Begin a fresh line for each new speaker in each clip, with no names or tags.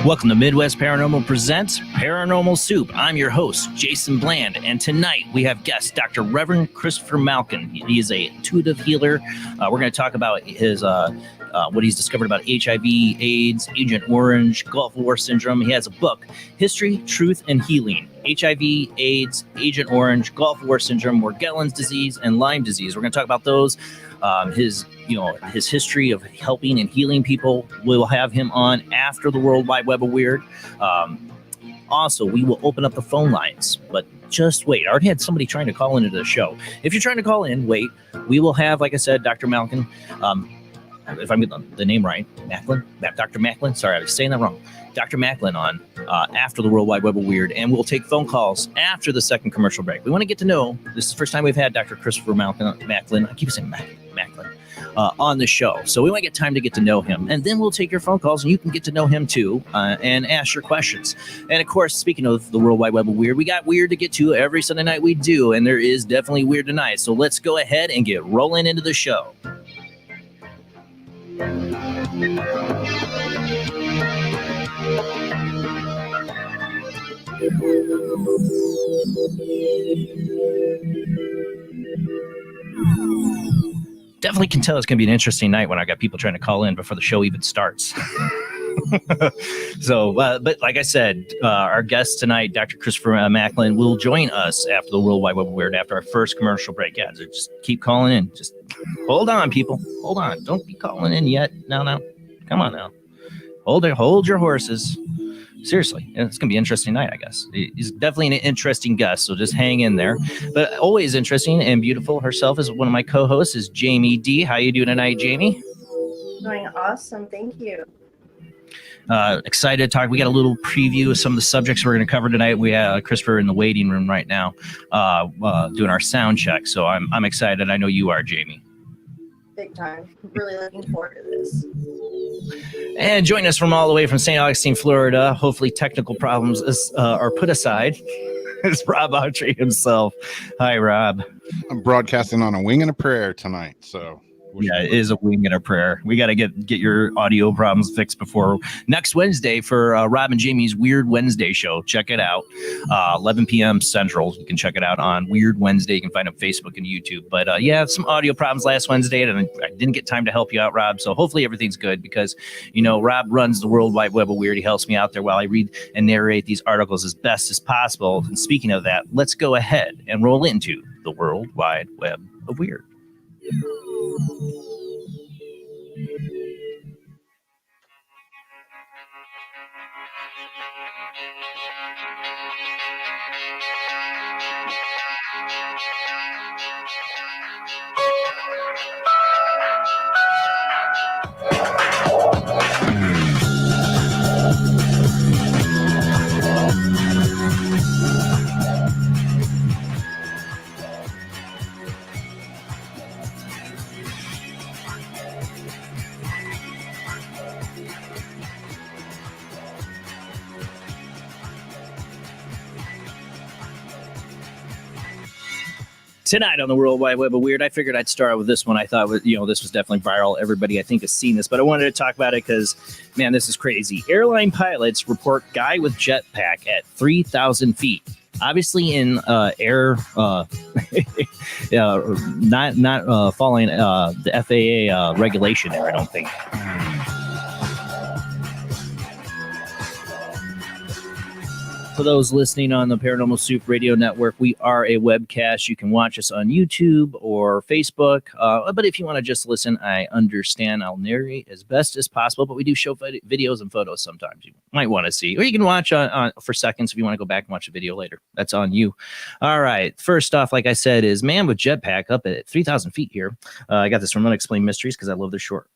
Welcome to Midwest Paranormal Presents Paranormal Soup. I'm your host, Jason Bland, and tonight we have guest Dr. Reverend Christopher Macklin. He is a intuitive healer. We're going to talk about his what he's discovered about HIV, AIDS, Agent Orange, Gulf War Syndrome. He has a book, History, Truth, and Healing. HIV, AIDS, Agent Orange, Gulf War Syndrome, Morgellons disease, and Lyme disease. We're going to talk about those. His history of helping and healing people. We'll have him on after the World Wide Web of Weird. Also, we will open up the phone lines, but just wait. I already had somebody trying to call into the show. If you're trying to call in, wait. We will have, like I said, Dr. Macklin. If I'm getting the name right, Macklin, Dr. Macklin. Sorry, I was saying that wrong. Dr. Macklin on after the World Wide Web of Weird, and we'll take phone calls after the second commercial break. We want to get to know. This is the first time we've had Dr. Christopher Macklin. I keep saying Macklin on the show, so we want to get time to get to know him, and then we'll take your phone calls, and you can get to know him too, and ask your questions. And of course, speaking of the World Wide Web of Weird, we got weird to get to every Sunday night. We do, and there is definitely weird tonight. So let's go ahead and get rolling into the show. Definitely can tell it's going to be an interesting night when I got people trying to call in before the show even starts. So, but like I said, our guest tonight, Dr. Christopher Macklin, will join us after the World Wide Web of Weird, after our first commercial break. Yeah, so just keep calling in. Just hold on, people. Hold on. Don't be calling in yet. No. Come on now. Hold your horses. Seriously, it's going to be an interesting night, I guess. He's definitely an interesting guest, so just hang in there. But always interesting and beautiful herself is one of my co-hosts, is Jamie D. How you doing tonight, Jamie?
Doing awesome, thank you.
Excited to talk. We got a little preview of some of the subjects we're going to cover tonight. We have Christopher in the waiting room right now doing our sound check, so I'm excited. I know you are, Jamie.
Big time. Really looking forward to this.
And joining us from all the way from St. Augustine, Florida, hopefully technical problems are put aside, is Rob Autry himself. Hi, Rob.
I'm broadcasting on a wing and a prayer tonight, so...
Yeah, it is a wing and a prayer. We got to get your audio problems fixed before next Wednesday for Rob and Jamie's Weird Wednesday show. Check it out. 11 p.m. Central. You can check it out on Weird Wednesday. You can find it on Facebook and YouTube. But some audio problems last Wednesday, and I didn't get time to help you out, Rob. So hopefully everything's good because, Rob runs the World Wide Web of Weird. He helps me out there while I read and narrate these articles as best as possible. And speaking of that, let's go ahead and roll into the World Wide Web of Weird. Tonight on the World Wide Web of Weird, I figured I'd start with this one. I thought, this was definitely viral. Everybody, I think, has seen this, but I wanted to talk about it because, man, this is crazy. Airline pilots report guy with jetpack at 3,000 feet. Obviously, in air, not following the FAA regulation there, I don't think. For those listening on the Paranormal Soup Radio Network, we are a webcast. You can watch us on YouTube or Facebook. But if you want to just listen, I understand. I'll narrate as best as possible. But we do show videos and photos sometimes you might want to see. Or you can watch on for seconds if you want to go back and watch a video later. That's on you. All right. First off, like I said, is man with jetpack up at 3,000 feet here. I got this from Unexplained Mysteries because I love their short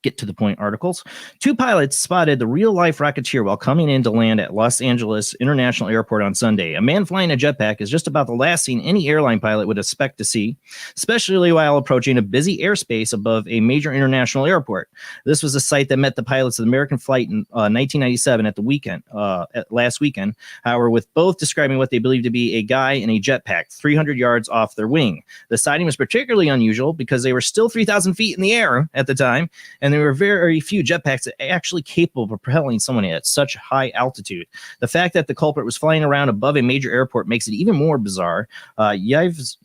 get to the point articles. 2 pilots spotted the real life rocketeer while coming in to land at Los Angeles International Airport on Sunday. A man flying a jetpack is just about the last scene any airline pilot would expect to see, especially while approaching a busy airspace above a major international airport. This was a sight that met the pilots of the American flight in 1997 at last weekend. However, with both describing what they believed to be a guy in a jetpack 300 yards off their wing. The sighting was particularly unusual because they were still 3,000 feet in the air at the time, and there were very few jetpacks that actually capable of propelling someone at such high altitude. The fact that the culprit was flying around above a major airport makes it even more bizarre. Yves,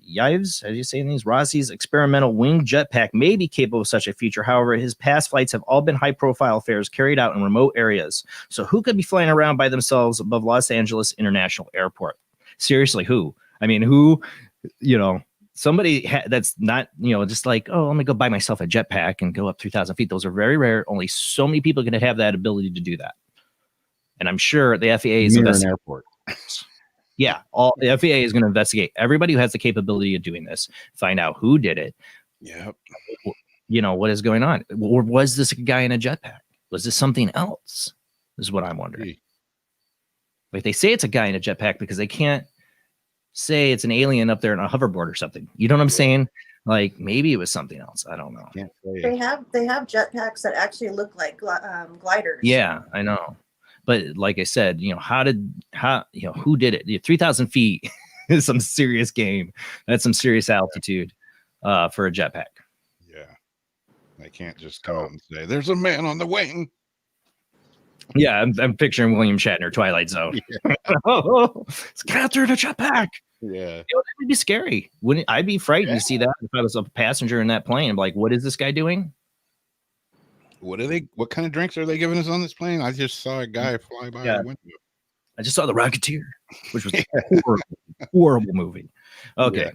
how do you say these? Rossi's experimental wing jetpack may be capable of such a feature. However, his past flights have all been high-profile affairs carried out in remote areas. So who could be flying around by themselves above Los Angeles International Airport? Seriously, who? I mean, who, somebody that's not, just like, oh, I'm going to go buy myself a jetpack and go up 3,000 feet. Those are very rare. Only so many people can have that ability to do that. And I'm sure the FAA is
near an airport.
Yeah, the FAA is going to investigate everybody who has the capability of doing this, find out who did it.
Yep.
What is going on? Or was this a guy in a jetpack? Was this something else? Is what I'm wondering. Like they say it's a guy in a jetpack because they can't say it's an alien up there in a hoverboard or something. You know what I'm saying? Like maybe it was something else. I don't know.
They have jetpacks that actually look like gliders.
Yeah, I know. But like I said, who did it? 3,000 feet is some serious game. That's some serious altitude for a jetpack.
Yeah. They can't just come out and say, there's a man on the wing.
Yeah, I'm picturing William Shatner, Twilight Zone. Yeah. Let's get out there in a jetpack.
Yeah.
That would be scary. Wouldn't I'd be frightened to see that if I was a passenger in that plane. I'm like, what is this guy doing?
What kind of drinks are they giving us on this plane? I just saw a guy fly by the window.
I just saw The Rocketeer, which was a horrible movie. Okay. Yeah.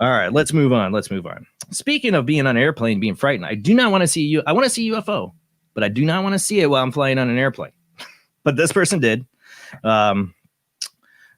All right, let's move on. Speaking of being on an airplane, being frightened, I do not want to see you. I want to see UFO, but I do not want to see it while I'm flying on an airplane. But this person did.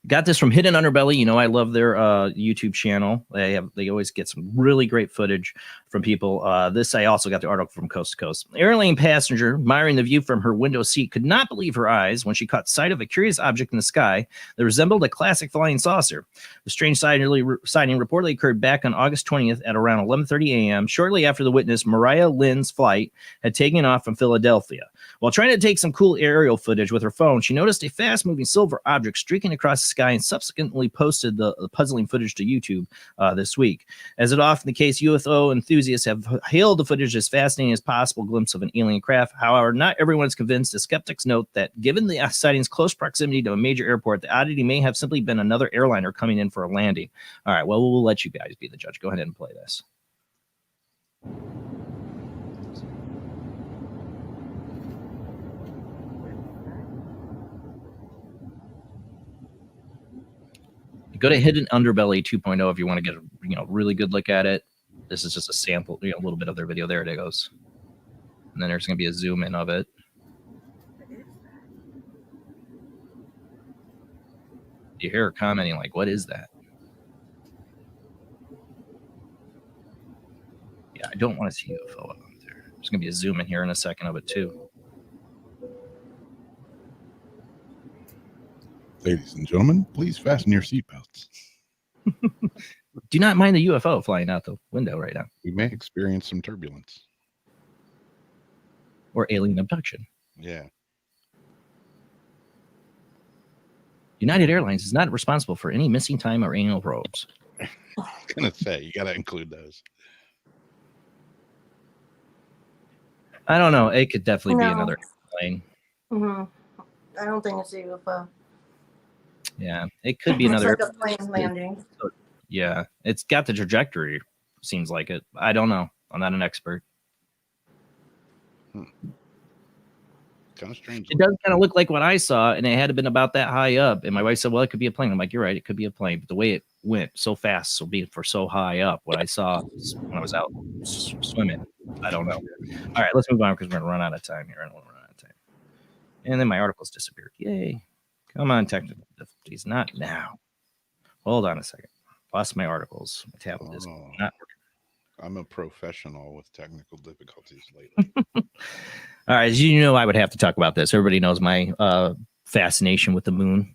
Got this from Hidden Underbelly. I love their YouTube channel. They always get some really great footage from people. This I also got the article from Coast to Coast. Airline passenger admiring the view from her window seat could not believe her eyes when she caught sight of a curious object in the sky that resembled a classic flying saucer. The strange sighting reportedly occurred back on August 20th at around 11:30 a.m. shortly after the witness Mariah Lynn's flight had taken off from Philadelphia. While trying to take some cool aerial footage with her phone, she noticed a fast-moving silver object streaking across the sky and subsequently posted the puzzling footage to YouTube this week. As is often the case, UFO enthusiasts have hailed the footage as fascinating as possible glimpse of an alien craft. However, not everyone is convinced, as skeptics note that given the sighting's close proximity to a major airport, the oddity may have simply been another airliner coming in for a landing. All right, well, we'll let you guys be the judge. Go ahead and play this. Go to Hidden Underbelly 2.0 if you want to get a really good look at it. This is just a sample, a little bit of their video. There it goes. And then there's going to be a zoom in of it. You hear her commenting like, what is that? Yeah, I don't want to see UFO up there. There's going to be a zoom in here in a second of it too.
Ladies and gentlemen, please fasten your seatbelts.
Do not mind the UFO flying out the window right now.
We may experience some turbulence.
Or alien abduction.
Yeah.
United Airlines is not responsible for any missing time or annual probes.
Gonna say you got to include those.
I don't know. It could definitely be
No.
another plane.
I don't think it's a UFO.
Yeah, it could be
It's
another.
like a plane landing.
Yeah, it's got the trajectory. Seems like it. I don't know. I'm not an expert.
Kind of strange.
It does kind of look like what I saw, and it had been about that high up. And my wife said, "Well, it could be a plane." I'm like, "You're right. It could be a plane." But the way it went so fast, so being for so high up, what I saw when I was out swimming, I don't know. All right, let's move on because we're gonna run out of time here. I don't want to run out of time. And then my articles disappeared. Yay! Come on, technical difficulties. Not now. Hold on a second. Lost my articles. My tablet is not working.
I'm a professional with technical difficulties lately.
All right, as you know, I would have to talk about this. Everybody knows my fascination with the moon.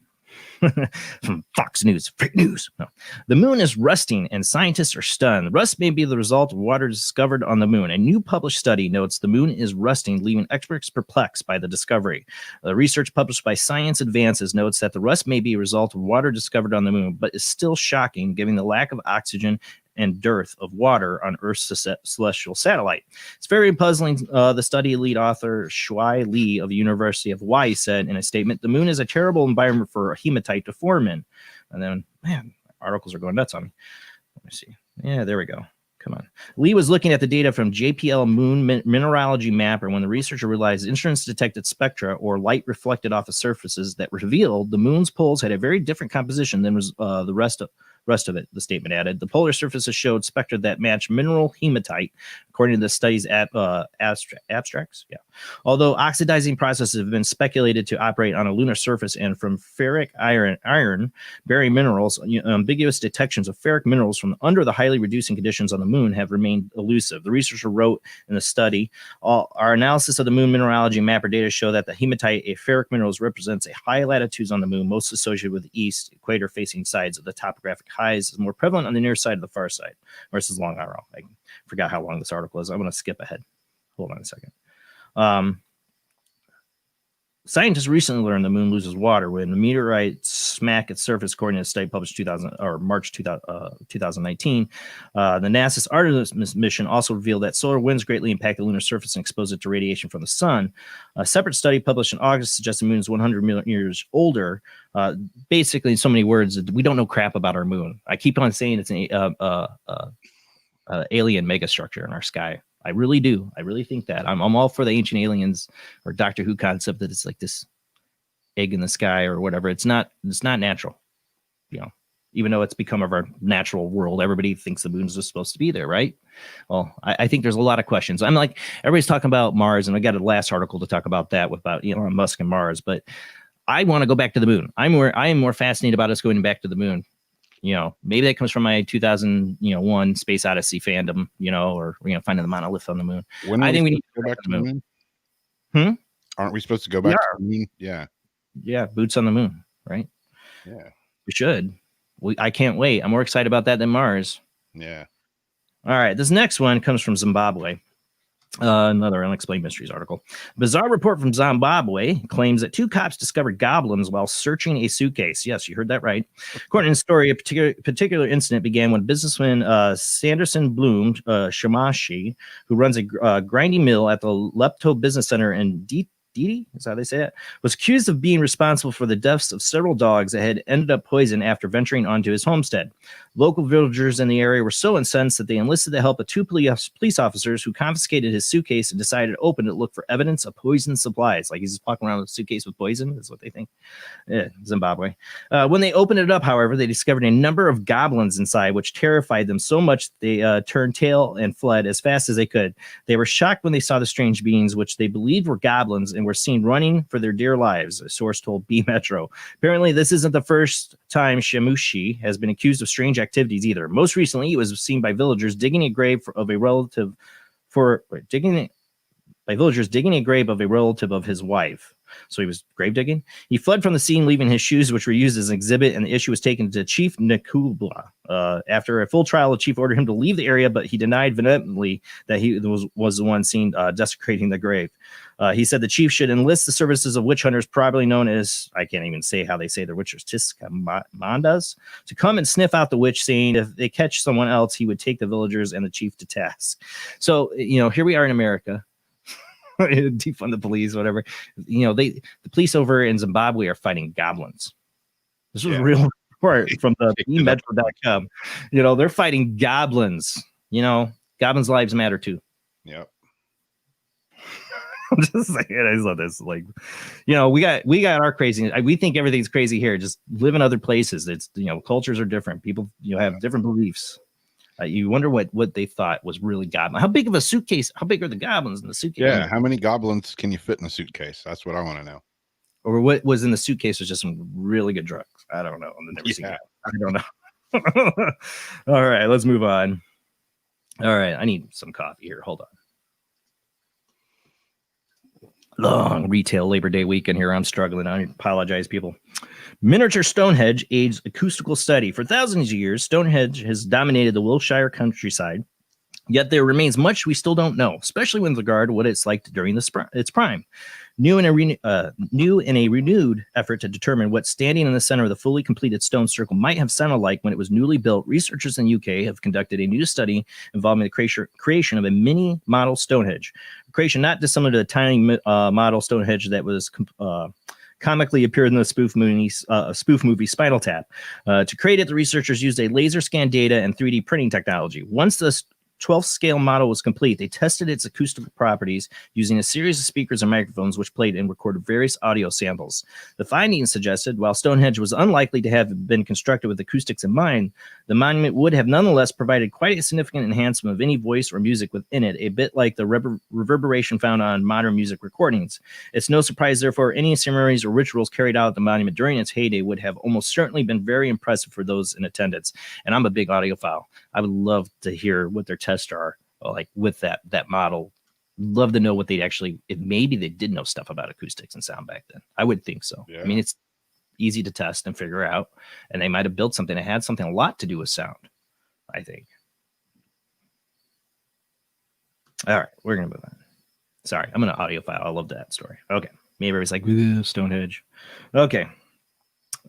From Fox News, fake news. No. The moon is rusting, and scientists are stunned. Rust may be the result of water discovered on the moon. A new published study notes the moon is rusting, leaving experts perplexed by the discovery. The research published by Science Advances notes that the rust may be a result of water discovered on the moon, but is still shocking given the lack of oxygen and dearth of water on Earth's celestial satellite. It's very puzzling. The study lead author Shuai Lee of the University of Hawaii said in a statement, "The moon is a terrible environment for a hematite to form in." And then, man, articles are going nuts on me. Let me see. Yeah, there we go. Come on. Lee was looking at the data from JPL Moon Mineralogy Mapper when the researcher realized instruments detected spectra or light reflected off of surfaces that revealed the moon's poles had a very different composition than was the rest of it, the statement added. The polar surfaces showed spectra that matched mineral hematite, according to the study's abstracts. Yeah. Although oxidizing processes have been speculated to operate on a lunar surface and from ferric iron bearing minerals, ambiguous detections of ferric minerals from under the highly reducing conditions on the moon have remained elusive. The researcher wrote in the study, our analysis of the moon mineralogy mapper data show that the hematite, a ferric minerals, represents a high latitudes on the moon, most associated with the east equator facing sides of the topographic highs, is more prevalent on the near side of the far side versus long arrow. I forgot how long this article is. I'm going to skip ahead. Hold on a second. Scientists recently learned the moon loses water when the meteorites smack its surface, according to a study published March 2019. The NASA's Artemis mission also revealed that solar winds greatly impact the lunar surface and expose it to radiation from the sun. A separate study published in August suggests the moon is 100 million years older. Basically, in so many words, we don't know crap about our moon. I keep on saying it's an alien megastructure in our sky. I really do. I really think that. I'm all for the ancient aliens or Doctor Who concept that it's like this egg in the sky or whatever. It's not natural. You know, even though it's become of our natural world, everybody thinks the moon's just supposed to be there, right? Well, I think there's a lot of questions. I'm like, everybody's talking about Mars, and I got a last article to talk about that about Musk and Mars, but I want to go back to the moon. I am more fascinated about us going back to the moon. Maybe that comes from my 2001 Space Odyssey fandom, or finding the monolith on the moon. I think we need to go back to the moon.
Aren't we supposed to go back to the moon? Yeah.
Yeah, boots on the moon, right?
Yeah.
We should. I can't wait. I'm more excited about that than Mars.
Yeah.
All right. This next one comes from Zimbabwe. Another Unexplained Mysteries article. Bizarre report from Zimbabwe claims that 2 cops discovered goblins while searching a suitcase. Yes, you heard that right. According to the story, a particular incident began when businessman Sanderson Bloom Shamashi, who runs a grinding mill at the Lepto Business Center in Didi, is how they say it, was accused of being responsible for the deaths of several dogs that had ended up poisoned after venturing onto his homestead. Local villagers in the area were so incensed that they enlisted the help of 2 police officers who confiscated his suitcase and decided to open it to look for evidence of poison supplies. Like he's just walking around with a suitcase with poison, is what they think. Yeah, Zimbabwe. When they opened it up, however, they discovered a number of goblins inside, which terrified them so much they turned tail and fled as fast as they could. They were shocked when they saw the strange beings, which they believed were goblins, and were seen running for their dear lives, a source told B Metro. Apparently, this isn't the first time Shamushi has been accused of strange activities either. Most recently, he was seen by villagers digging a grave of a relative of his wife. So he was grave digging. He fled from the scene, leaving his shoes, which were used as an exhibit, and the issue was taken to Chief Nkubla. After a full trial, the chief ordered him to leave the area, but he denied vehemently that he was the one seen desecrating the grave. He said the chief should enlist the services of witch hunters, probably known as, I can't even say how they say their witchers, Tiskamandas, to come and sniff out the witch, saying if they catch someone else, he would take the villagers and the chief to task. So, here we are in America. Defund the police, whatever. The police over in Zimbabwe are fighting goblins. This was a real report from the metro.com. They're fighting goblins. Goblins' lives matter too.
Yep.
I'm just saying, I love this. We got our crazy. We think everything's crazy here. Just live in other places. It's cultures are different. People have different beliefs. You wonder what they thought was really goblin. How big of a suitcase? How big are the goblins in the suitcase?
Yeah. How many goblins can you fit in a suitcase? That's what I want to know.
Or what was in the suitcase was just some really good drugs. I don't know. I've never seen that. I don't know. All right, let's move on. All right, I need some coffee here. Hold on. Long retail Labor Day weekend here. I'm struggling. I apologize, people. Miniature Stonehenge aids acoustical study. For thousands of years, Stonehenge has dominated the Wiltshire countryside. Yet there remains much we still don't know, especially with regard to what it's like during its prime. New in a renewed effort to determine what standing in the center of the fully completed stone circle might have sounded like when it was newly built, researchers in the UK have conducted a new study involving the creation of a mini model Stonehenge. Creation not dissimilar to the tiny model Stonehenge that was comically appeared in the spoof movie Spinal Tap. To create it, the researchers used a laser scan data and 3D printing technology. Once the 12th scale model was complete, they tested its acoustical properties using a series of speakers and microphones which played and recorded various audio samples. The findings suggested while Stonehenge was unlikely to have been constructed with acoustics in mind, the monument would have nonetheless provided quite a significant enhancement of any voice or music within it, a bit like the reverberation found on modern music recordings. It's no surprise, therefore, any ceremonies or rituals carried out at the monument during its heyday would have almost certainly been very impressive for those in attendance. And I'm a big audiophile. I would love to hear what their tests are like with that model. Love to know what they'd actually, if maybe they did know stuff about acoustics and sound back then. I would think so. Yeah. I mean, it's easy to test and figure out, and they might have built something that had something a lot to do with sound, I think. All right, we're going to move on. Sorry, I'm an audiophile. I love that story. Okay. Maybe everybody's like, Stonehenge. Okay.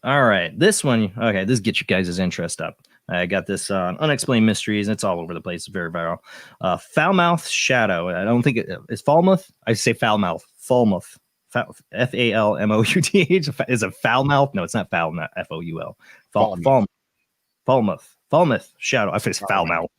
All right. This one, okay, this gets you guys' interest up. I got this on Unexplained Mysteries. It's all over the place. It's very viral. Foulmouth Shadow. I don't think it's Falmouth. I say Foulmouth. Falmouth. Falmouth. Is it Foulmouth? No, it's not Foulmouth. Foul. Falmouth Shadow. I say Foulmouth.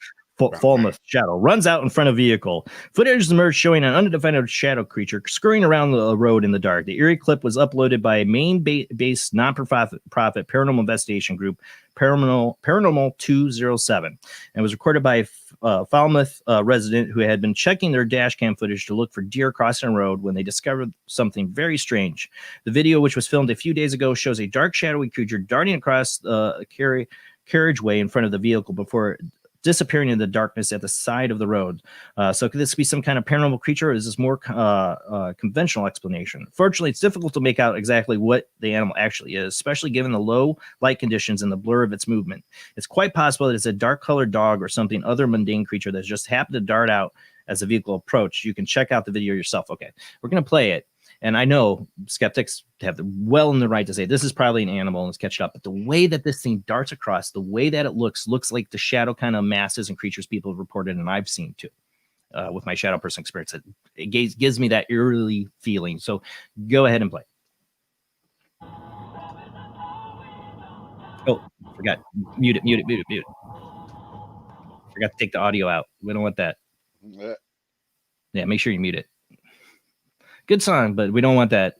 Falmouth Shadow runs out in front of vehicle. Footage emerged showing an unidentified shadow creature scurrying around the road in the dark. The eerie clip was uploaded by a Maine-based non-profit paranormal investigation group, Paranormal 207, and was recorded by a Falmouth resident who had been checking their dash cam footage to look for deer crossing a road when they discovered something very strange. The video, which was filmed a few days ago, shows a dark, shadowy creature darting across the carriageway in front of the vehicle before disappearing in the darkness at the side of the road. So could this be some kind of paranormal creature, or is this more conventional explanation? Fortunately, it's difficult to make out exactly what the animal actually is, especially given the low light conditions and the blur of its movement. It's quite possible that it's a dark-colored dog or something other mundane creature that just happened to dart out as the vehicle approached. You can check out the video yourself. Okay, we're going to play it. And I know skeptics have well in the right to say this is probably an animal and it's catching up. But the way that this thing darts across, the way that it looks like the shadow kind of masses and creatures people have reported, and I've seen too, with my shadow person experience. It gives me that eerie feeling. So go ahead and play. Oh, forgot. Mute it. Forgot to take the audio out. We don't want that. Yeah, make sure you mute it. Good song, but we don't want that.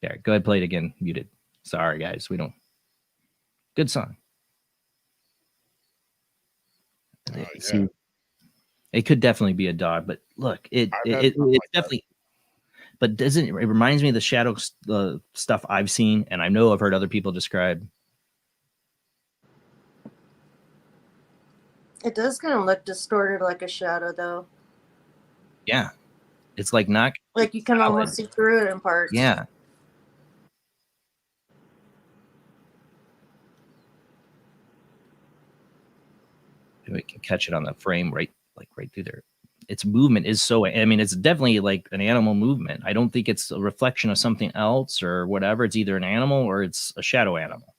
Yeah, go ahead, play it again. Muted. Sorry, guys. We don't. Good song.
Yeah.
See, it could definitely be a dog, but look, it's definitely. But doesn't it reminds me of the shadow stuff I've seen, and I know I've heard other people describe.
It does kind of look distorted like a shadow, though.
Yeah. It's like not
like you can almost see through it in parts.
Yeah. We can catch it on the frame right through there. its movement is so, I mean, it's definitely like an animal movement. I don't think it's a reflection of something else or whatever. It's either an animal or it's a shadow animal.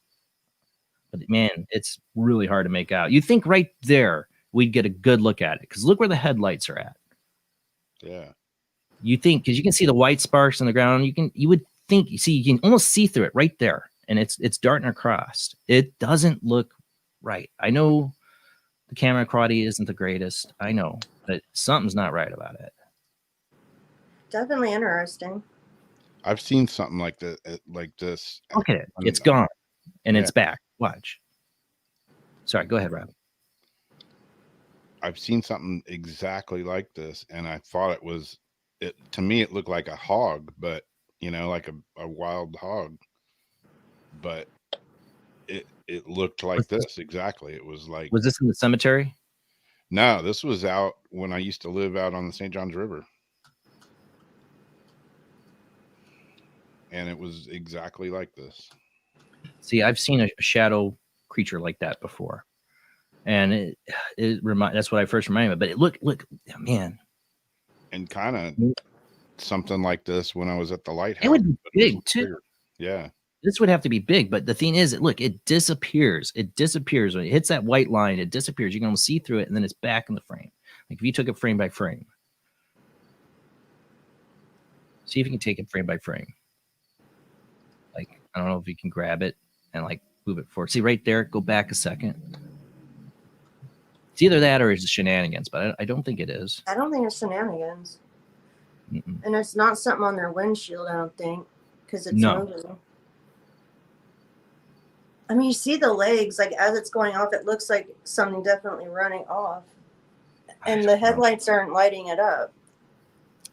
But man, it's really hard to make out. You think right there we'd get a good look at it, because look where the headlights are at.
Yeah.
You think, because you can see the white sparks on the ground, you would think, you can almost see through it right there, and it's darting across. It doesn't look right. I know the camera quality isn't the greatest. I know, but something's not right about it.
Definitely interesting.
I've seen something like this.
Look at it. It's gone, and it's back. Watch. Sorry, go ahead, Rob.
I've seen something exactly like this, and I thought to me, it looked like a hog, but like a wild hog, but it looked like this exactly. It was like,
was this in the cemetery?
No, this was out when I used to live out on the St. Johns River, and it was exactly like this.
See, I've seen a shadow creature like that before, and that's what I first reminded me. But look, man,
and kind of something like this when I was at the lighthouse.
It would be big too.
Bigger. Yeah,
this would have to be big. But the thing is, it disappears. It disappears when it hits that white line. It disappears. You can almost see through it, and then it's back in the frame. Like if you took it frame by frame. See if you can take it frame by frame. Like, I don't know if you can grab it and like move it forward. See right there, go back a second. It's either that or it's shenanigans, but I don't think it is.
I don't think it's shenanigans. And it's not something on their windshield, I don't think, because it's moving. I mean, you see the legs, like as it's going off, it looks like something definitely running off. And the headlights aren't lighting it up.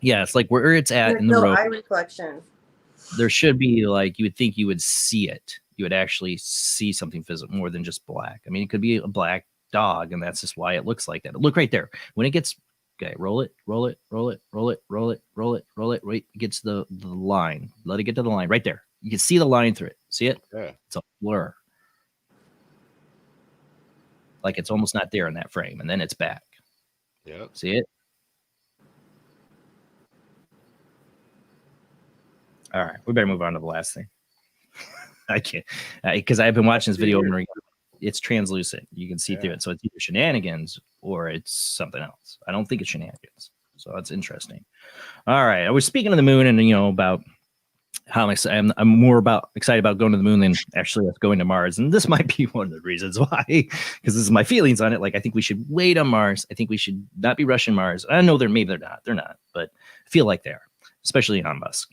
Yeah, it's like where it's at in the
road.
road.
Eye reflection.
There should be like, you would think you would see it. You would actually see something physical more than just black. I mean, it could be a black dog, and that's just why it looks like that. Look right there. When it gets, okay, roll it. Right, it gets the line. Let it get to the line right there. You can see the line through it. See it?
Yeah.
It's a blur. Like it's almost not there in that frame, and then it's back.
Yeah.
See it? All right, we better move on to the last thing. I can't, because I've been watching this video over and again. It's translucent. You can see through it. So it's either shenanigans or it's something else. I don't think it's shenanigans. So that's interesting. All right. I was speaking of the moon and, about how I'm more excited about going to the moon than actually going to Mars. And this might be one of the reasons why, because this is my feelings on it. Like, I think we should wait on Mars. I think we should not be rushing Mars. I know they're not, but I feel like they are, especially on Musk.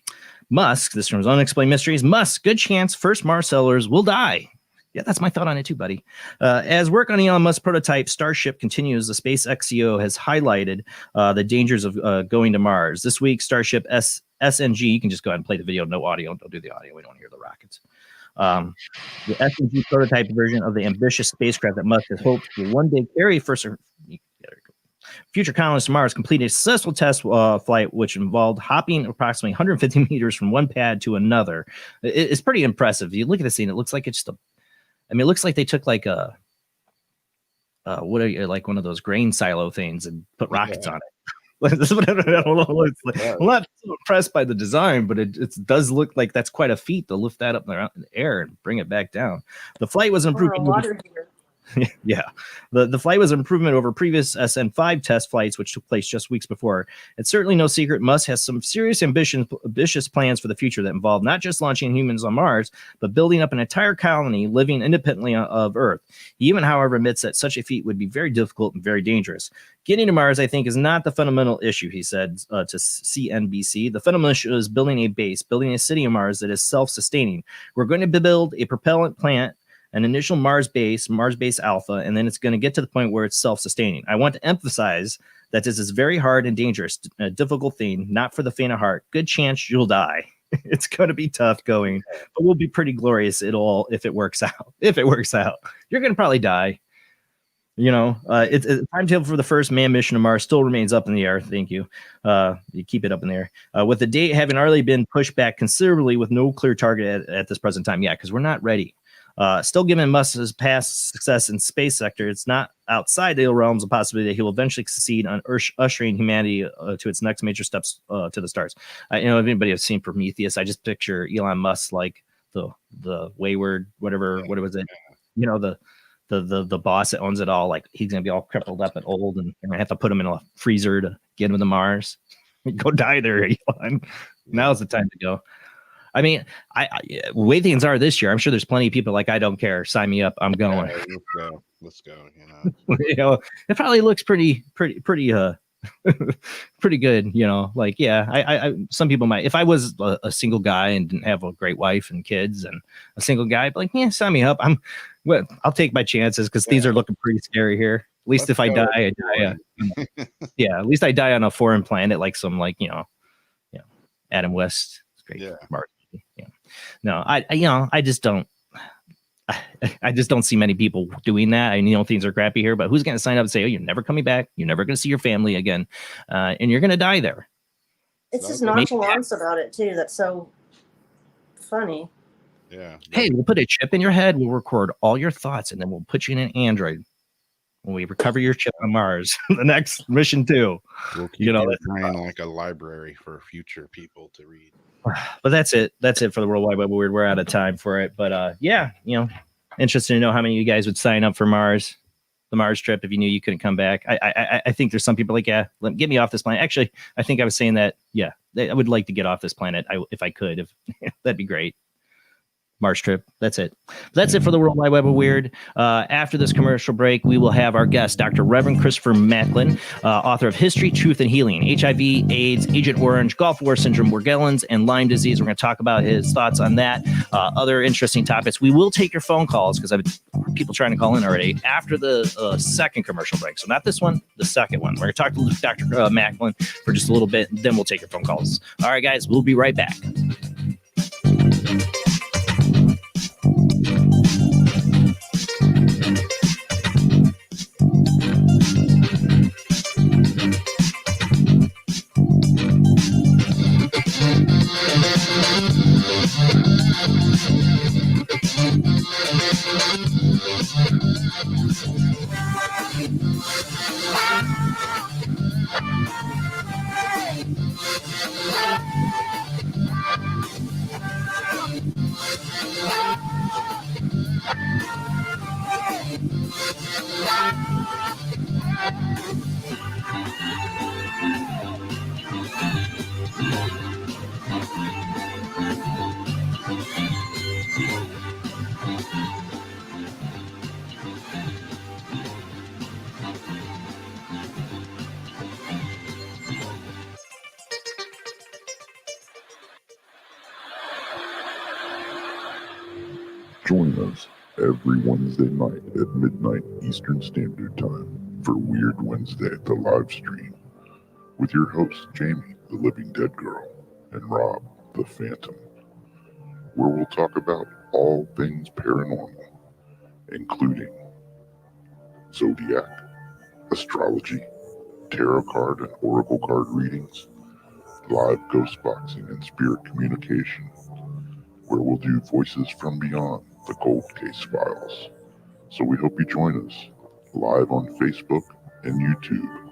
Musk, this from his Unexplained Mysteries. Musk, good chance first Mars settlers will die. Yeah, that's my thought on it too, buddy. As work on Elon Musk prototype Starship continues, the SpaceX CEO has highlighted the dangers of going to Mars. This week, Starship SNG, you can just go ahead and play the video, no audio. Don't do the audio. We don't hear the rockets. The SNG prototype version of the ambitious spacecraft that Musk has hoped will one day carry future colonists to Mars completed a successful test flight, which involved hopping approximately 150 meters from one pad to another. It's pretty impressive. You look at the scene; it looks like it's just it looks like they took like like one of those grain silo things and put rockets on it. This is what I don't know. I'm not so impressed by the design, but it does look like that's quite a feat to lift that up in the air and bring it back down. The flight was improved. Yeah, the flight was an improvement over previous SN5 test flights, which took place just weeks before. It's certainly no secret Musk has some serious ambitious plans for the future that involve not just launching humans on Mars, but building up an entire colony living independently of Earth. He even, however, admits that such a feat would be very difficult and very dangerous. Getting to Mars, I think, is not the fundamental issue, he said to CNBC. The fundamental issue is building a base, building a city on Mars that is self-sustaining. We're going to build a propellant plant, an initial Mars base Alpha, and then it's going to get to the point where it's self-sustaining. I want to emphasize that this is very hard and dangerous, a difficult thing, not for the faint of heart. Good chance you'll die. It's going to be tough going, but we'll be pretty glorious if it works out. If it works out, you're going to probably die. It's timetable for the first manned mission to Mars still remains up in the air. Thank you. You keep it up in the air. With the date having already been pushed back considerably with no clear target at this present time. Yeah, because we're not ready. Still given Musk's past success in space sector, it's not outside the realms of possibility that he will eventually succeed on ushering humanity to its next major steps to the stars. If anybody has seen Prometheus, I just picture Elon Musk like the wayward, whatever, what was it? The boss that owns it all, like he's gonna be all crippled up and old, and I have to put him in a freezer to get him to Mars. Go die there, Elon. Now's the time to go. I mean, I the way things are this year, I'm sure there's plenty of people like, I don't care, sign me up, I'm going.
Let's go.
It probably looks pretty pretty good. I some people might, if I was a single guy and didn't have a great wife and kids and a single guy, I'd be like, yeah, sign me up. I'll take my chances because these are looking pretty scary here. At least if I die, I die. At least I die on a foreign planet, like some Adam West. Great. Yeah. Mark. Yeah. No, I just don't. I just don't see many people doing that. I know things are crappy here, but who's going to sign up and say, "Oh, you're never coming back. You're never going to see your family again, and you're going to die there."
It's just nonchalance about it too. That's so funny.
Yeah.
Hey, we'll put a chip in your head. We'll record all your thoughts, and then we'll put you in an android. When we recover your chip on Mars, the next mission too.
We'll keep your brain like a library for future people to read.
But that's it. That's it for the World Wide Web Weird. We're out of time for it. But interested to know how many of you guys would sign up for the Mars trip if you knew you couldn't come back. I think there's some people like, get me off this planet. Actually, I think I was saying that, I would like to get off this planet if I could. That'd be great. Mars trip. That's it. That's it for the World Wide Web of Weird. After this commercial break, we will have our guest, Dr. Reverend Christopher Macklin, author of History, Truth, and Healing, HIV, AIDS, Agent Orange, Gulf War Syndrome, Morgellons, and Lyme disease. We're going to talk about his thoughts on that. Other interesting topics. We will take your phone calls because I've people trying to call in already after the second commercial break. So not this one, the second one. We're going to talk to Dr. Macklin for just a little bit, and then we'll take your phone calls. All right, guys, we'll be right back.
Join us every Wednesday night at midnight Eastern Standard Time for Weird Wednesday, the live stream, with your hosts Jamie, the Living Dead Girl, and Rob, the Phantom, where we'll talk about all things paranormal, including zodiac, astrology, tarot card and oracle card readings, live ghost boxing and spirit communication, where we'll do Voices from Beyond, the Cold Case Files. So we hope you join us live on Facebook and YouTube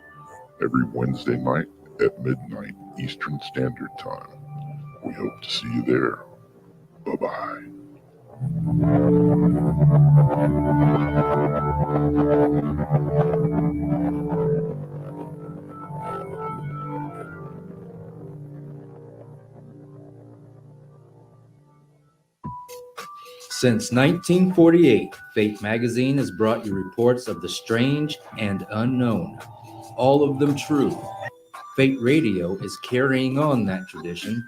every Wednesday night at midnight Eastern Standard Time. We hope to see you there. Bye-bye.
Since 1948, Fate magazine has brought you reports of the strange and unknown, all of them true. Fate Radio is carrying on that tradition,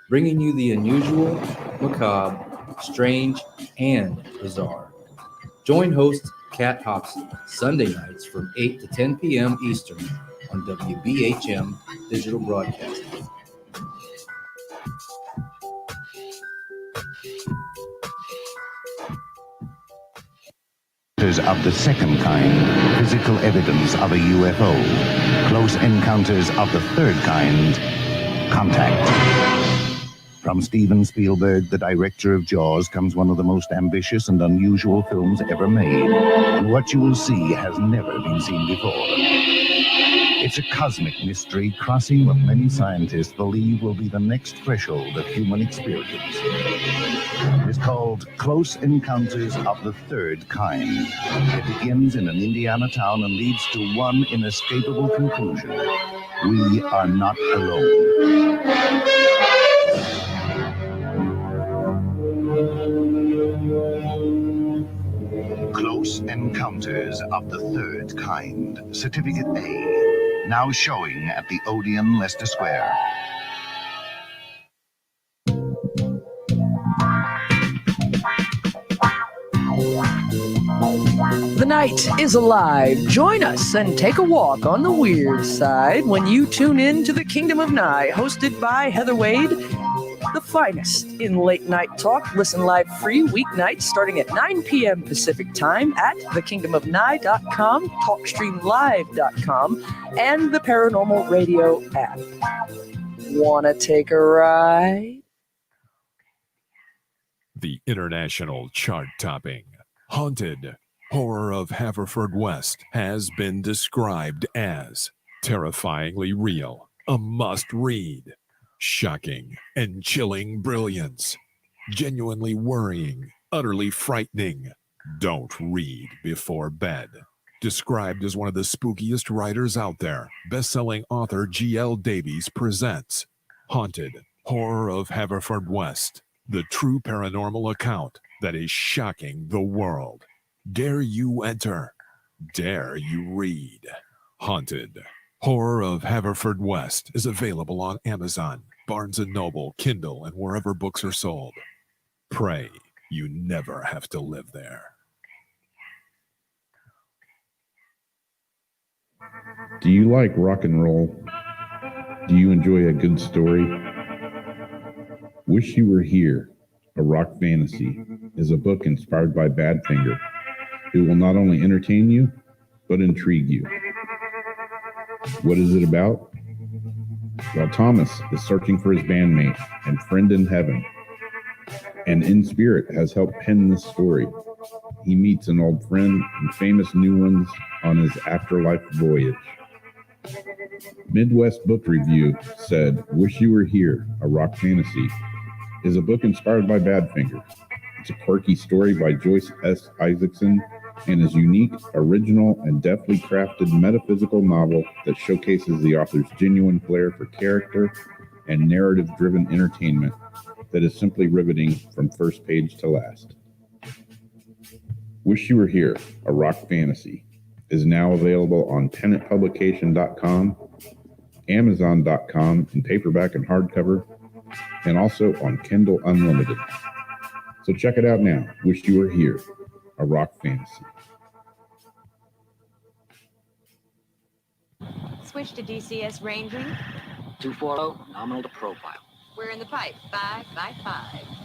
bringing you the unusual, macabre, strange, and bizarre. Join host Kat Hobson Sunday nights from 8 to 10 p.m. Eastern on WBHM Digital Broadcasting.
Of the second kind, physical evidence of a UFO. Close encounters of the third kind, contact. From Steven Spielberg, the director of Jaws, comes one of the most ambitious and unusual films ever made. And what you will see has never been seen before. It's a cosmic mystery crossing what many scientists believe will be the next threshold of human experience. It is called Close Encounters of the Third Kind. It begins in an Indiana town and leads to one inescapable conclusion. We are not alone. Close Encounters of the Third Kind. Certificate A. Now showing at the Odeon, Leicester Square.
The night is alive. Join us and take a walk on the weird side when you tune in to the Kingdom of Nye, hosted by Heather Wade, the finest in late night talk. Listen live free weeknights starting at 9 p.m. Pacific time at thekingdomofnye.com, talkstreamlive.com, and the Paranormal Radio app. Wanna take a ride?
The international chart-topping Haunted Horror of Haverfordwest has been described as terrifyingly real, a must-read, shocking and chilling brilliance, genuinely worrying, utterly frightening. Don't read before bed. Described as one of the spookiest writers out there, best-selling author G.L. Davies presents Haunted Horror of Haverfordwest, the true paranormal account that is shocking the world. Dare you enter? Dare you read? Haunted Horror of Haverfordwest is available on Amazon, Barnes & Noble, Kindle, and wherever books are sold. Pray you never have to live there.
Do you like rock and roll? Do you enjoy a good story? Wish You Were Here, a rock fantasy, is a book inspired by Badfinger. It will not only entertain you, but intrigue you. What is it about? Well, Thomas is searching for his bandmate and friend in heaven, and in spirit has helped pen this story. He meets an old friend and famous new ones on his afterlife voyage. Midwest Book Review said, Wish You Were Here, a rock fantasy, is a book inspired by Badfinger. It's a quirky story by Joyce S. Isaacson and is unique, original, and deftly crafted metaphysical novel that showcases the author's genuine flair for character and narrative-driven entertainment that is simply riveting from first page to last. Wish You Were Here, a rock fantasy, is now available on PennantPublication.com, Amazon.com in paperback and hardcover, and also on Kindle Unlimited. So check it out now. Wish You Were Here, a rock fantasy.
Switch to DCS ranging.
240, nominal to profile.
We're in the pipe. 5 by 5.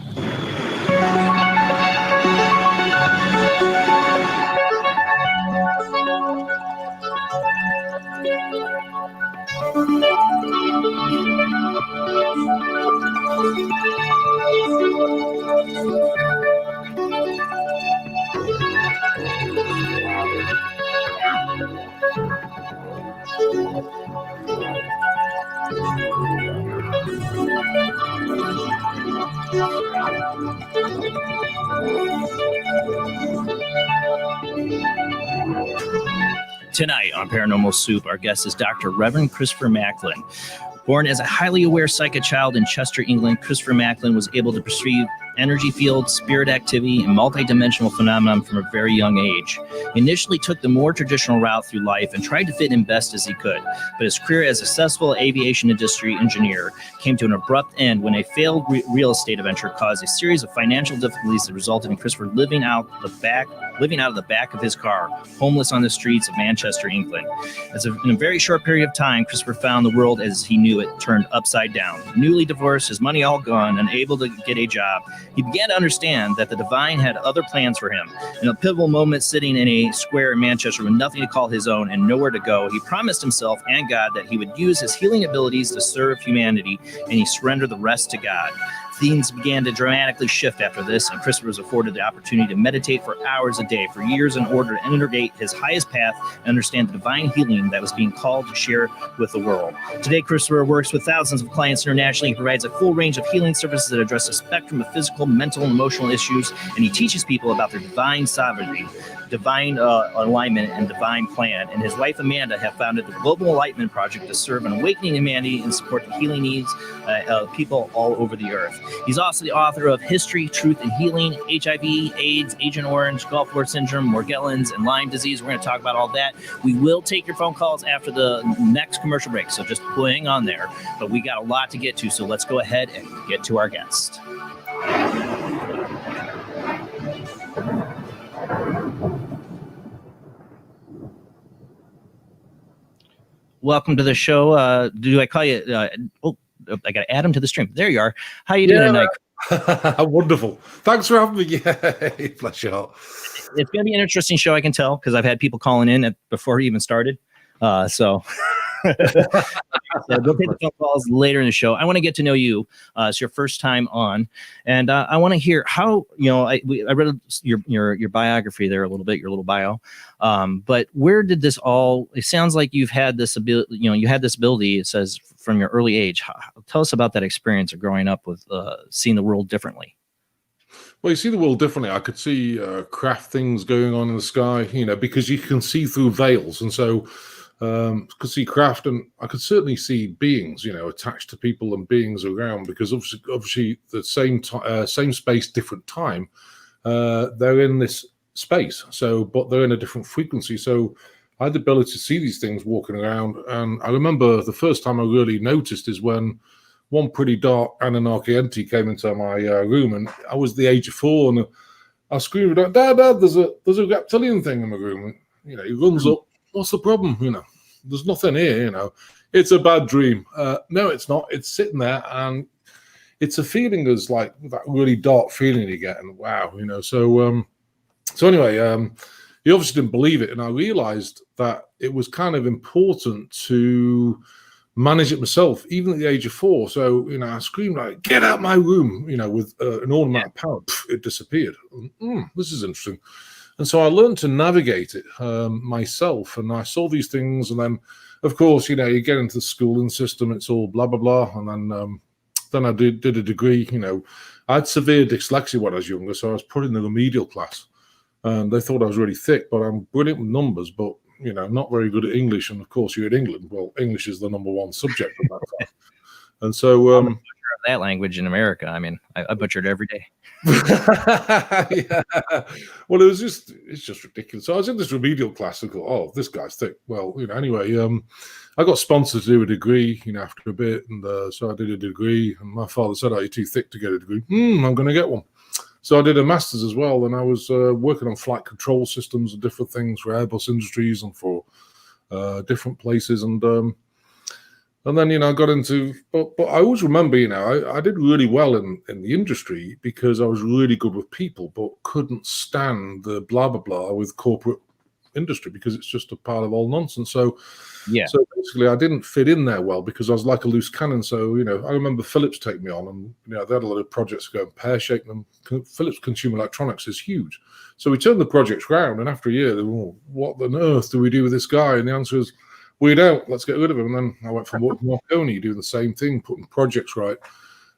Tonight on Paranormal Soup, our guest is Dr. Reverend Christopher Macklin. Born as a highly aware psychic child in Chester, England, Christopher Macklin was able to perceive energy fields, spirit activity, and multidimensional phenomenon from a very young age. He initially took the more traditional route through life and tried to fit in best as he could, but his career as a successful aviation industry engineer came to an abrupt end when a failed real estate venture caused a series of financial difficulties that resulted in Christopher living out of the back of his car, homeless on the streets of Manchester, England. In a very short period of time, Christopher found the world as he knew it turned upside down. Newly divorced, his money all gone, unable to get a job, he began to understand that the divine had other plans for him. In a pivotal moment, sitting in a square in Manchester with nothing to call his own and nowhere to go, he promised himself and God that he would use his healing abilities to serve humanity, and he surrendered the rest to God. Things began to dramatically shift after this, and Christopher was afforded the opportunity to meditate for hours a day for years in order to integrate his highest path and understand the divine healing that was being called to share with the world. Today, Christopher works with thousands of clients internationally. He provides a full range of healing services that address a spectrum of physical, mental, and emotional issues, and he teaches people about their divine sovereignty, divine alignment, and divine plan. And his wife Amanda have founded the Global Enlightenment Project to serve an awakening humanity and support the healing needs of people all over the earth. He's also the author of History, Truth, and Healing, HIV, AIDS, Agent Orange, Gulf War Syndrome, Morgellons, and Lyme disease. We're going to talk about all that. We will take your phone calls after the next commercial break, so just hang on there. But we got a lot to get to, so let's go ahead and get to our guest. Welcome to the show. Do I call you? I got to add him to the stream. There you are. How you doing tonight?
Wonderful. Thanks for having me. Yay. Bless your heart.
It's going to be an interesting show, I can tell, because I've had people calling in before he even started. So we'll take the phone calls later in the show. I want to get to know you. It's your first time on, and I want to hear how, I read your biography there a little bit, your little bio. But where did this all? It sounds like you've had this ability. You had this ability. It says from your early age. Tell us about that experience of growing up with seeing the world differently.
Well, you see the world differently. I could see craft things going on in the sky, because you can see through veils, and so. Could see craft, and I could certainly see beings, attached to people and beings around, because obviously the same space, different time. They're in this space, but they're in a different frequency. So I had the ability to see these things walking around, and I remember the first time I really noticed is when one pretty dark Anunnaki entity came into my room, and I was the age of 4, and I screamed, "Dad, there's a reptilian thing in my room." And, he runs up. What's the problem? There's nothing here. It's a bad dream. No, it's not. It's sitting there, and it's a feeling as like that really dark feeling you get. And wow, So anyway, he obviously didn't believe it, and I realized that it was kind of important to manage it myself, even at the age of 4. So I screamed like, "Get out my room!" With an enormous amount of power. It disappeared. This is interesting. And so I learned to navigate it myself, and I saw these things. And then, of course, you get into the schooling system, it's all blah, blah, blah. And then I did a degree. I had severe dyslexia when I was younger, so I was put in the remedial class. And they thought I was really thick, but I'm brilliant with numbers, but, not very good at English. And, of course, you're in England. Well, English is the #1 subject at that time. And so...
that language in America. I mean, I butcher it every day.
Yeah. Well, it's just ridiculous. So I was in this remedial class and thought, "Oh, this guy's thick." Well, anyway, I got sponsored to do a degree, after a bit, and so I did a degree. And my father said, "Oh, you're too thick to get a degree." I'm going to get one. So I did a master's as well, and I was working on flight control systems and different things for Airbus Industries and for different places, and then, I got into, but I always remember, I did really well in the industry because I was really good with people, but couldn't stand the blah, blah, blah with corporate industry because it's just a part of all nonsense. So, So basically I didn't fit in there well because I was like a loose cannon. So, I remember Philips take me on, and, they had a lot of projects going pear-shaped, and Philips Consumer Electronics is huge. So we turned the projects around, and after a year, they were, what on earth do we do with this guy? And the answer is, we don't. Let's get rid of him. And then I went from Marconi doing the same thing, putting projects right.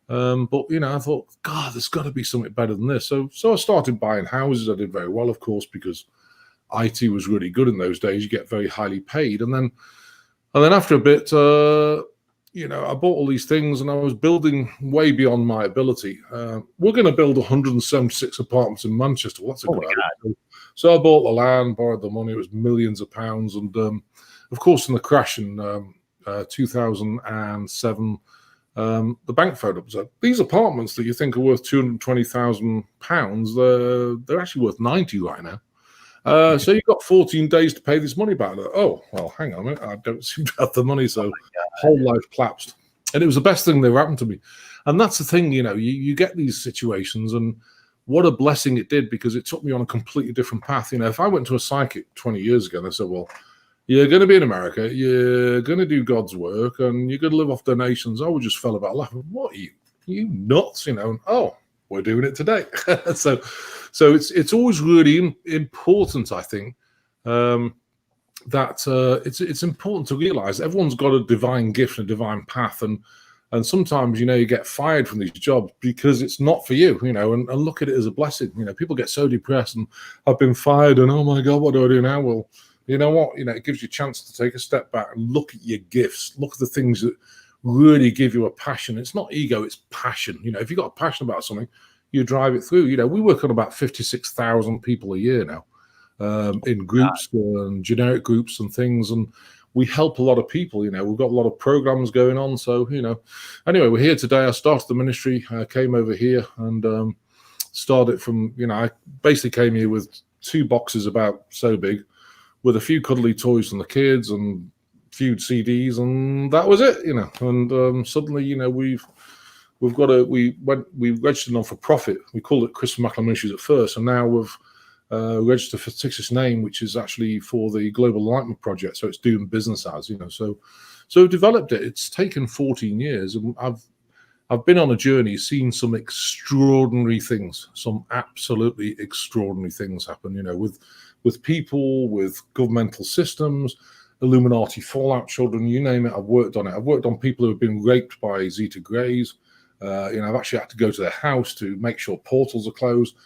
But I thought, God, there's got to be something better than this. So I started buying houses. I did very well, of course, because IT was really good in those days. You get very highly paid. And then after a bit, I bought all these things, and I was building way beyond my ability. We're going to build 176 apartments in Manchester. Well, that's a good idea. So I bought the land, borrowed the money. It was millions of pounds, and of course, in the crash in 2007, the bank phoned up and said, "These apartments that you think are worth £220,000, they're actually worth 90 right now. So you've got 14 days to pay this money back." Oh, well, hang on a minute. I don't seem to have the money, so whole life collapsed. And it was the best thing that ever happened to me. And that's the thing, you get these situations, and what a blessing it did, because it took me on a completely different path. If I went to a psychic 20 years ago and they said, "Well, you're going to be in America, you're going to do God's work, and you're going to live off donations," I would just fell about laughing. What are you You nuts, you know? And, oh, we're doing it today. so it's always really important, I think, that it's important to realize everyone's got a divine gift and a divine path, and sometimes, you know, you get fired from these jobs because it's not for you, you know, and look at it as a blessing. You know, people get so depressed and I've been fired and oh my God, what do I do now? Well, you know what, you know, it gives you a chance to take a step back and look at your gifts, look at the things that really give you a passion. It's not ego, it's passion. You know, if you've got a passion about something, you drive it through. You know, we work on about 56,000 people a year now, in groups and generic groups and things, and we help a lot of people. You know, we've got a lot of programs going on. So, you know, anyway, we're here today. I started the ministry. I came over here and started from, you know, I basically came here with 2 boxes about so big with a few cuddly toys from the kids and a few CDs, and that was it, you know. And suddenly, you know, we registered non for profit. We called it Christopher Macklin Ministries at first, and now we've registered for fictitious name, which is actually for the Global Enlightenment Project. So it's doing business as, you know. So we've developed it. It's taken 14 years, and I've been on a journey, seen some extraordinary things, some absolutely extraordinary things happen, you know, with people, with governmental systems, Illuminati fallout children, you name it. I've worked on it. I've worked on people who have been raped by Zeta Greys. You know, I've actually had to go to their house to make sure portals are closed.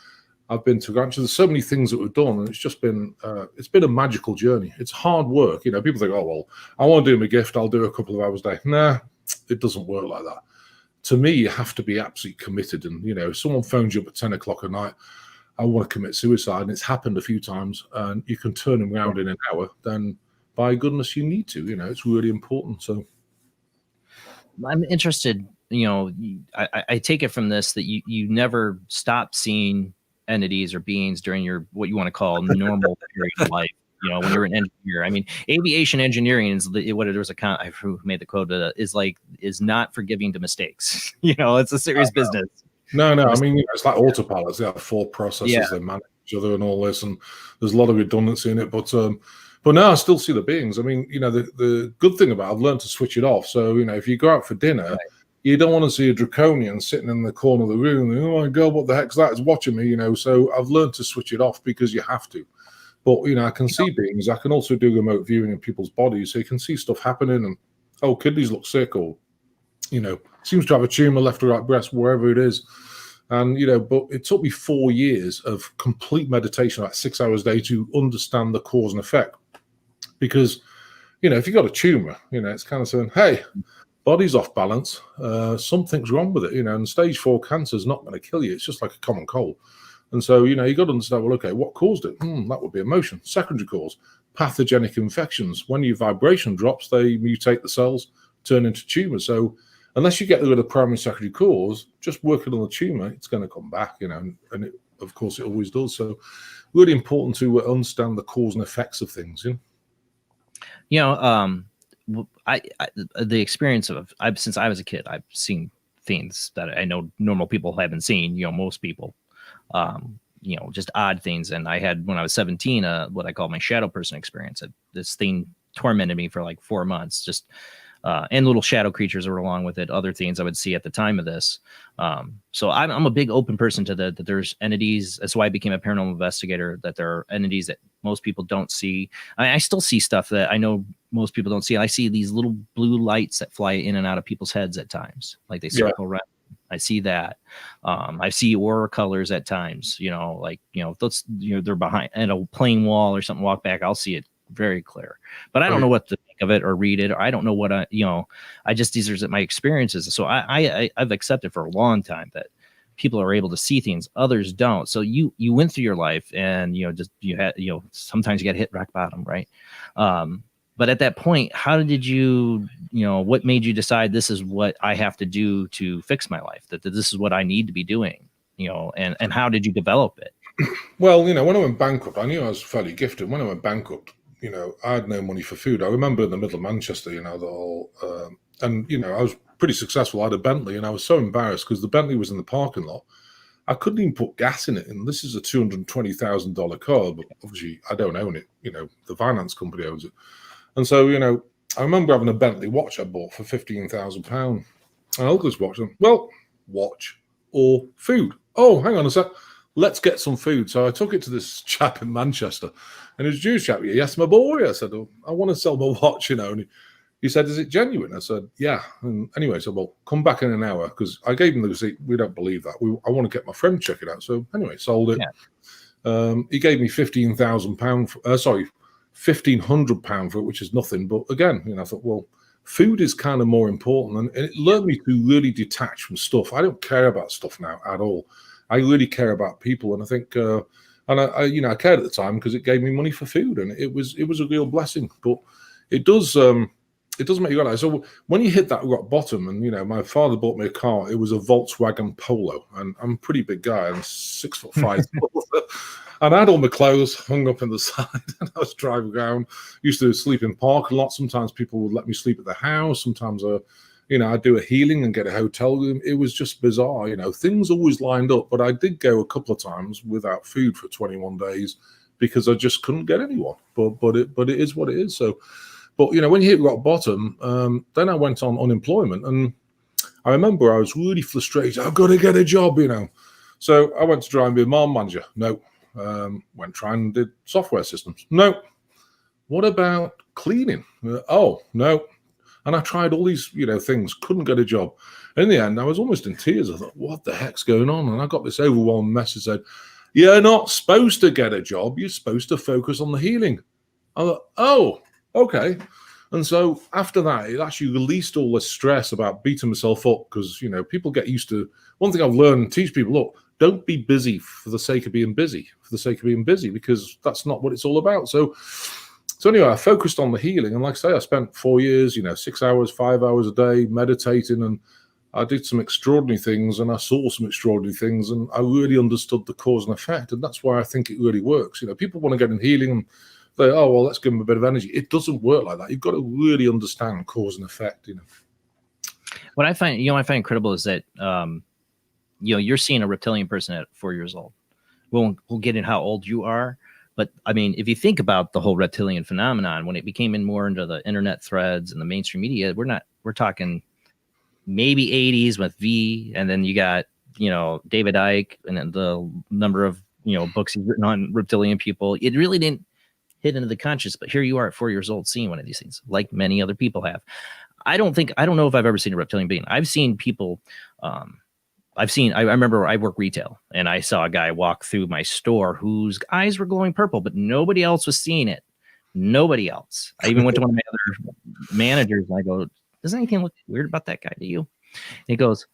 I've been to ranches. There's so many things that we've done, and it's just been a magical journey. It's hard work. You know, people think, oh, well, I want to do my gift. I'll do a couple of hours a day. Nah, it doesn't work like that. To me, you have to be absolutely committed. And, you know, if someone phones you up at 10 o'clock at night, I want to commit suicide, and it's happened a few times, and you can turn them around in an hour, then by goodness, you need to. You know, it's really important. So
I'm interested, you know, I take it from this that you never stop seeing entities or beings during your, what you want to call normal period of life. You know, when you're an engineer, I mean, aviation engineering is what there was a I who made the quote is not forgiving to mistakes. You know, it's a serious business.
No. I mean, you know, it's like autopilots. They have 4 processes. They manage each other and all this, and there's a lot of redundancy in it. But now I still see the beings. I mean, you know, the good thing about it, I've learned to switch it off. So, you know, if you go out for dinner, you don't want to see a draconian sitting in the corner of the room. And, oh my God, what the heck's that? It's watching me, you know. So I've learned to switch it off because you have to. But, you know, I can see beings. I can also do remote viewing in people's bodies. So you can see stuff happening and, oh, kidneys look sick, or, you know, seems to have a tumor left or right breast, wherever it is. And, you know, but it took me 4 years of complete meditation, like 6 hours a day, to understand the cause and effect. Because, you know, if you've got a tumor, you know, it's kind of saying, hey, body's off balance. Something's wrong with it, you know, and stage 4 cancer is not going to kill you. It's just like a common cold. And so, you know, you got to understand, well, okay, what caused it? That would be emotion. Secondary cause, pathogenic infections. When your vibration drops, they mutate the cells, turn into tumors. So unless you get rid of the primary and secondary cause, just working on the tumor, it's going to come back, you know, and it, of course it always does. So really important to understand the cause and effects of things, you know.
You know, the experience of since I was a kid, I've seen things that I know normal people haven't seen. You know, most people, you know, just odd things. And I had, when I was 17, what I call my shadow person experience. This thing tormented me for like 4 months. Just and little shadow creatures were along with it. Other things I would see at the time of this. So I'm a big open person to that there's entities. That's why I became a paranormal investigator. That there are entities that most people don't see. I still see stuff that I know most people don't see. I see these little blue lights that fly in and out of people's heads at times, like they circle around. I see that. I see aura colors at times. You know, like, you know, those, you know, they're behind at a plain wall or something. Walk back, I'll see it very clear. But I don't know what to think of it or read it, or I don't know what you know. I just, these are my experiences. So I've accepted for a long time that people are able to see things, others don't. So you went through your life, and you know, just you had, you know, sometimes you got hit rock bottom, right? But at that point, how did you know, what made you decide this is what I have to do to fix my life, that this is what I need to be doing, you know, and how did you develop it?
Well, you know, when I went bankrupt, I knew I was fairly gifted. When I went bankrupt, you know, I had no money for food. I remember in the middle of Manchester, you know, the whole, and, you know, I was pretty successful. I had a Bentley, and I was so embarrassed because the Bentley was in the parking lot. I couldn't even put gas in it. And this is a $220,000 car, but obviously I don't own it. You know, the finance company owns it. And so, you know, I remember having a Bentley watch I bought for £15,000. And I looked at this watch and, well, watch, or food. Oh, hang on a sec. Let's get some food. So I took it to this chap in Manchester, and he was a Jewish chap. Yes, my boy. I said, oh, I want to sell my watch, And he said, is it genuine? I said, yeah. And anyway, so well, come back in an hour, because I gave him the receipt. We don't believe that. I want to get my friend check it out. So anyway, sold it. Yeah. He gave me £1,500 for it, which is nothing. But again, I thought, well, food is kind of more important, and it learned me to really detach from stuff. I don't care about stuff now at all. I really care about people, and I think, I cared at the time because it gave me money for food, and it was a real blessing. But it does make you realize. So when you hit that rock bottom, and my father bought me a car. It was a Volkswagen Polo, and I'm a pretty big guy. I'm 6'5". And I had all my clothes hung up in the side, and I was driving around. Used to sleep in parking lots. Sometimes people would let me sleep at the house. Sometimes, I'd do a healing and get a hotel room. It was just bizarre. Things always lined up. But I did go a couple of times without food for 21 days because I just couldn't get anyone. But it is what it is. So, but when you hit rock bottom, then I went on unemployment, and I remember I was really frustrated. I've got to get a job, So I went to try and be a mall manager. No. Went trying and did software systems. No. What about cleaning? Oh, no. And I tried all these, things, couldn't get a job. In the end, I was almost in tears. I thought, what the heck's going on? And I got this overwhelming message that said, you're not supposed to get a job. You're supposed to focus on the healing. I thought, oh, okay. And so after that, it actually released all the stress about beating myself up because, people get used to, one thing I've learned and teach people, look, don't be busy for the sake of being busy, because that's not what it's all about. So anyway, I focused on the healing. And like I say, I spent 4 years, 6 hours, 5 hours a day meditating, and I did some extraordinary things, and I saw some extraordinary things, and I really understood the cause and effect. And that's why I think it really works. People want to get in healing and they, oh, well, let's give them a bit of energy. It doesn't work like that. You've got to really understand cause and effect,
What I find incredible is that, you're seeing a reptilian person at 4 years old. We'll get in how old you are. But I mean, if you think about the whole reptilian phenomenon, when it became more into the internet threads and the mainstream media, we're talking maybe 80s with V, and then you got, David Icke, and then the number of, books he's written on reptilian people. It really didn't hit into the conscious, but here you are at 4 years old seeing one of these things, like many other people have. I don't know if I've ever seen a reptilian being. I've seen people, I remember I work retail, and I saw a guy walk through my store whose eyes were glowing purple, but nobody else was seeing it. Nobody else. I even went to one of my other managers, and I go, does anything look weird about that guy to you? He goes,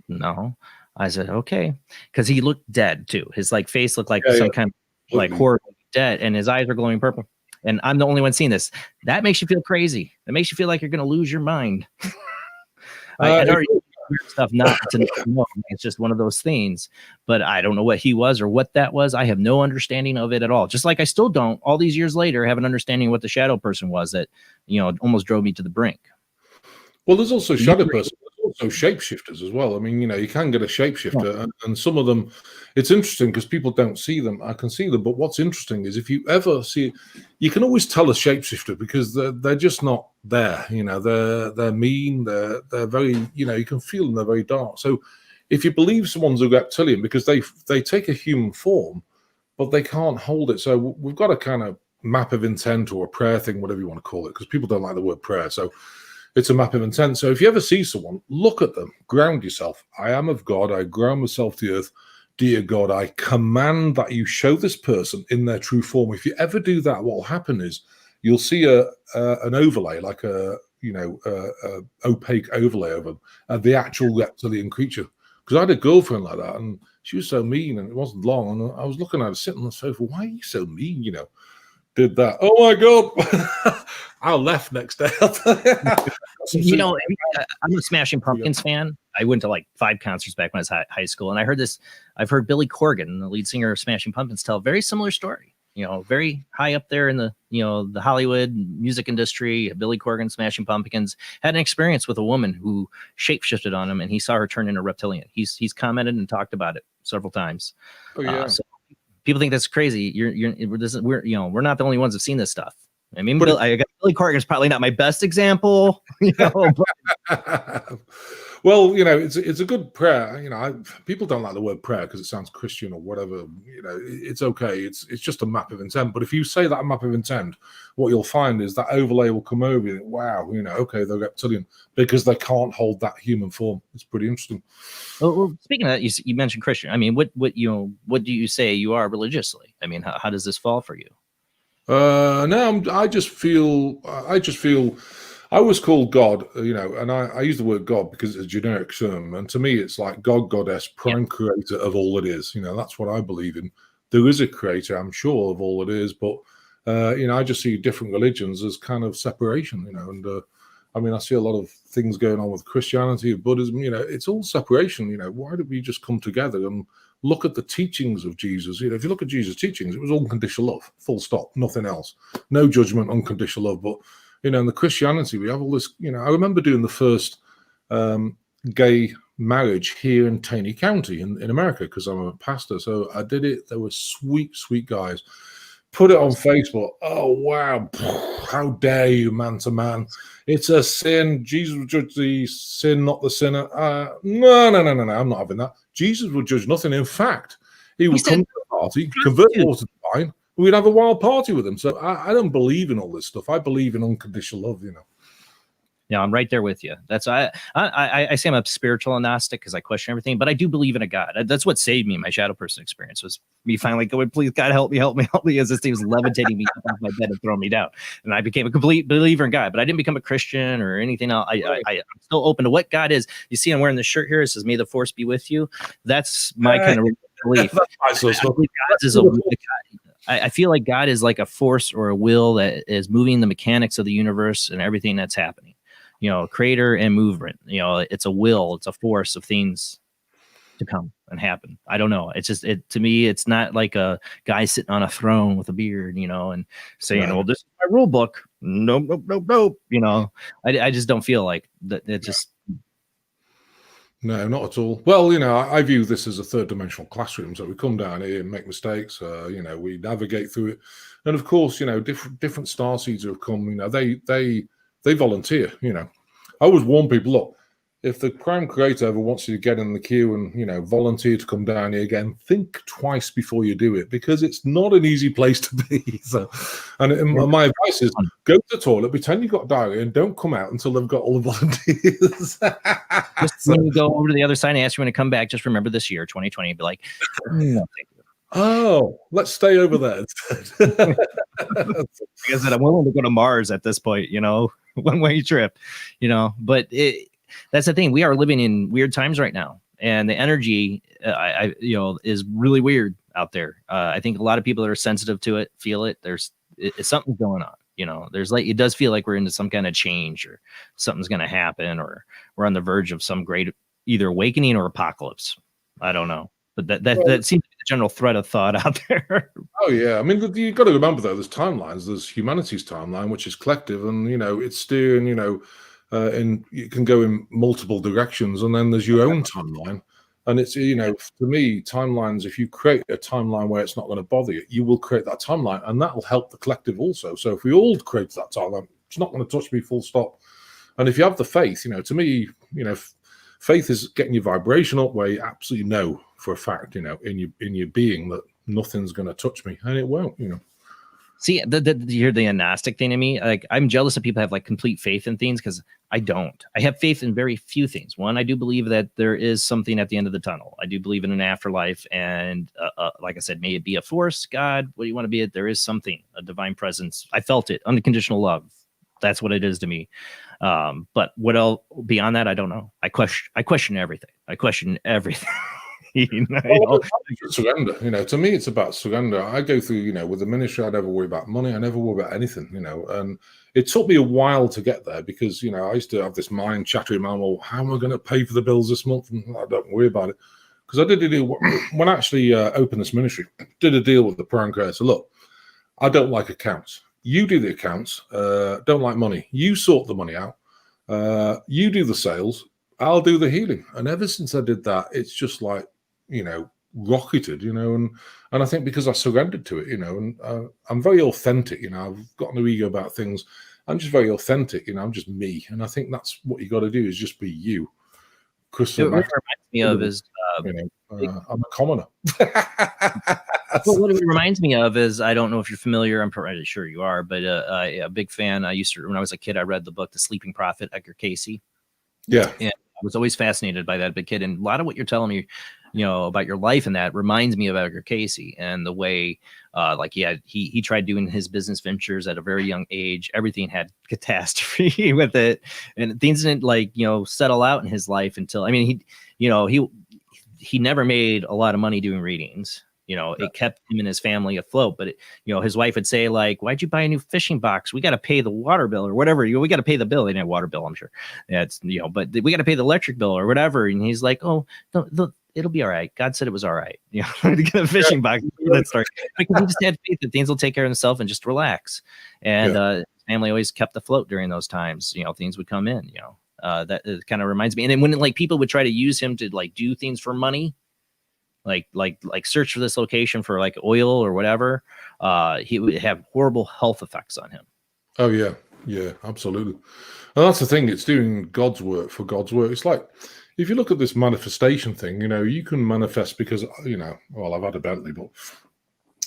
no. I said, okay. Because he looked dead too. His face looked like some kind of horror dead, and his eyes are glowing purple. And I'm the only one seeing this. That makes you feel crazy. It makes you feel like you're going to lose your mind. I already weird stuff not to know. It's just one of those things. But I don't know what he was or what that was. I have no understanding of it at all. Just like I still don't, all these years later, have an understanding of what the shadow person was that, almost drove me to the brink.
Well, there's also shadow person. Also shapeshifters as well. I mean, you can get a shapeshifter, and some of them, it's interesting because people don't see them. I can see them, but what's interesting is if you ever see, you can always tell a shapeshifter because they're just not there. They're mean. They're very, you can feel them. They're very dark. So if you believe someone's a reptilian, because they take a human form, but they can't hold it. So we've got a kind of map of intent or a prayer thing, whatever you want to call it, because people don't like the word prayer. So it's a map of intent. So if you ever see someone, look at them, ground yourself. I am of God. I ground myself to the earth. Dear God, I command that you show this person in their true form. If you ever do that, what will happen is you'll see an overlay, like a opaque overlay over them, the actual reptilian creature. Because I had a girlfriend like that, and she was so mean, and it wasn't long. And I was looking at her sitting on the sofa. Why are you so mean? Did that. Oh my God. I left next day.
I'm a Smashing Pumpkins fan. I went to 5 concerts back when I was high school, and I've heard Billy Corgan, the lead singer of Smashing Pumpkins, tell a very similar story. Very high up there in the the Hollywood music industry. Billy Corgan, Smashing Pumpkins, had an experience with a woman who shapeshifted on him, and he saw her turn into a reptilian. He's commented and talked about it several times.
Oh yeah.
So people think that's crazy. We're not the only ones who've seen this stuff. I mean, Billy Corgan is probably not my best example.
Well, it's a good prayer. People don't like the word prayer because it sounds Christian or whatever. It's okay. It's just a map of intent. But if you say that map of intent, what you'll find is that overlay will come over you. Wow, okay, they're reptilian because they can't hold that human form. It's pretty interesting.
Well, speaking of that, you mentioned Christian. I mean, what do you say you are religiously? I mean, how does this fall for you?
No, I just feel I was called God, and I use the word God because it's a generic term, and to me, it's like God, goddess, prime creator of all it is. That's what I believe in. There is a creator, I'm sure, of all it is, but I just see different religions as kind of separation, and I mean, I see a lot of things going on with Christianity, Buddhism. It's all separation. Why don't we just come together and look at the teachings of Jesus? If you look at Jesus' teachings, it was unconditional love, full stop, nothing else, no judgment, unconditional love, but in the Christianity, we have all this, I remember doing the first gay marriage here in Taney County in America because I'm a pastor. So I did it. They were sweet, sweet guys. Put it on Facebook. Oh, wow. How dare you, man to man. It's a sin. Jesus will judge the sin, not the sinner. No. I'm not having that. Jesus will judge nothing. In fact, he would come to the party, convert water to wine. We'd have a wild party with him. So I don't believe in all this stuff. I believe in unconditional love,
Yeah, I'm right there with you. That's I say I'm a spiritual agnostic because I question everything, but I do believe in a God. That's what saved me. My shadow person experience was me finally going, please, God, help me, as this thing was levitating me up off my bed and throwing me down. And I became a complete believer in God, but I didn't become a Christian or anything else. I'm still open to what God is. You see, I'm wearing this shirt here. It says, "May the force be with you." That's my kind of belief. I feel like God is like a force or a will that is moving the mechanics of the universe and everything that's happening. Creator and movement. It's a will, it's a force of things to come and happen. I don't know. It's just to me, it's not like a guy sitting on a throne with a beard, and saying, "Well, this is my rule book." Nope. I just don't feel like that. It just.
No, not at all. Well, I view this as a third dimensional classroom. So we come down here and make mistakes. We navigate through it, and of course, different star seeds have come. They volunteer. I always warn people: look, if the prime creator ever wants you to get in the queue and volunteer to come down here again, think twice before you do it because it's not an easy place to be. So, and my advice is go to the toilet, pretend you've got diarrhea, and don't come out until they've got all the volunteers.
Just when you go over to the other side and ask you when to come back, just remember this year, 2020, be like, "No, thank you."
Oh, let's stay over there.
Like I said, I'm willing to go to Mars at this point, one-way trip, but that's the thing. We are living in weird times right now, and the energy, is really weird out there. I think a lot of people that are sensitive to it feel it. Something's going on. There's it does feel like we're into some kind of change or something's going to happen, or we're on the verge of some great either awakening or apocalypse. I don't know. But that seems to be the general thread of thought out there.
Oh yeah, I mean, you've got to remember though, there's timelines. There's humanity's timeline, which is collective, and it's steering. And you can go in multiple directions, and then there's your own timeline. And it's for me, timelines. If you create a timeline where it's not going to bother you, you will create that timeline, and that will help the collective also. So if we all create that timeline, it's not going to touch me. Full stop. And if you have the faith, to me, faith is getting your vibration up where you absolutely know for a fact, in your being that nothing's going to touch me, and it won't,
See, you hear the agnostic thing in me. Like, I'm jealous of people who have like complete faith in things because I don't. I have faith in very few things. One, I do believe that there is something at the end of the tunnel. I do believe in an afterlife, and like I said, may it be a force, God, what do you want to be? There is something, a divine presence. I felt it, unconditional love. That's what it is to me. But what else beyond that, I don't know. I question everything. I question everything.
Surrender. To me, it's about surrender. I go through, with the ministry, I never worry about money. I never worry about anything, and it took me a while to get there because, I used to have this mind chattering mind, well, how am I going to pay for the bills this month? And I don't worry about it because I did a deal when I actually opened this ministry, did a deal with the prime creator. So look, I don't like accounts. You do the accounts, don't like money. You sort the money out. You do the sales. I'll do the healing. And ever since I did that, it's just like, rocketed, and I think because I surrendered to it, and I'm very authentic, I've got no ego about things. I'm just very authentic, I'm just me. And I think that's what you got to do is just be you. Christopher
What it
Macklin,
reminds me of is
I'm a commoner.
well, what it reminds me of is, I don't know if you're familiar. I'm pretty sure you are, but a big fan. I used to, when I was a kid, I read the book The Sleeping Prophet, Edgar Cayce.
Yeah.
And I was always fascinated by that big kid. And a lot of what you're telling me, about your life and that reminds me of Edgar Cayce and the way, he tried doing his business ventures at a very young age. Everything had catastrophe with it, and things didn't settle out in his life until, he never made a lot of money doing readings. It kept him and his family afloat. But, his wife would say, like, why'd you buy a new fishing box? We got to pay the water bill or whatever. We got to pay the bill. They didn't have water bill, I'm sure. That's, but we got to pay the electric bill or whatever. And he's like, oh, it'll be all right. God said it was all right. To get a fishing box. Because he just had faith that things will take care of themselves and just relax. And his family always kept afloat during those times. Things would come in, that it kind of reminds me. And then when people would try to use him to do things for money, like search for this location for like oil or whatever, he would have horrible health effects on him.
Oh yeah, absolutely. And that's the thing, it's doing God's work for God's work. It's like, if you look at this manifestation thing, you can manifest because, I've had a Bentley, but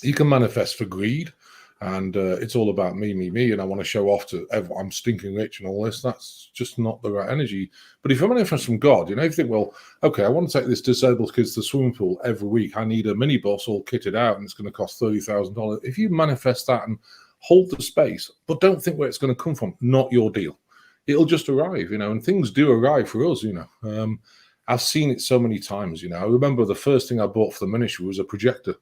you can manifest for greed. And it's all about me, and I want to show off to everyone I'm stinking rich and all this. That's just not the right energy. But if I manifest from God, you think, well, okay, I want to take this disabled kids to the swimming pool every week. I need a minibus all kitted out, and it's going to cost $30,000. If you manifest that and hold the space, but don't think where it's going to come from, not your deal. It'll just arrive, and things do arrive for us, I've seen it so many times, I remember the first thing I bought for the ministry was a projector.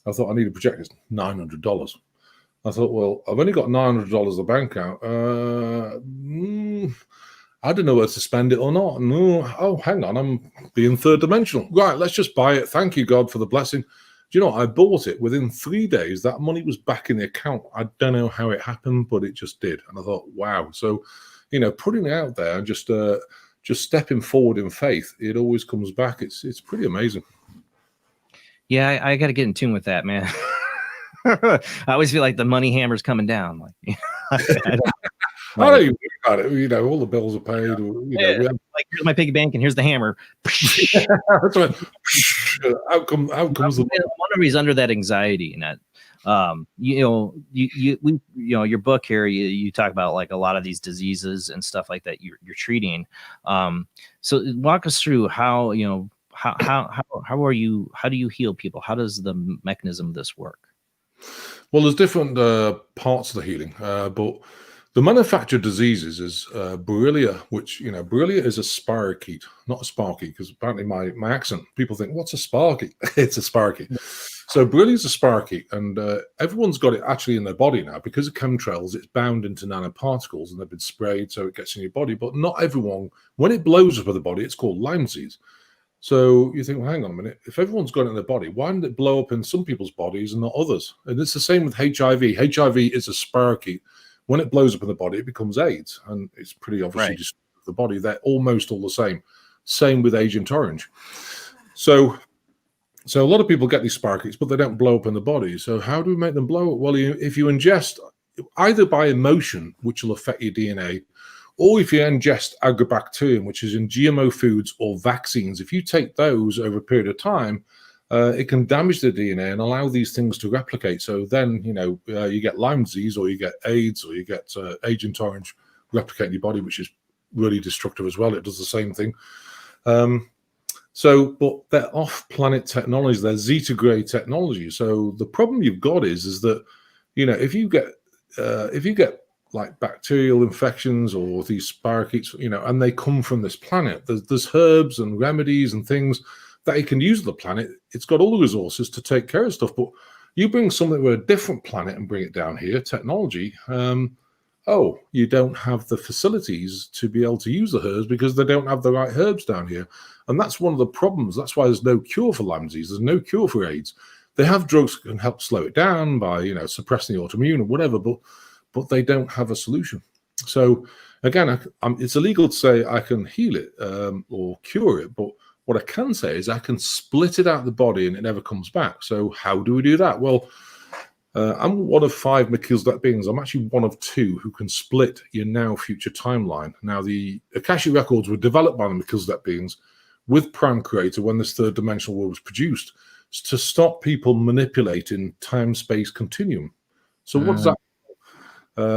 I thought, I need a projector. It's $900. I thought, well, I've only got $900 in the bank account. I don't know whether to spend it or not. No, hang on, I'm being third dimensional. Right, let's just buy it. Thank you, God, for the blessing. Do you know what? I bought it. Within 3 days, that money was back in the account. I don't know how it happened, but it just did. And I thought, wow. So, putting it out there and just stepping forward in faith, it always comes back. It's pretty amazing.
Yeah, I got to get in tune with that, man. I always feel like the money hammer's coming down. Like,
I don't even think about it. All the bills are paid.
Like, here's my piggy bank, and here's the hammer.
That's right. Out comes the.
I'm wondering if he's under that anxiety, and that your book here, you talk about like a lot of these diseases and stuff like that you're treating. So walk us through how do you heal people? How does the mechanism of this work?
Well, there's different parts of the healing, but the manufactured diseases is Borrelia, which, Borrelia is a spirochete, not a sparky, because apparently my accent, people think, what's a sparky? It's a sparky. So Borrelia is a spirochete, and everyone's got it actually in their body now. Because of chemtrails, it's bound into nanoparticles, and they've been sprayed so it gets in your body. But not everyone, when it blows up in the body, it's called Lyme disease. So you think, well, hang on a minute. If everyone's got it in their body, why didn't it blow up in some people's bodies and not others? And it's the same with HIV. HIV is a spirochete. When it blows up in the body, it becomes AIDS. And it's pretty obviously just the body. They're almost all the same. Same with Agent Orange. So a lot of people get these spirochetes, but they don't blow up in the body. So how do we make them blow up? Well, if you ingest either by emotion, which will affect your DNA, or if you ingest agrobacterium, which is in GMO foods or vaccines, if you take those over a period of time, it can damage the DNA and allow these things to replicate. So then, you get Lyme disease, or you get AIDS, or you get Agent Orange replicating your body, which is really destructive as well. It does the same thing. But they're off-planet technology. They're zeta-gray technology. So the problem you've got is that, if you get like bacterial infections or these spirochetes, and they come from this planet, there's herbs and remedies and things that you can use on the planet. It's got all the resources to take care of stuff. But you bring something with a different planet and bring it down here, technology, you don't have the facilities to be able to use the herbs because they don't have the right herbs down here. And that's one of the problems. That's why there's no cure for Lyme disease. There's no cure for AIDS. They have drugs that can help slow it down by, suppressing the autoimmune or whatever, but they don't have a solution. So again, it's illegal to say I can heal it or cure it, but what I can say is I can split it out of the body and it never comes back. So how do we do that? Well, I'm one of 5 Melchizedek beings. I'm actually one of 2 who can split your now future timeline. Now, the Akashic records were developed by the Melchizedek beings, with Prime Creator when this third dimensional world was produced to stop people manipulating time-space continuum. So what does that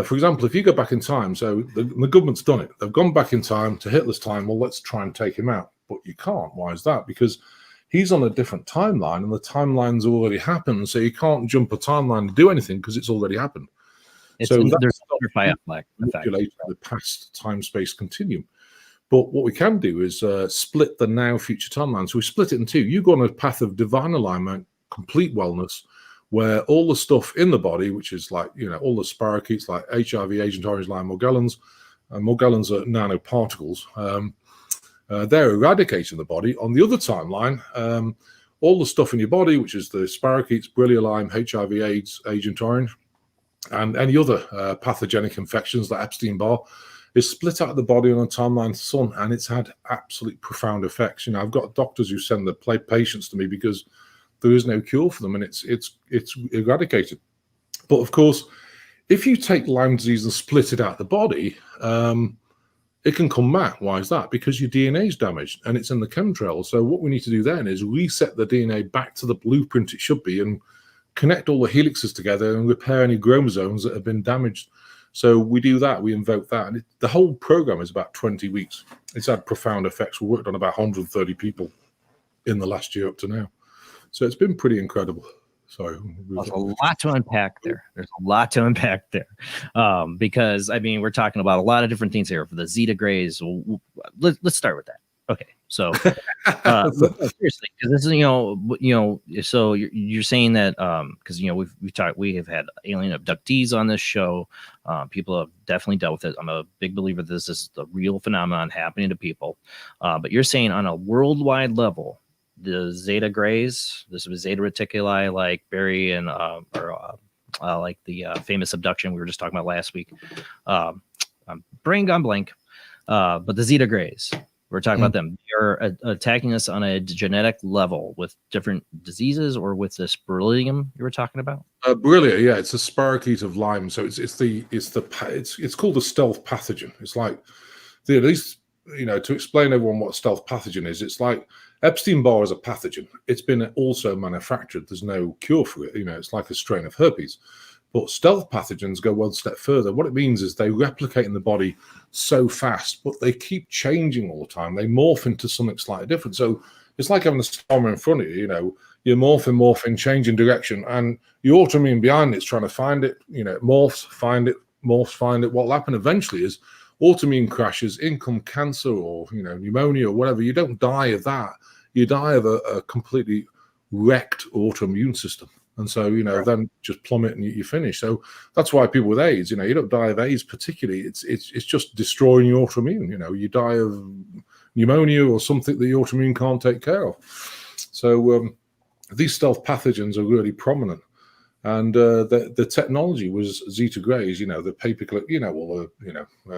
for example, if you go back in time, so the government's done it. They've gone back in time to Hitler's time. Well, let's try and take him out. But you can't. Why is that? Because he's on a different timeline, and the timeline's already happened. So you can't jump a timeline to do anything because it's already happened. So
there's manipulating
the past time-space continuum. But what we can do is split the now-future timeline. So we split it in two. You go on a path of divine alignment, complete wellness, where all the stuff in the body, which is like, all the spirochetes like HIV, Agent Orange, Lyme, Morgellons, and Morgellons are nanoparticles, they're eradicating the body. On the other timeline, all the stuff in your body, which is the spirochetes, Borrelia, Lyme, HIV, AIDS, Agent Orange, and any other pathogenic infections like Epstein-Barr, is split out of the body on a timeline to the sun, and it's had absolutely profound effects. I've got doctors who send the patients to me because there is no cure for them, and it's eradicated. But of course, if you take Lyme disease and split it out of the body, it can come back. Why is that? Because your DNA is damaged and it's in the chemtrails. So what we need to do then is reset the DNA back to the blueprint it should be and connect all the helixes together and repair any chromosomes that have been damaged. So we do that, we invoke that. And the whole program is about 20 weeks. It's had profound effects. We worked on about 130 people in the last year up to now. So it's been pretty incredible. Sorry.
There's a lot to unpack there. Because, we're talking about a lot of different things here. For the Zeta Grays, let's start with that. Okay. So, seriously, because this is, so you're saying that, because, we have had alien abductees on this show. People have definitely dealt with it. I'm a big believer this is the real phenomenon happening to people. But you're saying on a worldwide level, the Zeta Grays, this was Zeta Reticuli, like Barry and like the famous abduction we were just talking about last week. I'm brain gone blank, but the Zeta Grays, we're talking about them. They're attacking us on a genetic level with different diseases, or with this beryllium you were talking about.
Borrelia, yeah, it's a spirochete of Lyme. So it's called a stealth pathogen. It's like at least to explain everyone what a stealth pathogen is. It's like Epstein-Barr is a pathogen. It's been also manufactured. There's no cure for it. It's like a strain of herpes. But stealth pathogens go one step further. What it means is they replicate in the body so fast, but they keep changing all the time. They morph into something slightly different. So it's like having a storm in front of you. You're morphing, changing direction, and your autoimmune behind it's trying to find it. Morphs, find it. What will happen eventually is autoimmune crashes, income cancer, or pneumonia or whatever. You don't die of that. You die of a completely wrecked autoimmune system. And so, then just plummet and you finish. So that's why people with AIDS, you don't die of AIDS particularly. It's just destroying your autoimmune. You die of pneumonia or something that your autoimmune can't take care of. So these stealth pathogens are really prominent. And the technology was Zeta Grays, the paperclip,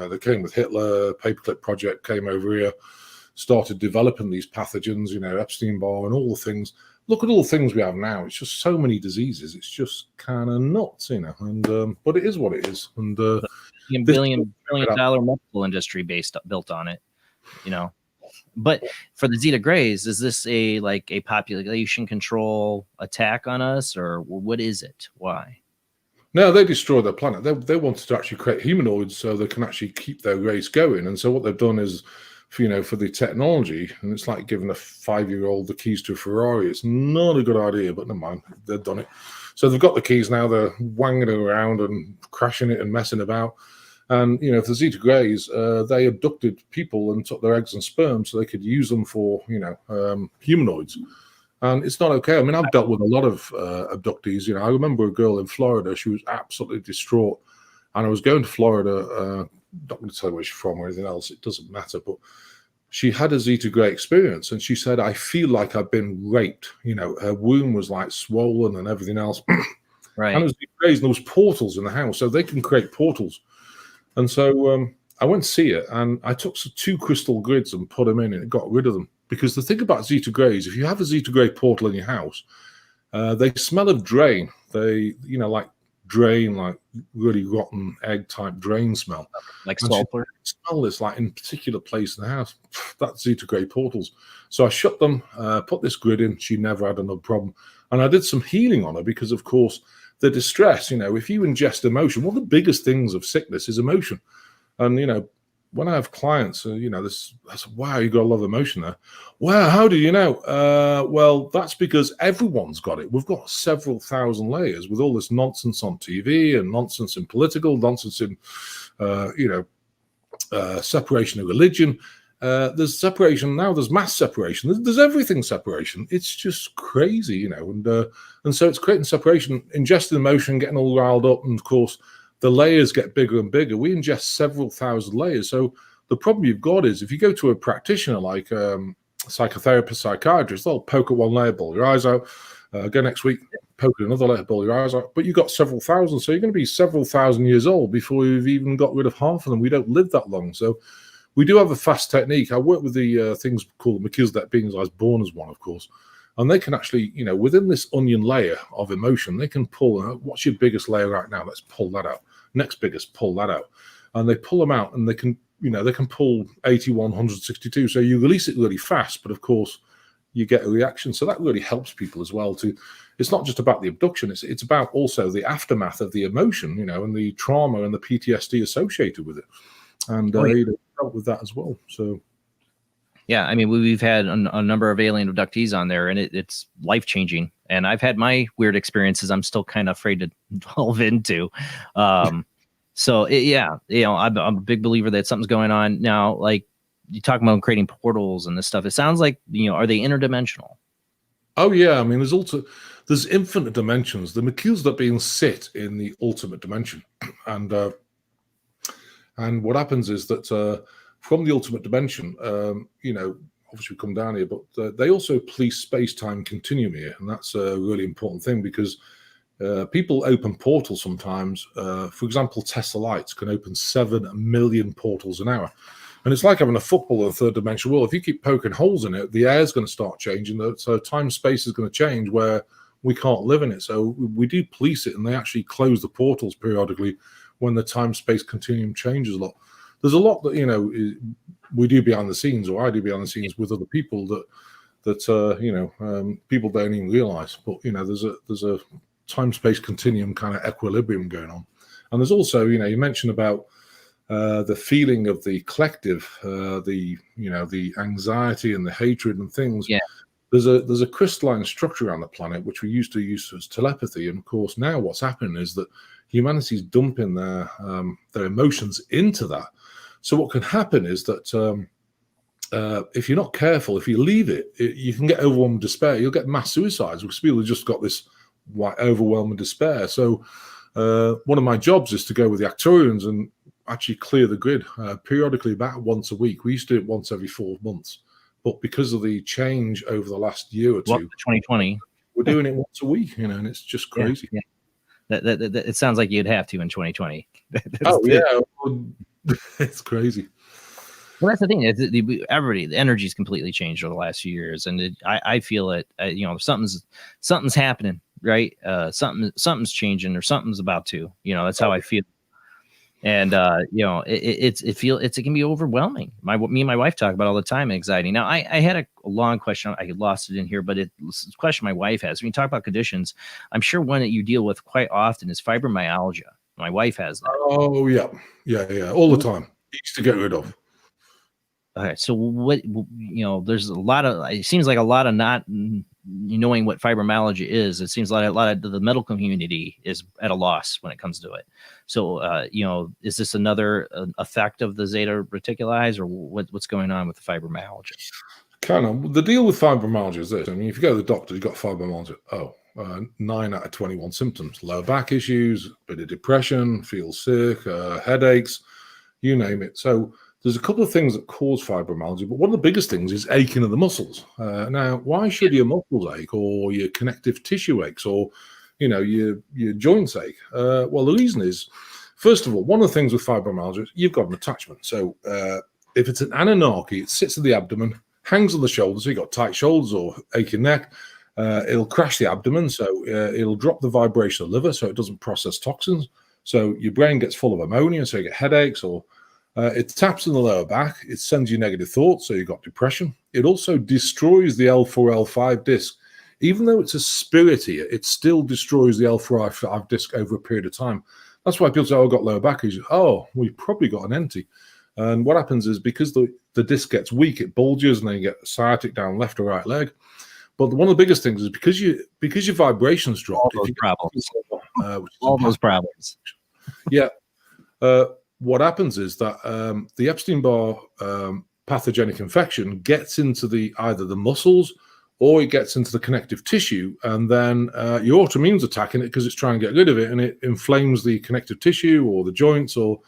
they came with Hitler, paperclip project came over here, started developing these pathogens, Epstein-Barr and all the things. Look at all the things we have now. It's just so many diseases. It's just kind of nuts, and but it is what it is. And
billion dollar medical industry built on it, But for the Zeta Grays, is this a population control attack on us, or what is it? Why?
No, they destroy their planet. They wanted to actually create humanoids so they can actually keep their race going. And so what they've done is, for the technology, and it's like giving a 5-year-old the keys to a Ferrari. It's not a good idea, but never mind, they've done it. So they've got the keys now. They're wanging it around and crashing it and messing about. And, for the Zeta Grays, they abducted people and took their eggs and sperm so they could use them for, humanoids. And it's not okay. I've dealt with a lot of abductees. I remember a girl in Florida. She was absolutely distraught. And I was going to Florida. Not going to tell you where she's from or anything else. It doesn't matter. But she had a Zeta Gray experience. And she said, I feel like I've been raped. Her womb was like swollen and everything else.
Right.
And it was Zeta Grays, and there was portals in the house. So they can create portals. And so I went to see it, and I took 2 crystal grids and put them in, and it got rid of them. Because the thing about Zeta Grays, if you have a Zeta Gray portal in your house, they smell of drain. They, like drain, like really rotten egg type drain smell.
Like
And
sulfur?
smell this like in particular place in the house. That's Zeta Grey portals. So I shut them, put this grid in. She never had another problem. And I did some healing on her because, of course, the distress, if you ingest emotion, one of the biggest things of sickness is emotion. And, when I have clients, I said, wow, you got a lot of emotion there. Wow, how do you know? Well, that's because everyone's got it. We've got several thousand layers with all this nonsense on TV and nonsense in political, nonsense in, separation of religion. There's separation now. There's mass separation. There's everything separation. It's just crazy, and so it's creating separation, ingesting emotion, getting all riled up, and of course, the layers get bigger and bigger. We ingest several thousand layers. So the problem you've got is if you go to a practitioner like psychotherapist, psychiatrist, they'll poke at one layer, ball your eyes out. Go next week, poke at another layer, ball your eyes out. But you've got several thousand. So you're going to be several thousand years old before you've even got rid of half of them. We don't live that long. So we do have a fast technique. I work with the things called Melchizedek beings. I was born as one, of course. And they can actually, within this onion layer of emotion, they can pull, what's your biggest layer right now? Let's pull that out. Next biggest, pull that out. And they pull them out and they can, they can pull 81, 162. So you release it really fast, but of course you get a reaction. So that really helps people as well it's not just about the abduction. It's about also the aftermath of the emotion, and the trauma and the PTSD associated with it. And help with that as well. So.
Yeah, I mean, we've had a number of alien abductees on there, and it's life-changing. And I've had my weird experiences I'm still kind of afraid to delve into. I'm a big believer that something's going on. Now, like, you talk about creating portals and this stuff. It sounds like, are they interdimensional?
Oh, yeah. I mean, there's infinite dimensions. The Melchizedek beings sit in the ultimate dimension. And what happens is that... from the ultimate dimension, obviously we come down here, but they also police space-time continuum here, and that's a really important thing because people open portals sometimes. For example, Tesla lights can open 7 million portals an hour, and it's like having a football in a third dimension world. If you keep poking holes in it, the air's going to start changing, so time-space is going to change where we can't live in it. So we do police it, and they actually close the portals periodically when the time-space continuum changes a lot. There's a lot that we do behind the scenes, or I do behind the scenes with other people that people don't even realize. But there's a time-space continuum kind of equilibrium going on, and there's also you mentioned about the feeling of the collective, the anxiety and the hatred and things.
Yeah.
There's a crystalline structure around the planet which we used to use as telepathy, and of course now what's happening is that humanity's dumping their emotions into that. So what can happen is that if you're not careful, if you leave it, you can get overwhelmed with despair. You'll get mass suicides because people have just got this overwhelming despair. So one of my jobs is to go with the Acturians and actually clear the grid periodically, about once a week. We used to do it once every 4 months. But because of the change over the last year or two,
2020,
we're doing it once a week, and it's just crazy.
Yeah. That it sounds like you'd have to in 2020.
It's crazy.
Well, that's the thing. The energy's completely changed over the last few years, and I feel it. Something's happening, right? Something's changing, or something's about to. That's how I feel. And it can be overwhelming. Me and my wife talk about all the time anxiety. Now, I had a long question. I lost it in here, but it's a question my wife has. When you talk about conditions, I'm sure one that you deal with quite often is fibromyalgia. My wife has that.
Oh yeah, all the time. Easy to get rid of.
Okay, so what there's a lot of. It seems like a lot of not knowing what fibromyalgia is. It seems like a lot of the medical community is at a loss when it comes to it. So is this another effect of the zeta reticuli, or what's going on with the fibromyalgia?
Kind of. The deal with fibromyalgia is this. I mean, if you go to the doctor, you've got fibromyalgia. 9 out of 21 symptoms: lower back issues, bit of depression, feel sick, headaches, you name it. So there's a couple of things that cause fibromyalgia, but one of the biggest things is aching of the muscles. Now, why should your muscles ache, or your connective tissue aches, or your joints ache? Well, the reason is, first of all, one of the things with fibromyalgia is you've got an attachment. So if it's an Anunnaki, it sits in the abdomen, hangs on the shoulders. So you've got tight shoulders or aching neck, It'll crash the abdomen, so it'll drop the vibration of the liver, so it doesn't process toxins. So your brain gets full of ammonia, so you get headaches, or it taps in the lower back. It sends you negative thoughts, so you've got depression. It also destroys the L4, L5 disc. Even though it's a spirit here, it still destroys the L4, L5 disc over a period of time. That's why people say, oh, I've got lower back issues. Oh, we've probably got an NT. And what happens is because the disc gets weak, it bulges, and then you get sciatic down left or right leg. But one of the biggest things is because your vibrations drop.
All those problems. All those problems.
Yeah. What happens is that the Epstein-Barr pathogenic infection gets into either the muscles or it gets into the connective tissue, and then your autoimmune's attacking it because it's trying to get rid of it, and it inflames the connective tissue or the joints. Or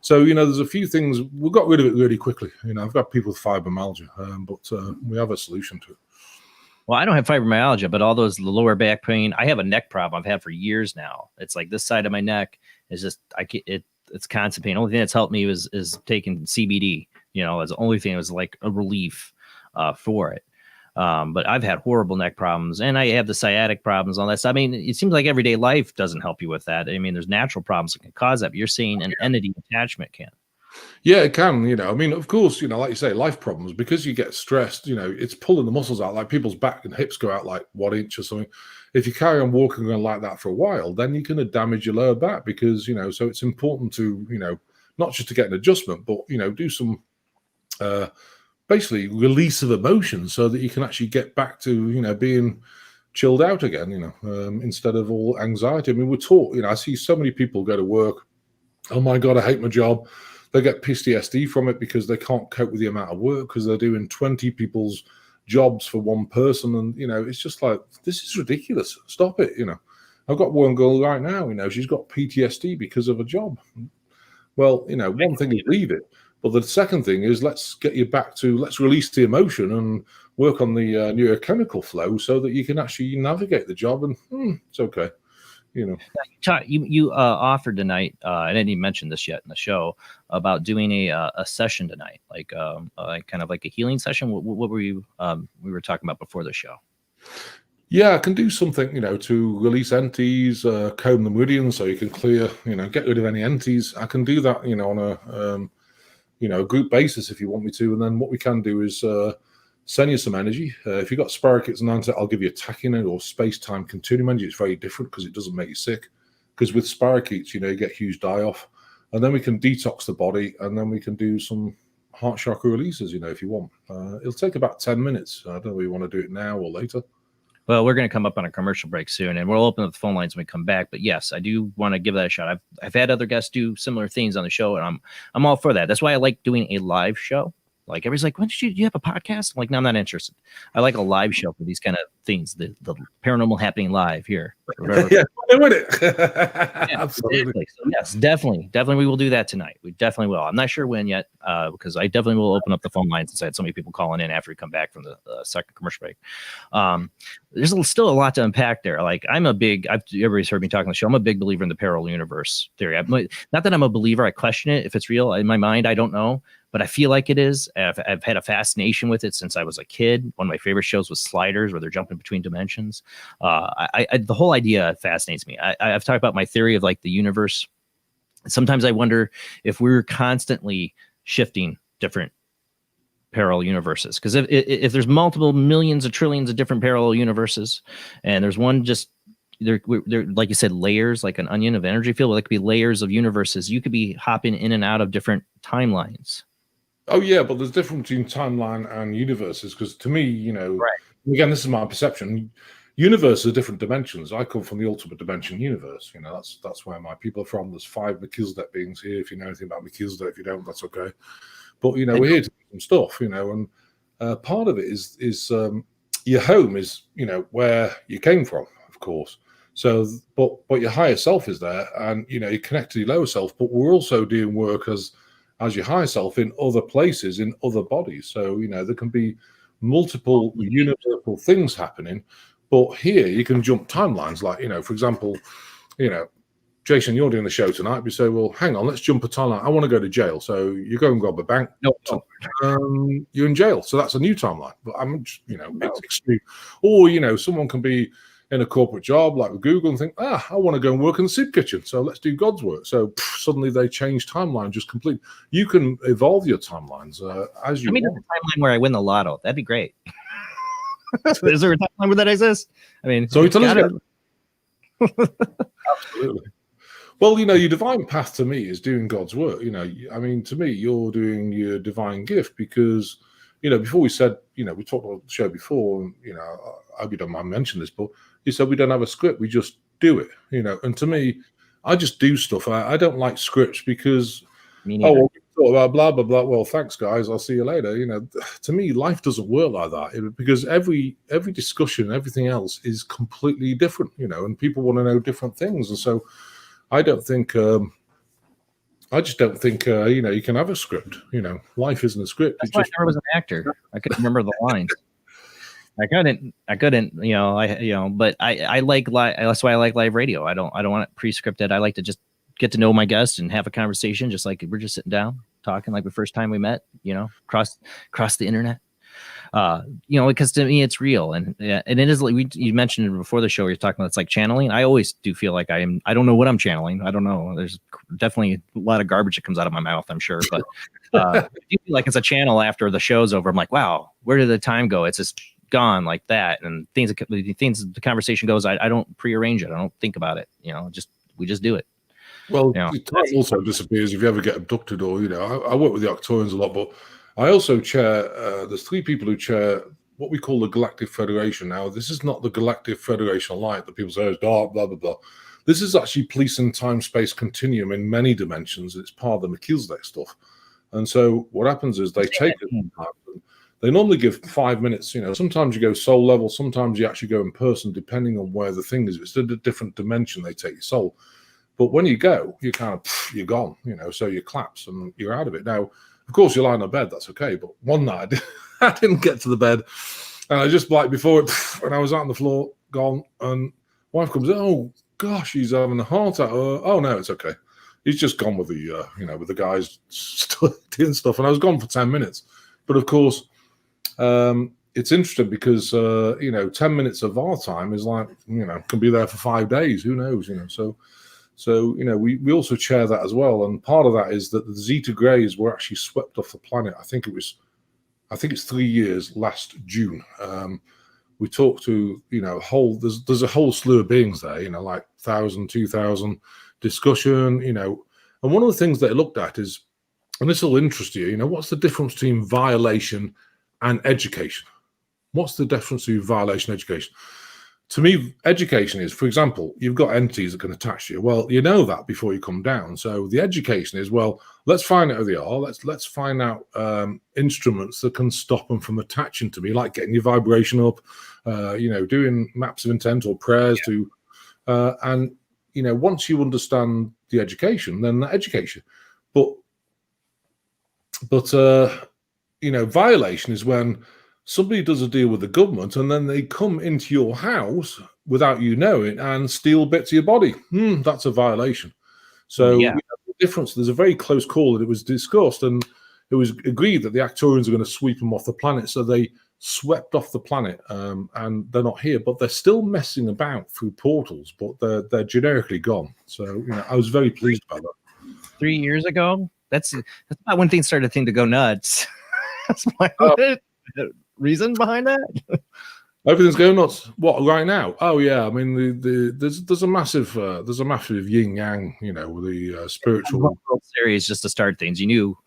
so there's a few things. We got rid of it really quickly. I've got people with fibromyalgia, but we have a solution to it.
Well, I don't have fibromyalgia, but all the lower back pain. I have a neck problem I've had for years now. It's like this side of my neck is just it's constant pain. The only thing that's helped me is taking CBD. That's the only thing that was like a relief for it. But I've had horrible neck problems, and I have the sciatic problems, all that stuff. I mean, it seems like everyday life doesn't help you with that. I mean, there's natural problems that can cause that, but you're saying an entity attachment can.
Yeah, it can. I mean, of course, like you say, life problems, because you get stressed, it's pulling the muscles out. Like people's back and hips go out like 1 inch or something. If you carry on walking around like that for a while, then you're going to damage your lower back because, so it's important to, not just to get an adjustment, but, do some basically release of emotions so that you can actually get back to, being chilled out again, instead of all anxiety. I mean, we're taught, I see so many people go to work. Oh my God, I hate my job. They get PTSD from it because they can't cope with the amount of work because they're doing 20 people's jobs for one person. And, it's just like, this is ridiculous. Stop it. I've got one girl right now, she's got PTSD because of a job. Well, one thing is leave it. But the second thing is let's release the emotion and work on the neurochemical flow so that you can actually navigate the job and it's okay. You
offered tonight, I didn't even mention this yet in the show, about doing a session tonight, like kind of like a healing session. What were you we were talking about before the show?
Yeah, I can do something, to release entities, comb the meridians so you can clear, get rid of any entities. I can do that, on a group basis if you want me to. And then what we can do is send you some energy. If you've got spirochetes and I'll give you a tachynet or space-time continuum energy. It's very different because it doesn't make you sick. Because with spirochetes, you get huge die-off. And then we can detox the body, and then we can do some heart chakra releases, if you want. It'll take about 10 minutes. I don't know if you want to do it now or later.
Well, we're going to come up on a commercial break soon, and we'll open up the phone lines when we come back. But yes, I do want to give that a shot. I've had other guests do similar things on the show, and I'm all for that. That's why I like doing a live show. Like everybody's like, when did you have a podcast? I'm like, no, I'm not interested. I like a live show for these kind of things, the paranormal happening live here.
Yeah,
absolutely. So yes, definitely we will do that tonight. We definitely will. I'm not sure when yet, because I definitely will open up the phone lines since I had so many people calling in after we come back from the second commercial break. There's still a lot to unpack there. Like everybody's heard me talking on the show. I'm a big believer in the parallel universe theory. Not that I'm a believer. I question it if it's real. In my mind, I don't know. But I feel like it is. I've had a fascination with it since I was a kid. One of my favorite shows was Sliders, where they're jumping between dimensions. The whole idea fascinates me. I've talked about my theory of like the universe. Sometimes I wonder if we're constantly shifting different parallel universes. Because if there's multiple millions of trillions of different parallel universes, and there's one just they're like you said, layers, like an onion of energy field. Well, it could be layers of universes. You could be hopping in and out of different timelines.
Oh yeah, but there's difference between timeline and universes, because to me, right. Again, this is my perception. Universes are different dimensions. I come from the ultimate dimension universe. That's where my people are from. There's 5 Melchizedek beings here. If you know anything about Melchizedek, if you don't, that's okay. But we're here to do some stuff. And part of it is your home is where you came from, of course. So, but your higher self is there, and you connect to your lower self. But we're also doing work as your higher self in other places, in other bodies. So, there can be multiple universal things happening, but here you can jump timelines. Like, for example, Jason, you're doing the show tonight. We say, well, hang on, let's jump a timeline. I want to go to jail. So you go and rob a bank.
No.
You're in jail. So that's a new timeline. But I'm just, it's extreme. Or, someone can be in a corporate job like with Google and think, I want to go and work in the soup kitchen. So let's do God's work. So suddenly they change timeline just completely. You can evolve your timelines as you want.
The timeline where I win the lotto. That'd be great. Is there a timeline where that exists? I mean,
so it's absolutely. Well, your divine path to me is doing God's work. To me, you're doing your divine gift because, before we said, we talked about the show before, and, I hope you don't mind mentioning this, but you said we don't have a script, we just do it, and to me, I just do stuff. I don't like scripts because, we thought about blah, blah, blah. Well, thanks, guys. I'll see you later. To me, life doesn't work like that because every discussion, everything else is completely different, and people want to know different things. And so I don't think, I just don't think, you can have a script. Life isn't a script.
That's why I never was an actor. I couldn't remember the lines. I couldn't, but I like live. That's why I like live radio. I don't want it pre-scripted. I like to just get to know my guests and have a conversation, just like we're just sitting down talking like the first time we met, across the internet. Because to me it's real, and it is like you mentioned before the show. You're talking about it's like channeling. I always do feel like I don't know what I'm channeling. I don't know. There's definitely a lot of garbage that comes out of my mouth, I'm sure, but I do feel like it's a channel after the show's over. I'm like, wow, where did the time go? It's just gone like that, and the conversation goes. I don't prearrange it. I don't think about it. We just do it.
Well, time also disappears if you ever get abducted, or I work with the Arcturians a lot, but I also chair. There's 3 people who chair what we call the Galactic Federation. Now, this is not the Galactic Federation of Light that people say is dark, blah blah blah. This is actually policing time-space continuum in many dimensions. It's part of the Melchizedek stuff, and so what happens is they take it. They normally give 5 minutes. Sometimes you go soul level, sometimes you actually go in person, depending on where the thing is. If it's a different dimension, they take your soul. But when you go, you you're gone, so you collapse and you're out of it. Now, of course, you lie on a bed, that's okay. But one night, I didn't get to the bed. And I just before it, and I was out on the floor, gone. And wife comes in, oh, gosh, he's having a heart attack. Oh, no, it's okay. He's just gone with the, with the guys doing stuff. And I was gone for 10 minutes. But of course, it's interesting because, 10 minutes of our time is like, can be there for 5 days. Who knows, So, we also share that as well. And part of that is that the Zeta Greys were actually swept off the planet. I think it's 3 years last June. We talked to, there's a whole slew of beings there, like 1,000, 2,000 discussion, and one of the things they looked at is, and this will interest you, what's the difference between violation and education? What's the difference between violation and education? To me, education is, for example, you've got entities that can attach to you. Well, you know that before you come down. So the education is, well, let's find out who they are. Let's find out instruments that can stop them from attaching to me, like getting your vibration up, doing maps of intent or prayers to, and once you understand the education, then that educates you. But violation is when somebody does a deal with the government and then they come into your house without you knowing and steal bits of your body. That's a violation. So we have the difference. There's a very close call that it was discussed, and it was agreed that the Arcturians are going to sweep them off the planet. So they swept off the planet, and they're not here, but they're still messing about through portals, but they're generically gone. So I was very pleased about that.
3 years ago, that's about when things started to go nuts. That's my reason behind that.
Everything's going nuts. What right now? Oh yeah, I mean there's a massive yin yang, the spiritual
series just to start things. You knew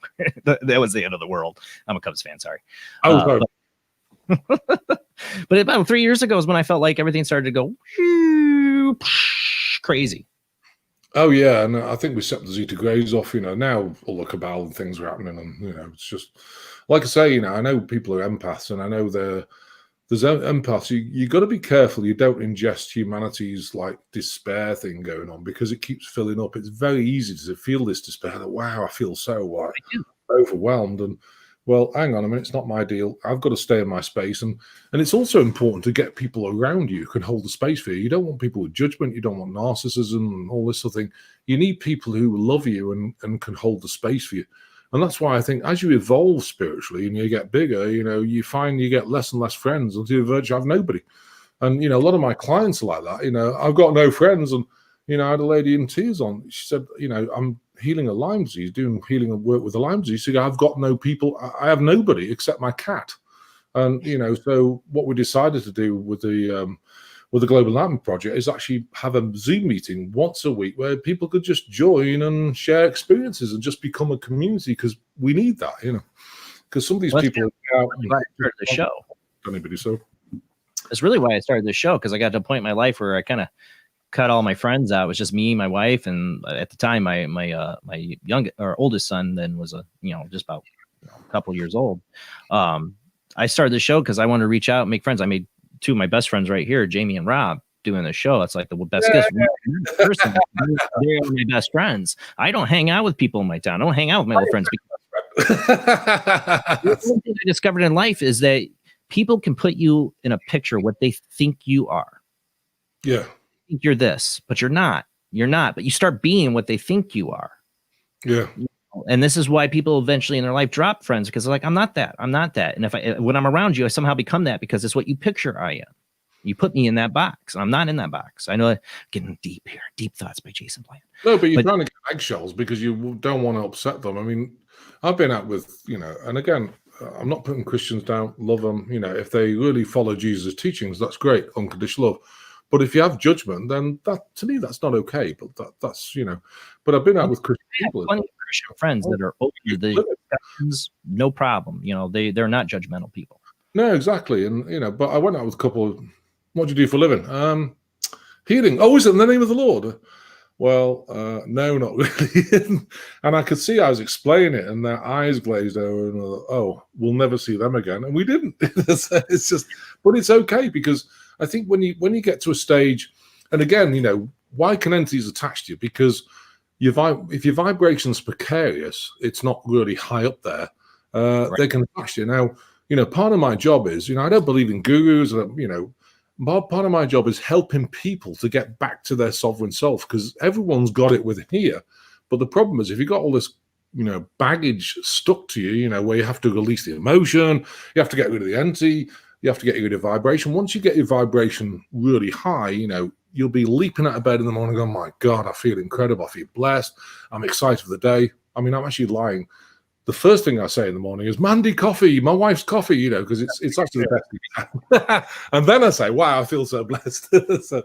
that was the end of the world. I'm a Cubs fan, sorry.
Sorry.
But about 3 years ago is when I felt like everything started to go crazy.
Oh yeah, and I think we set the Zeta Greys off. Now all the cabal and things are happening, and it's just like I say. I know people are empaths, and I know there's empaths. You got to be careful you don't ingest humanity's like despair thing going on, because it keeps filling up. It's very easy to feel this despair. That wow, I feel so overwhelmed, and Well, hang on a minute, it's not my deal. I've got to stay in my space. And it's also important to get people around you who can hold the space for you. You don't want people with judgment. You don't want narcissism and all this sort of thing. You need people who love you and can hold the space for you. And that's why I think as you evolve spiritually and you get bigger, you find you get less and less friends until you virtually have nobody. And, a lot of my clients are like that. I've got no friends. And, I had a lady in tears on. She said, I'm healing a Lyme disease, doing healing and work with the Lyme disease. She said, I've got no people. I have nobody except my cat. And, so what we decided to do with the Global Enlightenment Project is actually have a Zoom meeting once a week where people could just join and share experiences and just become a community, because we need that, because some of these people are out
why I started the show.
Anybody so.
That's really why I started the show, because I got to a point in my life where I kind of cut all my friends out. It was just me, my wife, and at the time, my oldest son then was just about a couple years old. I started the show because I wanted to reach out and make friends. I made two of my best friends right here, Jamie and Rob, doing the show. It's like the best gift. Person. They're my best friends. I don't hang out with people in my town. I don't hang out with my old friends. The one thing I discovered in life is that people can put you in a picture what they think you are.
Yeah.
Think you're this, but you're not. You're not. But you start being what they think you are.
Yeah.
And this is why people eventually in their life drop friends, because they're like, I'm not that. I'm not that. And when I'm around you, I somehow become that because it's what you picture I am. You put me in that box, and I'm not in that box. I know I'm getting deep here. Deep Thoughts by Jason Bland.
No, but you're trying to get eggshells because you don't want to upset them. I mean, I've been out with, and again, I'm not putting Christians down. Love them. If they really follow Jesus' teachings, that's great. Unconditional love. But if you have judgment, then that, to me, that's not okay. But that's. But I've been out with Christian people.
Plenty of Christian friends that are open to the discussions, no problem. They're not judgmental people.
No, exactly. And but I went out with a couple of, what do you do for a living? Healing. Oh, is it in the name of the Lord? Well, no, not really. And I could see I was explaining it, and their eyes glazed over, and oh, we'll never see them again. And we didn't. It's just, but it's okay, because I think when you get to a stage, and again, why can entities attach to you? Because if your vibration's precarious, it's not really high up there. Right. They can attach to you. Now, part of my job is, I don't believe in gurus, part of my job is helping people to get back to their sovereign self, because everyone's got it within here. But the problem is, if you've got all this, baggage stuck to you, where you have to release the emotion, you have to get rid of the entity, you have to get rid of vibration. Once you get your vibration really high, you'll be leaping out of bed in the morning going, oh my God, I feel incredible. I feel blessed. I'm excited for the day. I mean, I'm actually lying. The first thing I say in the morning is, Mandy coffee, my wife's coffee, because it's actually the best. And then I say, wow, I feel so blessed. So,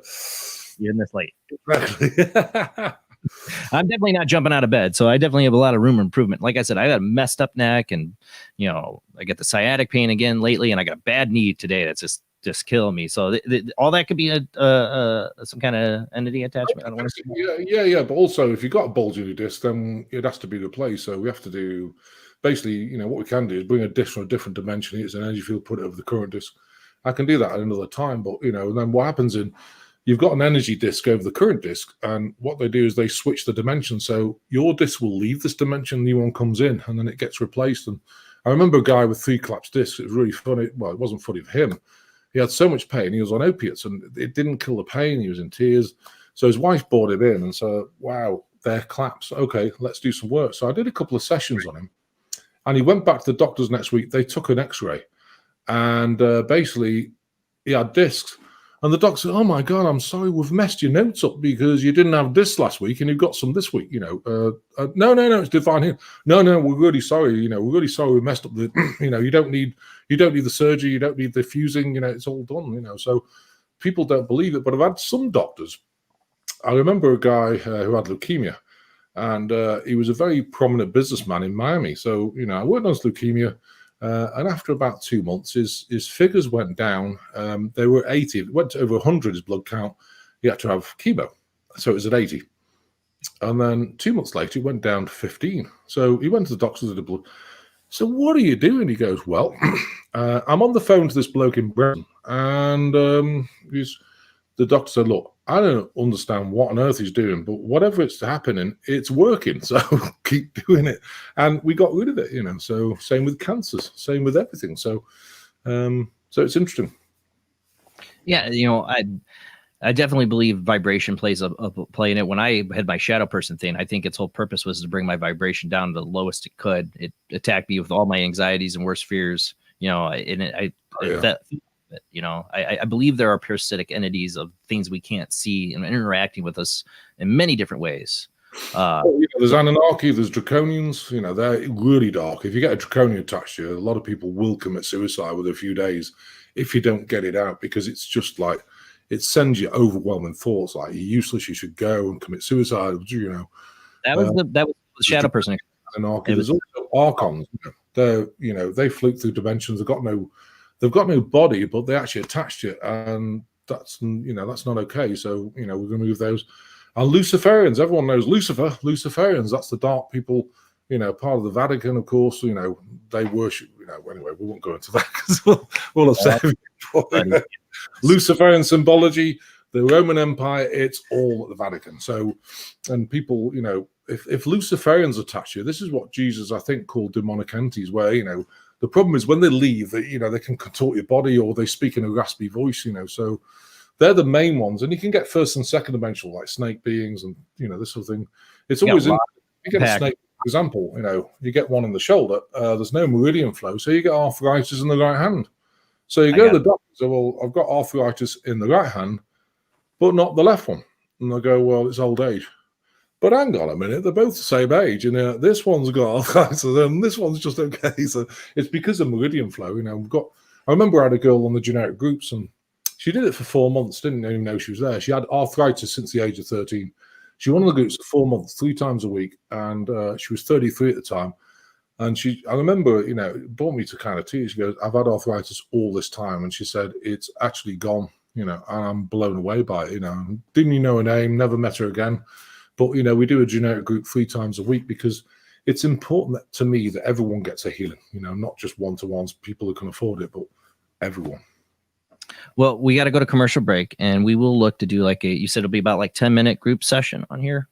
you're in this late.
Exactly.
I'm definitely not jumping out of bed, so I definitely have a lot of room for improvement. Like I said, I got a messed up neck, and I get the sciatic pain again lately, and I got a bad knee today that's just killing me. So all that could be some kind of entity attachment. I don't want to see.
Yeah. But also, if you've got a bulge in your disc, then it has to be replaced. So we have to do, basically, what we can do is bring a disc from a different dimension. It's an energy field, put it over the current disc. I can do that at another time, but and then what happens you've got an energy disc over the current disc, and what they do is they switch the dimension. So your disc will leave this dimension, new one comes in, and then it gets replaced. And I remember a guy with 3 collapsed discs. It was really funny. Well, it wasn't funny for him. He had so much pain. He was on opiates, and it didn't kill the pain. He was in tears. So his wife brought him in and said, wow, they're collapsed. Okay, let's do some work. So I did a couple of sessions on him, and he went back to the doctors next week. They took an x-ray, and basically he had discs. And the doctor said, oh my God, I'm sorry, we've messed your notes up because you didn't have discs last week and you've got some this week. No, it's divine here. No, we're really sorry. We're really sorry we messed up the, you don't need the surgery, you don't need the fusing, it's all done, So people don't believe it. But I've had some doctors. I remember a guy who had leukemia, and he was a very prominent businessman in Miami. So, I worked on his leukemia. And after about 2 months, his figures went down. They were 80. It went to over 100, his blood count. He had to have chemo. So it was at 80. And then 2 months later, it went down to 15. So he went to the doctor with the blood. So what are you doing? He goes, well, I'm on the phone to this bloke in Britain. And the doctor said, look, I don't understand what on earth he's doing, but whatever it's happening, it's working. So keep doing it. And we got rid of it, So same with cancers, same with everything. So so it's interesting.
Yeah, I definitely believe vibration plays a play in it. When I had my shadow person thing, I think its whole purpose was to bring my vibration down to the lowest it could. It attacked me with all my anxieties and worst fears, and I believe there are parasitic entities of things we can't see and interacting with us in many different ways.
There's Anunnaki, there's Draconians, they're really dark. If you get a Draconian attached to you, a lot of people will commit suicide within a few days if you don't get it out, because it's just like, it sends you overwhelming thoughts like you're useless, you should go and commit suicide.
That was the shadow person.
Anarchy. There's also archons. They float through dimensions. They've got no body, but they actually attach to it, and that's not okay. So we remove those. And Luciferians, everyone knows Lucifer. Luciferians, that's the dark people. Part of the Vatican, of course. They worship. Anyway, we won't go into that because we'll have saved. Luciferian symbology, the Roman Empire, it's all at the Vatican. So, and people, if Luciferians attach you, this is what Jesus, I think, called demonic entities, where, the problem is when they leave, they can contort your body or they speak in a raspy voice, so they're the main ones. And you can get first and second dimensional, like snake beings and, this sort of thing. It's always, you get a snake, for example, you get one in the shoulder, there's no meridian flow, so you get arthritis in the right hand. So you go to the doctor and say, well, I've got arthritis in the right hand, but not the left one. And they go, well, it's old age. But hang on a minute, they're both the same age. And this one's got arthritis and this one's just okay. So it's because of meridian flow. I remember I had a girl on the generic groups and she did it for 4 months, didn't even know she was there. She had arthritis since the age of 13. She won the groups for 4 months, 3 times a week. And she was 33 at the time. And I remember, it brought me to kind of tears. She goes, I've had arthritis all this time. And she said, it's actually gone, and I'm blown away by it, Didn't you know her name? Never met her again. But, we do a generic group 3 times a week because it's important to me that everyone gets a healing, not just one-to-ones, people who can afford it, but everyone.
Well, we got to go to commercial break and we will look to do you said it'll be about 10-minute group session on here.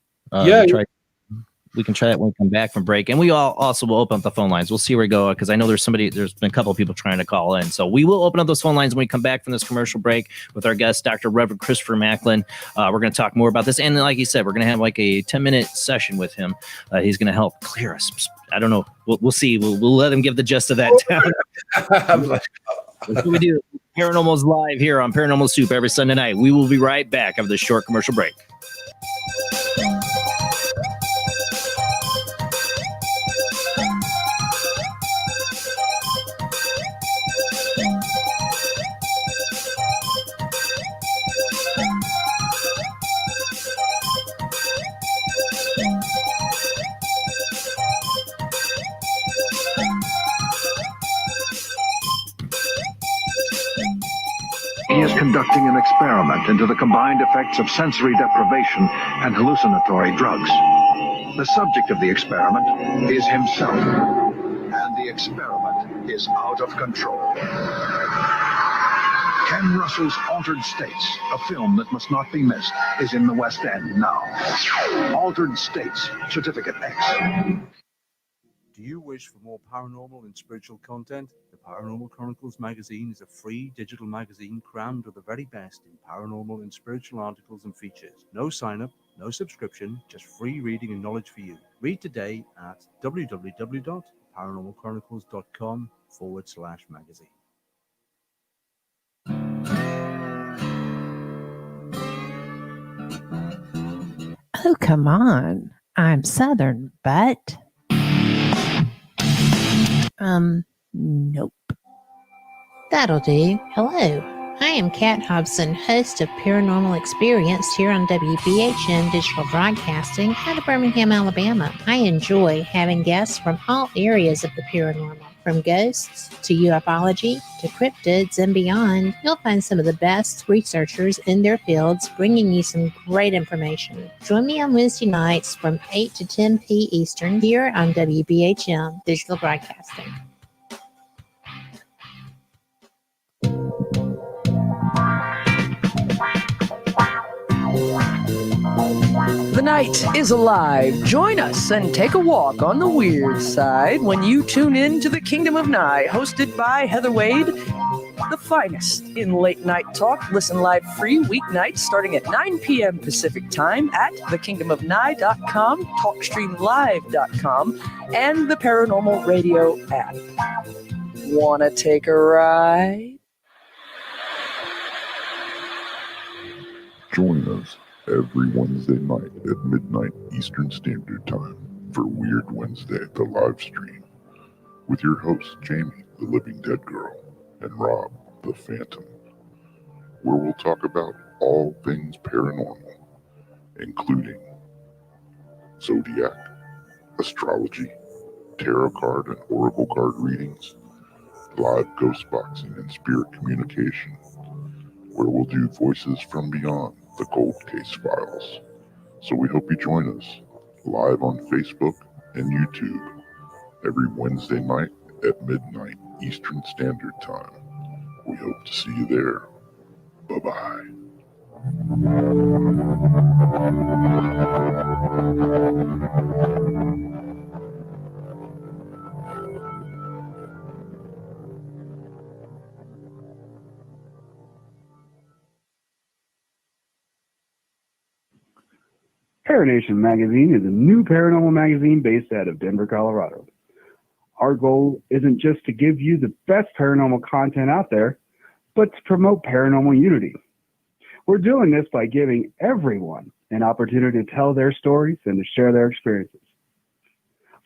We can try that when we come back from break. And we also will open up the phone lines. We'll see where we go because I know there's been a couple of people trying to call in. So we will open up those phone lines when we come back from this commercial break with our guest, Dr. Reverend Christopher Macklin. We're going to talk more about this. And like you said, we're going to have a 10-minute session with him. He's going to help clear us. I don't know. We'll see. We'll let him give the gist of that down. We do Paranormal's live here on Paranormal Soup every Sunday night. We will be right back after this short commercial break.
He is conducting an experiment into the combined effects of sensory deprivation and hallucinatory drugs. The subject of the experiment is himself, and the experiment is out of control. Ken Russell's Altered States, a film that must not be missed, is in the West End now. Altered States, Certificate X.
Do you wish for more paranormal and spiritual content? The Paranormal Chronicles magazine is a free digital magazine crammed with the very best in paranormal and spiritual articles and features. No sign-up, no subscription, just free reading and knowledge for you. Read today at www.paranormalchronicles.com/magazine.
Oh, come on. I'm Southern, but... Nope.
That'll do. Hello. I am Kat Hobson, host of Paranormal Experience here on WBHM Digital Broadcasting out of Birmingham, Alabama. I enjoy having guests from all areas of the paranormal, from ghosts to ufology to cryptids and beyond. You'll find some of the best researchers in their fields bringing you some great information. Join me on Wednesday nights from 8 to 10 p. Eastern here on WBHM Digital Broadcasting.
The night is alive. Join us and take a walk on the weird side when you tune in to the Kingdom of Nye, hosted by Heather Wade, the finest in late night talk. Listen live free weeknights starting at 9 p.m. Pacific time at thekingdomofnye.com, talkstreamlive.com, and the Paranormal Radio app. Wanna take a ride?
Join us every Wednesday night at midnight Eastern Standard Time for Weird Wednesday, the live stream, with your hosts Jamie, the Living Dead Girl, and Rob, the Phantom, where we'll talk about all things paranormal, including zodiac, astrology, tarot card and oracle card readings, live ghost boxing and spirit communication, where we'll do voices from beyond the cold case files. So we hope you join us live on Facebook and YouTube every Wednesday night at midnight Eastern Standard Time. We hope to see you there. Bye-bye.
Paranation Magazine is a new paranormal magazine based out of Denver, Colorado. Our goal isn't just to give you the best paranormal content out there, but to promote paranormal unity. We're doing this by giving everyone an opportunity to tell their stories and to share their experiences.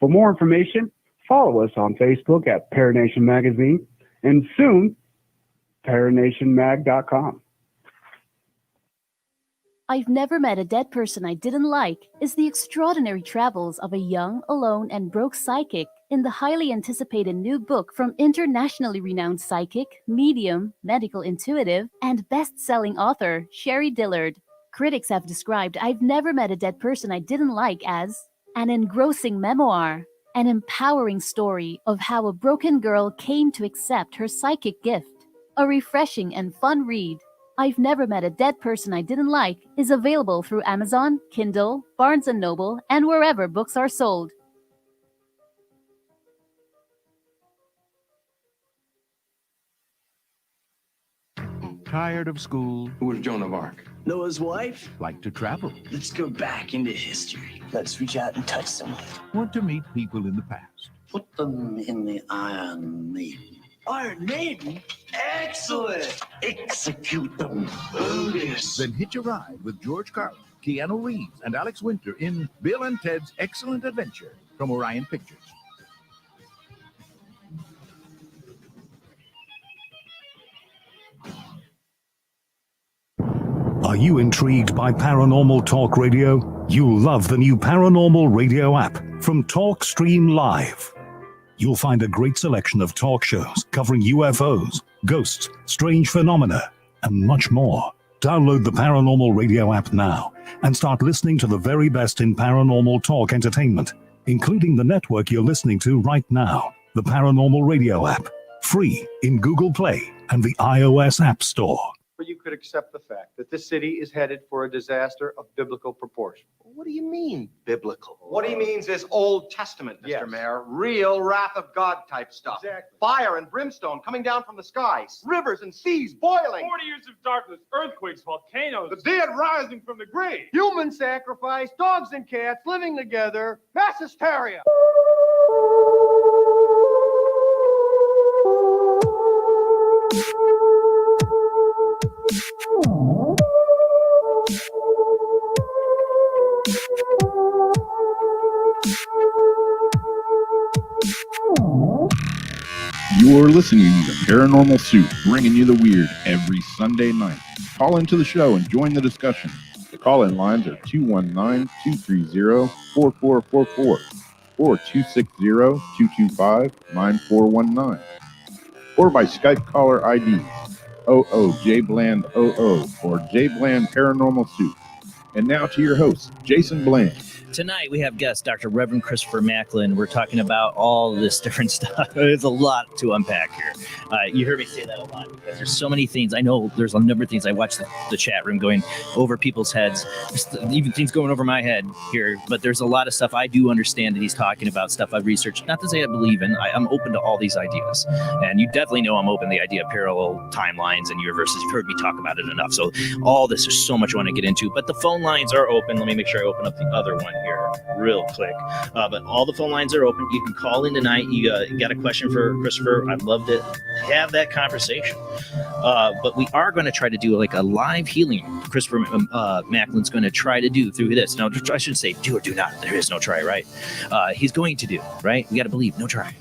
For more information, follow us on Facebook at Paranation Magazine and soon, paranationmag.com.
I've Never Met a Dead Person I Didn't Like is the extraordinary travels of a young, alone, and broke psychic in the highly anticipated new book from internationally renowned psychic, medium, medical intuitive, and best-selling author Sherry Dillard. Critics have described I've Never Met a Dead Person I Didn't Like as an engrossing memoir, an empowering story of how a broken girl came to accept her psychic gift, a refreshing and fun read. I've Never Met a Dead Person I Didn't Like is available through Amazon, Kindle, Barnes & Noble, and wherever books are sold.
Tired of school?
Who was Joan of Arc?
Noah's wife? Like to travel?
Let's go back into history. Let's reach out and touch someone.
Want to meet people in the past?
Put them in the Iron Maiden. Iron Maiden? Excellent! Execute them. Otis.
Then hitch a ride with George Carlin, Keanu Reeves, and Alex Winter in Bill and Ted's Excellent Adventure from Orion Pictures.
Are you intrigued by Paranormal Talk Radio? You'll love the new Paranormal Radio app from Talkstream Live. You'll find a great selection of talk shows covering UFOs, ghosts, strange phenomena, and much more. Download the Paranormal Radio app now and start listening to the very best in paranormal talk entertainment, including the network you're listening to right now, the Paranormal Radio app, free in Google Play and the iOS App Store.
But you could accept the fact that this city is headed for a disaster of biblical proportion.
What do you mean, biblical?
What he means is Old Testament, Mr. Mayor. Real wrath of God type stuff.
Exactly.
Fire and brimstone coming down from the skies. Rivers and seas boiling.
40 years of darkness, earthquakes, volcanoes.
The dead rising from the grave. Human sacrifice, dogs and cats living together. Mass hysteria.
You're listening to Paranormal Soup, bringing you the weird every Sunday night. Call into the show and join the discussion. The call-in lines are 219-230-4444 or 260-225-9419. Or by Skype caller ID OOJBland00 or JBland Paranormal Soup. And now to your host, Jason Bland.
Tonight we have guest Dr. Reverend Christopher Macklin. We're talking about all this different stuff. There's a lot to unpack here. You heard me say that a lot because there's so many things. I know there's a number of things. I watched the chat room going over people's heads, even things going over my head here. But there's a lot of stuff I do understand that he's talking about, stuff I've researched. Not to say I believe in. I'm open to all these ideas. And you definitely know I'm open to the idea of parallel timelines and universes. You've heard me talk about it enough. So all this, there's so much I want to get into. But the phone lines are open. Let me make sure I open up the other one here real quick. But all the phone lines are open. You can call in tonight. You got a question for Christopher. I'd love to have that conversation. But we are going to try to do like a live healing. Christopher Macklin's going to try to do through this. Now, I shouldn't say do or do not. There is no try, right? He's going to do, right? We got to believe, no try.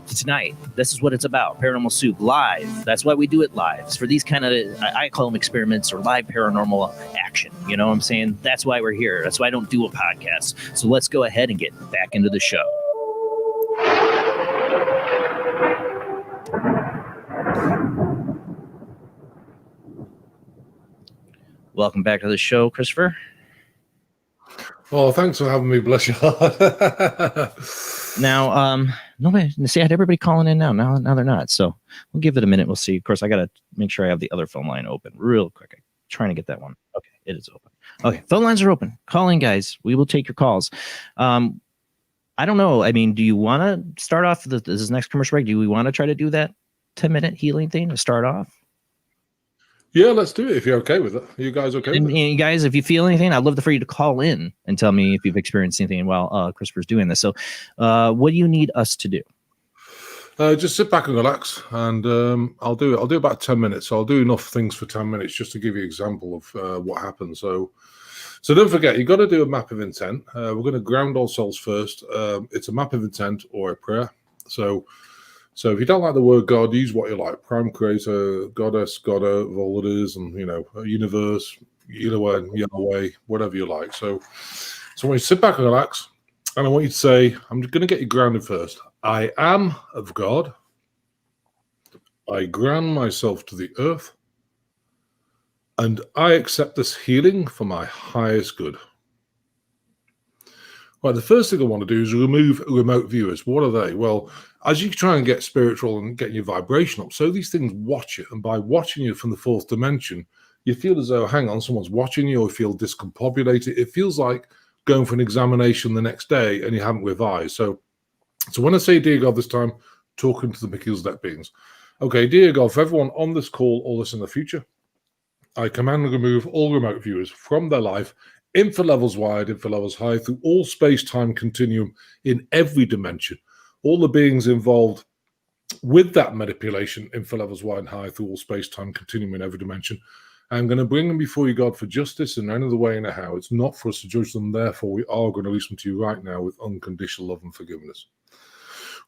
Tonight, this is what it's about. Paranormal Soup live. That's why we do it live. It's for these kind of, I call them experiments or live paranormal action. You know what I'm saying? That's why we're here. That's why I don't do a podcast. So let's go ahead and get back into the show. Welcome back to the show, Christopher.
Oh, thanks for having me. Bless your heart.
Now, nobody. See, I had everybody calling in now. Now they're not. So we'll give it a minute. We'll see. Of course, I got to make sure I have the other phone line open real quick. I'm trying to get that one. Okay, it is open. Okay, phone lines are open. Call in, guys. We will take your calls. I don't know. I mean, do you want to start off this next commercial break? Do we want to try to do that 10-minute healing thing to start off?
Yeah, let's do it if you're okay with it. Are you guys okay with it?
And guys, if you feel anything, I'd love for you to call in and tell me if you've experienced anything while Christopher's doing this. So what do you need us to do?
Just sit back and relax, and I'll do it. I'll do about 10 minutes. So I'll do enough things for 10 minutes just to give you an example of what happens. So don't forget, you've got to do a map of intent. We're going to ground ourselves first. It's a map of intent or a prayer. So if you don't like the word God, use what you like. Prime creator, goddess, God of all it is, and, universe, Yahweh, whatever you like. So when you sit back and relax, and I want you to say, I'm going to get you grounded first. I am of God. I ground myself to the earth. And I accept this healing for my highest good. Right, the first thing I want to do is remove remote viewers. What are they? Well, as you try and get spiritual and get your vibration up, so these things watch you. And by watching you from the fourth dimension, you feel as though, hang on, someone's watching you, or you feel discombobulated. It feels like going for an examination the next day and you haven't revised. So when I say dear God this time, talking to the Melchizedek beings. Okay, dear God, for everyone on this call or this in the future, I command and remove all remote viewers from their life, infra levels wide, infra levels high, through all space-time continuum in every dimension. All the beings involved with that manipulation, infra levels wide and high, through all space-time continuum in every dimension. I'm going to bring them before you, God, for justice in any of the way and how. It's not for us to judge them. Therefore, we are going to release them to you right now with unconditional love and forgiveness.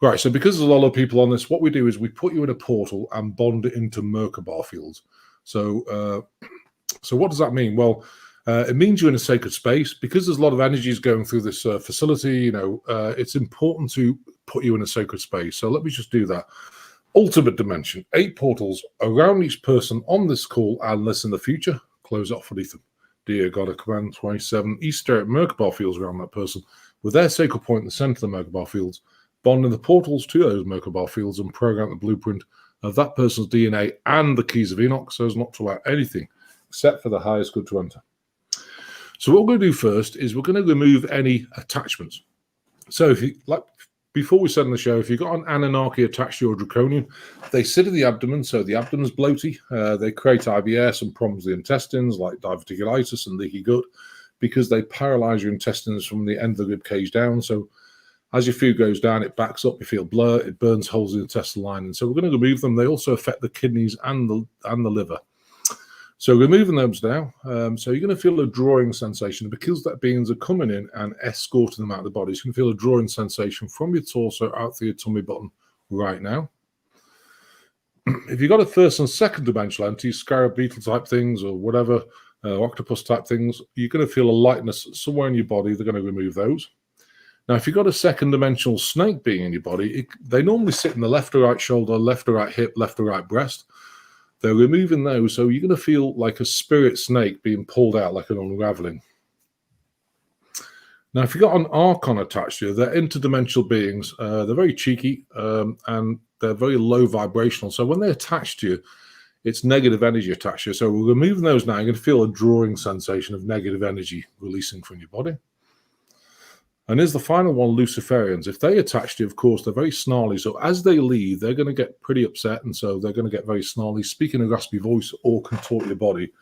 Right, so because there's a lot of people on this, what we do is we put you in a portal and bond it into Merkaba fields. So what does that mean? Well, it means you're in a sacred space. Because there's a lot of energies going through this facility, it's important to put you in a sacred space. So let me just do that. Ultimate dimension, 8 portals around each person on this call and less in the future. Close off for Ethan. Dear God, I command 27 Easter Merkaba fields around that person with their sacred point in the center of the Merkaba fields, bonding the portals to those Merkaba fields and program the blueprint of that person's DNA and the keys of Enoch so as not to allow anything except for the highest good to enter. So what we're going to do first is we're going to remove any attachments. So if you like, before we said on the show, if you've got an Anunnaki attached to your draconian, they sit in the abdomen, so the abdomen's bloaty. They create IBS and problems with the intestines, like diverticulitis and leaky gut, because they paralyze your intestines from the end of the rib cage down. So as your food goes down, it backs up, you feel blur, it burns holes in the intestinal lining. So we're going to remove them. They also affect the kidneys and the liver. So removing those now, so you're going to feel a drawing sensation. Because that beings are coming in and escorting them out of the body, you can feel a drawing sensation from your torso out through your tummy button right now. If you've got a first and second dimensional entity, scarab beetle type things or whatever, octopus type things, you're going to feel a lightness somewhere in your body. They're going to remove those. Now, if you've got a second dimensional snake being in your body, they normally sit in the left or right shoulder, left or right hip, left or right breast. They're removing those, so you're going to feel like a spirit snake being pulled out, like an unraveling. Now, if you've got an archon attached to you, they're interdimensional beings. They're very cheeky and they're very low vibrational. So when they attach to you, it's negative energy attached to you. So we're removing those now. You're going to feel a drawing sensation of negative energy releasing from your body. And here's the final one, Luciferians. If they attach to you, of course, they're very snarly. So as they leave, they're going to get pretty upset. And so they're going to get very snarly, speak in a raspy voice or contort your body.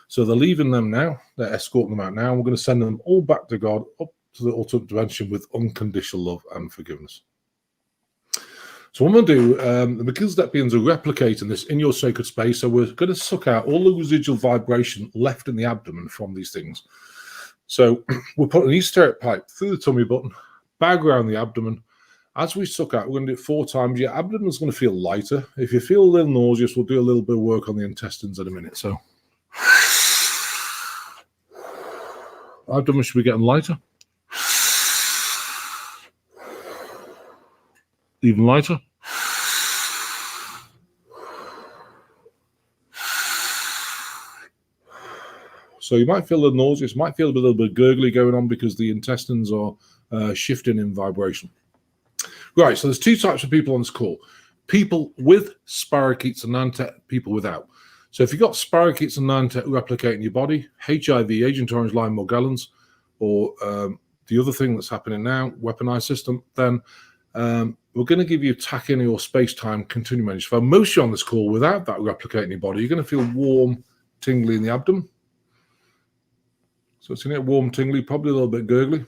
So they're leaving them now. They're escorting them out now. We're going to send them all back to God, up to the ultimate dimension with unconditional love and forgiveness. So what I'm going to do, the Melchizedek beings are replicating this in your sacred space. So we're going to suck out all the residual vibration left in the abdomen from these things. So we'll put an esoteric pipe through the tummy button, bag around the abdomen. As we suck out, we're going to do it 4 times. Your abdomen's going to feel lighter. If you feel a little nauseous, we'll do a little bit of work on the intestines in a minute. So abdomen should be getting lighter. Even lighter. So you might feel a little nauseous, might feel a little bit gurgly going on because the intestines are shifting in vibration. Right, so there's 2 types of people on this call. People with spirochetes and nantet, people without. So if you've got spirochetes and nantet replicating your body, HIV, Agent Orange, Lyme, Morgellons, or the other thing that's happening now, weaponized system, then we're going to give you tachyon or space-time continuum energy. For most of you on this call, without that replicating your body, you're going to feel warm, tingly in the abdomen. So it's going to get warm, tingly, probably a little bit gurgly.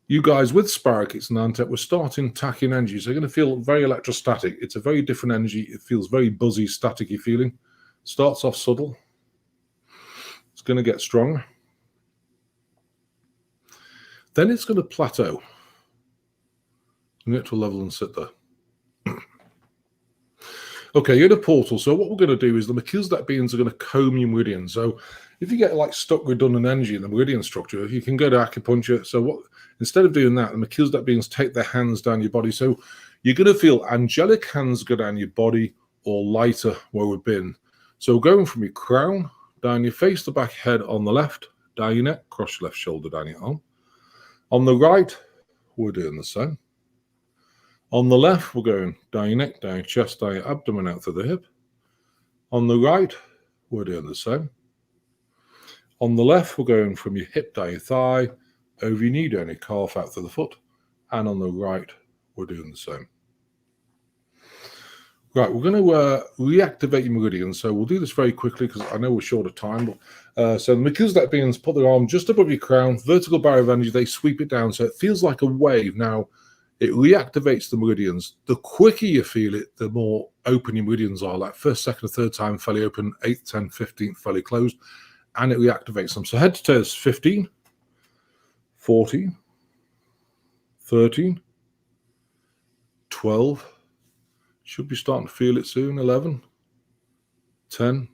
You guys with spirochetes and nantet, we're starting tachyon energy. So you're going to feel very electrostatic. It's a very different energy. It feels very buzzy, staticky feeling. Starts off subtle. It's going to get stronger. Then it's going to plateau. And get to a level and sit there. Okay, you're in a portal. So what we're going to do is the Melchizedek beings are going to comb your meridian. So if you get like stuck redundant energy in the meridian structure, you can go to acupuncture. So what instead of doing that, the Melchizedek beings take their hands down your body. So you're going to feel angelic hands go down your body or lighter where we've been. So going from your crown, down your face, the back head on the left, down your neck, cross your left shoulder, down your arm. On the right, we're doing the same. On the left, we're going down your neck, down your chest, down your abdomen, out to the hip. On the right, we're doing the same. On the left, we're going from your hip down your thigh, over your knee, down your calf, out to the foot. And on the right, we're doing the same. Right, we're going to reactivate your meridian. So we'll do this very quickly because I know we're short of time. But, so the Melchizedek beings put their arm just above your crown, vertical barrier of energy, they sweep it down. So it feels like a wave. Now, it reactivates the meridians. The quicker you feel it, the more open your meridians are. Like first, second, or third time, fairly open, 8th, 10th, 15th, fairly closed. And it reactivates them. So head to toes, 15, 14, 13, 12. Should be starting to feel it soon. 11, 10,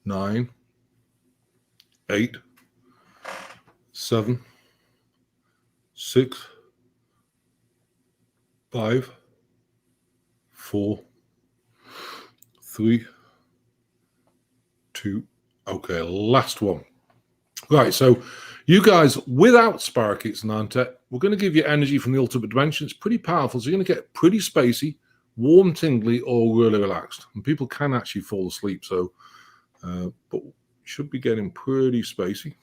9, 8, 7, 6, 5, 4, 3, 2. Okay, last one. Right, so you guys without spirochetes and nantet, we're going to give you energy from the ultimate dimension. It's pretty powerful, so you're going to get pretty spacey, warm, tingly, or really relaxed. And people can actually fall asleep, so but should be getting pretty spacey.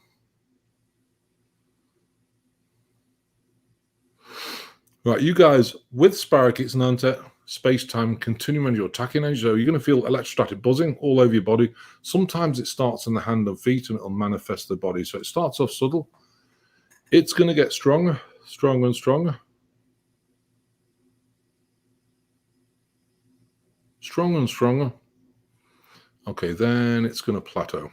Right, you guys with spirochetes and nantet, space-time continuum energy or tachyon energy, so you're going to feel electrostatic buzzing all over your body. Sometimes it starts in the hand and feet and it'll manifest the body. So it starts off subtle. It's going to get stronger, stronger and stronger. Stronger and stronger. Okay, then it's going to plateau.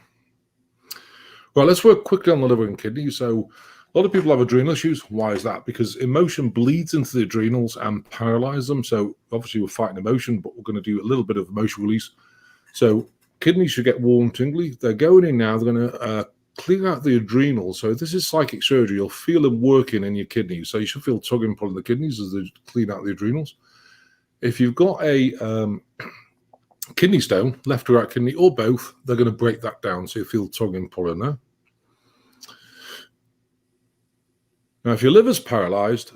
Right, let's work quickly on the liver and kidney. So a lot of people have adrenal issues. Why is that? Because emotion bleeds into the adrenals and paralyzes them. So obviously we're fighting emotion, but we're going to do a little bit of emotion release. So kidneys should get warm, tingly. They're going in now. They're going to clear out the adrenals. So this is psychic surgery. You'll feel them working in your kidneys. So you should feel tugging, pulling the kidneys as they clean out the adrenals. If you've got a kidney stone, left or right kidney, or both, they're going to break that down. So you feel tugging, pulling there. Now, if your liver's paralyzed,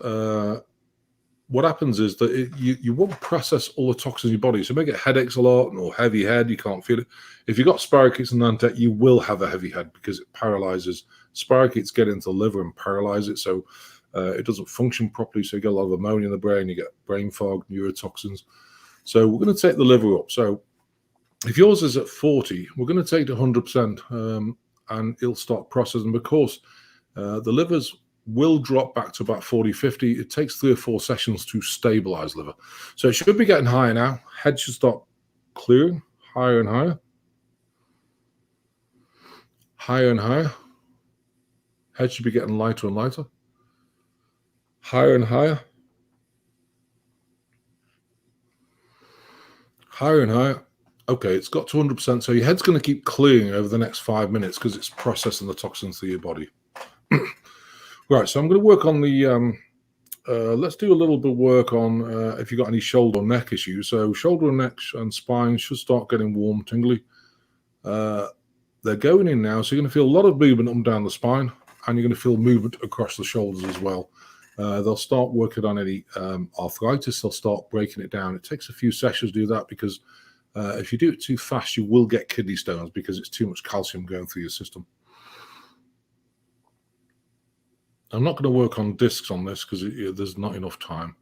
what happens is that you won't process all the toxins in your body. So you may get headaches a lot or heavy head. You can't feel it. If you've got spirochetes and Nantet, you will have a heavy head because it paralyzes. Spirochetes get into the liver and paralyze it. So it doesn't function properly. So you get a lot of ammonia in the brain. You get brain fog, neurotoxins. So we're going to take the liver up. So if yours is at 40, we're going to take it to 100%, and it'll start processing. Because the livers will drop back to about 40, 50. It takes 3 or 4 sessions to stabilize liver. So it should be getting higher now. Head should start clearing higher and higher. Higher and higher. Head should be getting lighter and lighter. Higher and higher. Higher and higher. Okay, it's got to 100%. So your head's going to keep clearing over the next 5 minutes because it's processing the toxins through your body. Right, so I'm going to work on the, let's do a little bit of work on if you've got any shoulder or neck issues. So shoulder and neck and spine should start getting warm, tingly. They're going in now, so you're going to feel a lot of movement up and down the spine, and you're going to feel movement across the shoulders as well. They'll start working on any arthritis. They'll start breaking it down. It takes a few sessions to do that because if you do it too fast, you will get kidney stones because it's too much calcium going through your system. I'm not going to work on discs on this because there's not enough time.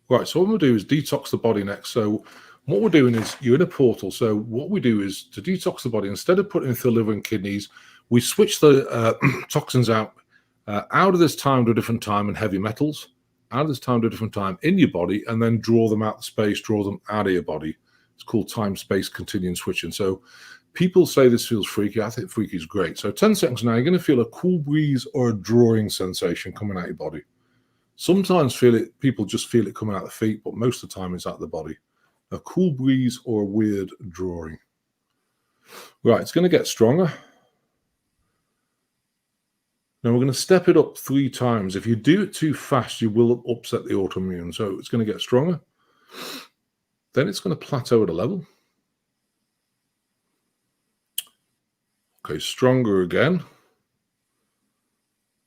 Right, so what we'll do is detox the body next. So what we're doing is you're in a portal. So what we do is to detox the body, instead of putting it through the liver and kidneys, we switch the toxins out of this time to a different time and heavy metals, out of this time to a different time in your body, and then draw them out of space, draw them out of your body. It's called time-space continuum switching. So people say this feels freaky. I think freaky is great. So 10 seconds now, you're going to feel a cool breeze or a drawing sensation coming out your body. Sometimes people just feel it coming out the feet, but most of the time it's out the body. A cool breeze or a weird drawing. Right, it's going to get stronger. Now we're going to step it up 3 times. If you do it too fast, you will upset the autoimmune. So it's going to get stronger. Then it's going to plateau at a level. Okay, stronger again.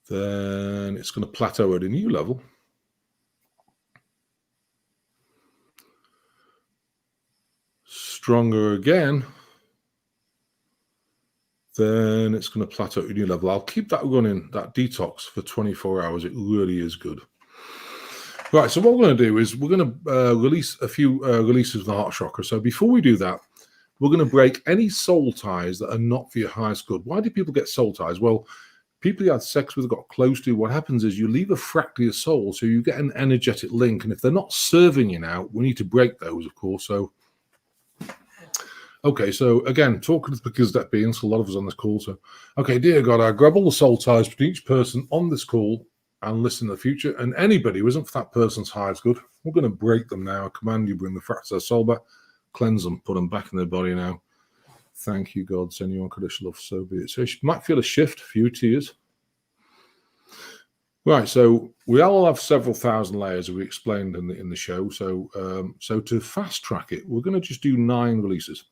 Then it's going to plateau at a new level. Stronger again. Then it's going to plateau at a new level. I'll keep that running, that detox, for 24 hours. It really is good. Right, so what we're going to do is we're going to release a few releases of the heart chakra. So before we do that, we're going to break any soul ties that are not for your highest good. Why do people get soul ties? Well, people you had sex with, got close to, what happens is you leave a fractal of your soul, so you get an energetic link. And if they're not serving you now, we need to break those, of course. So, okay, so again, talking to the Gazette beings, a lot of us on this call. So, okay, dear God, I grab all the soul ties between each person on this call and listen in the future. And anybody who isn't for that person's highest good, we're going to break them now. I command you, bring the fractals of their soul back, cleanse them, put them back in their body now. Thank you, God. Send you unconditional love, so be it. So you might feel a shift, a few tears. Right, so we all have several thousand layers, as we explained in the show. So, so to fast track it, we're going to just do 9 releases.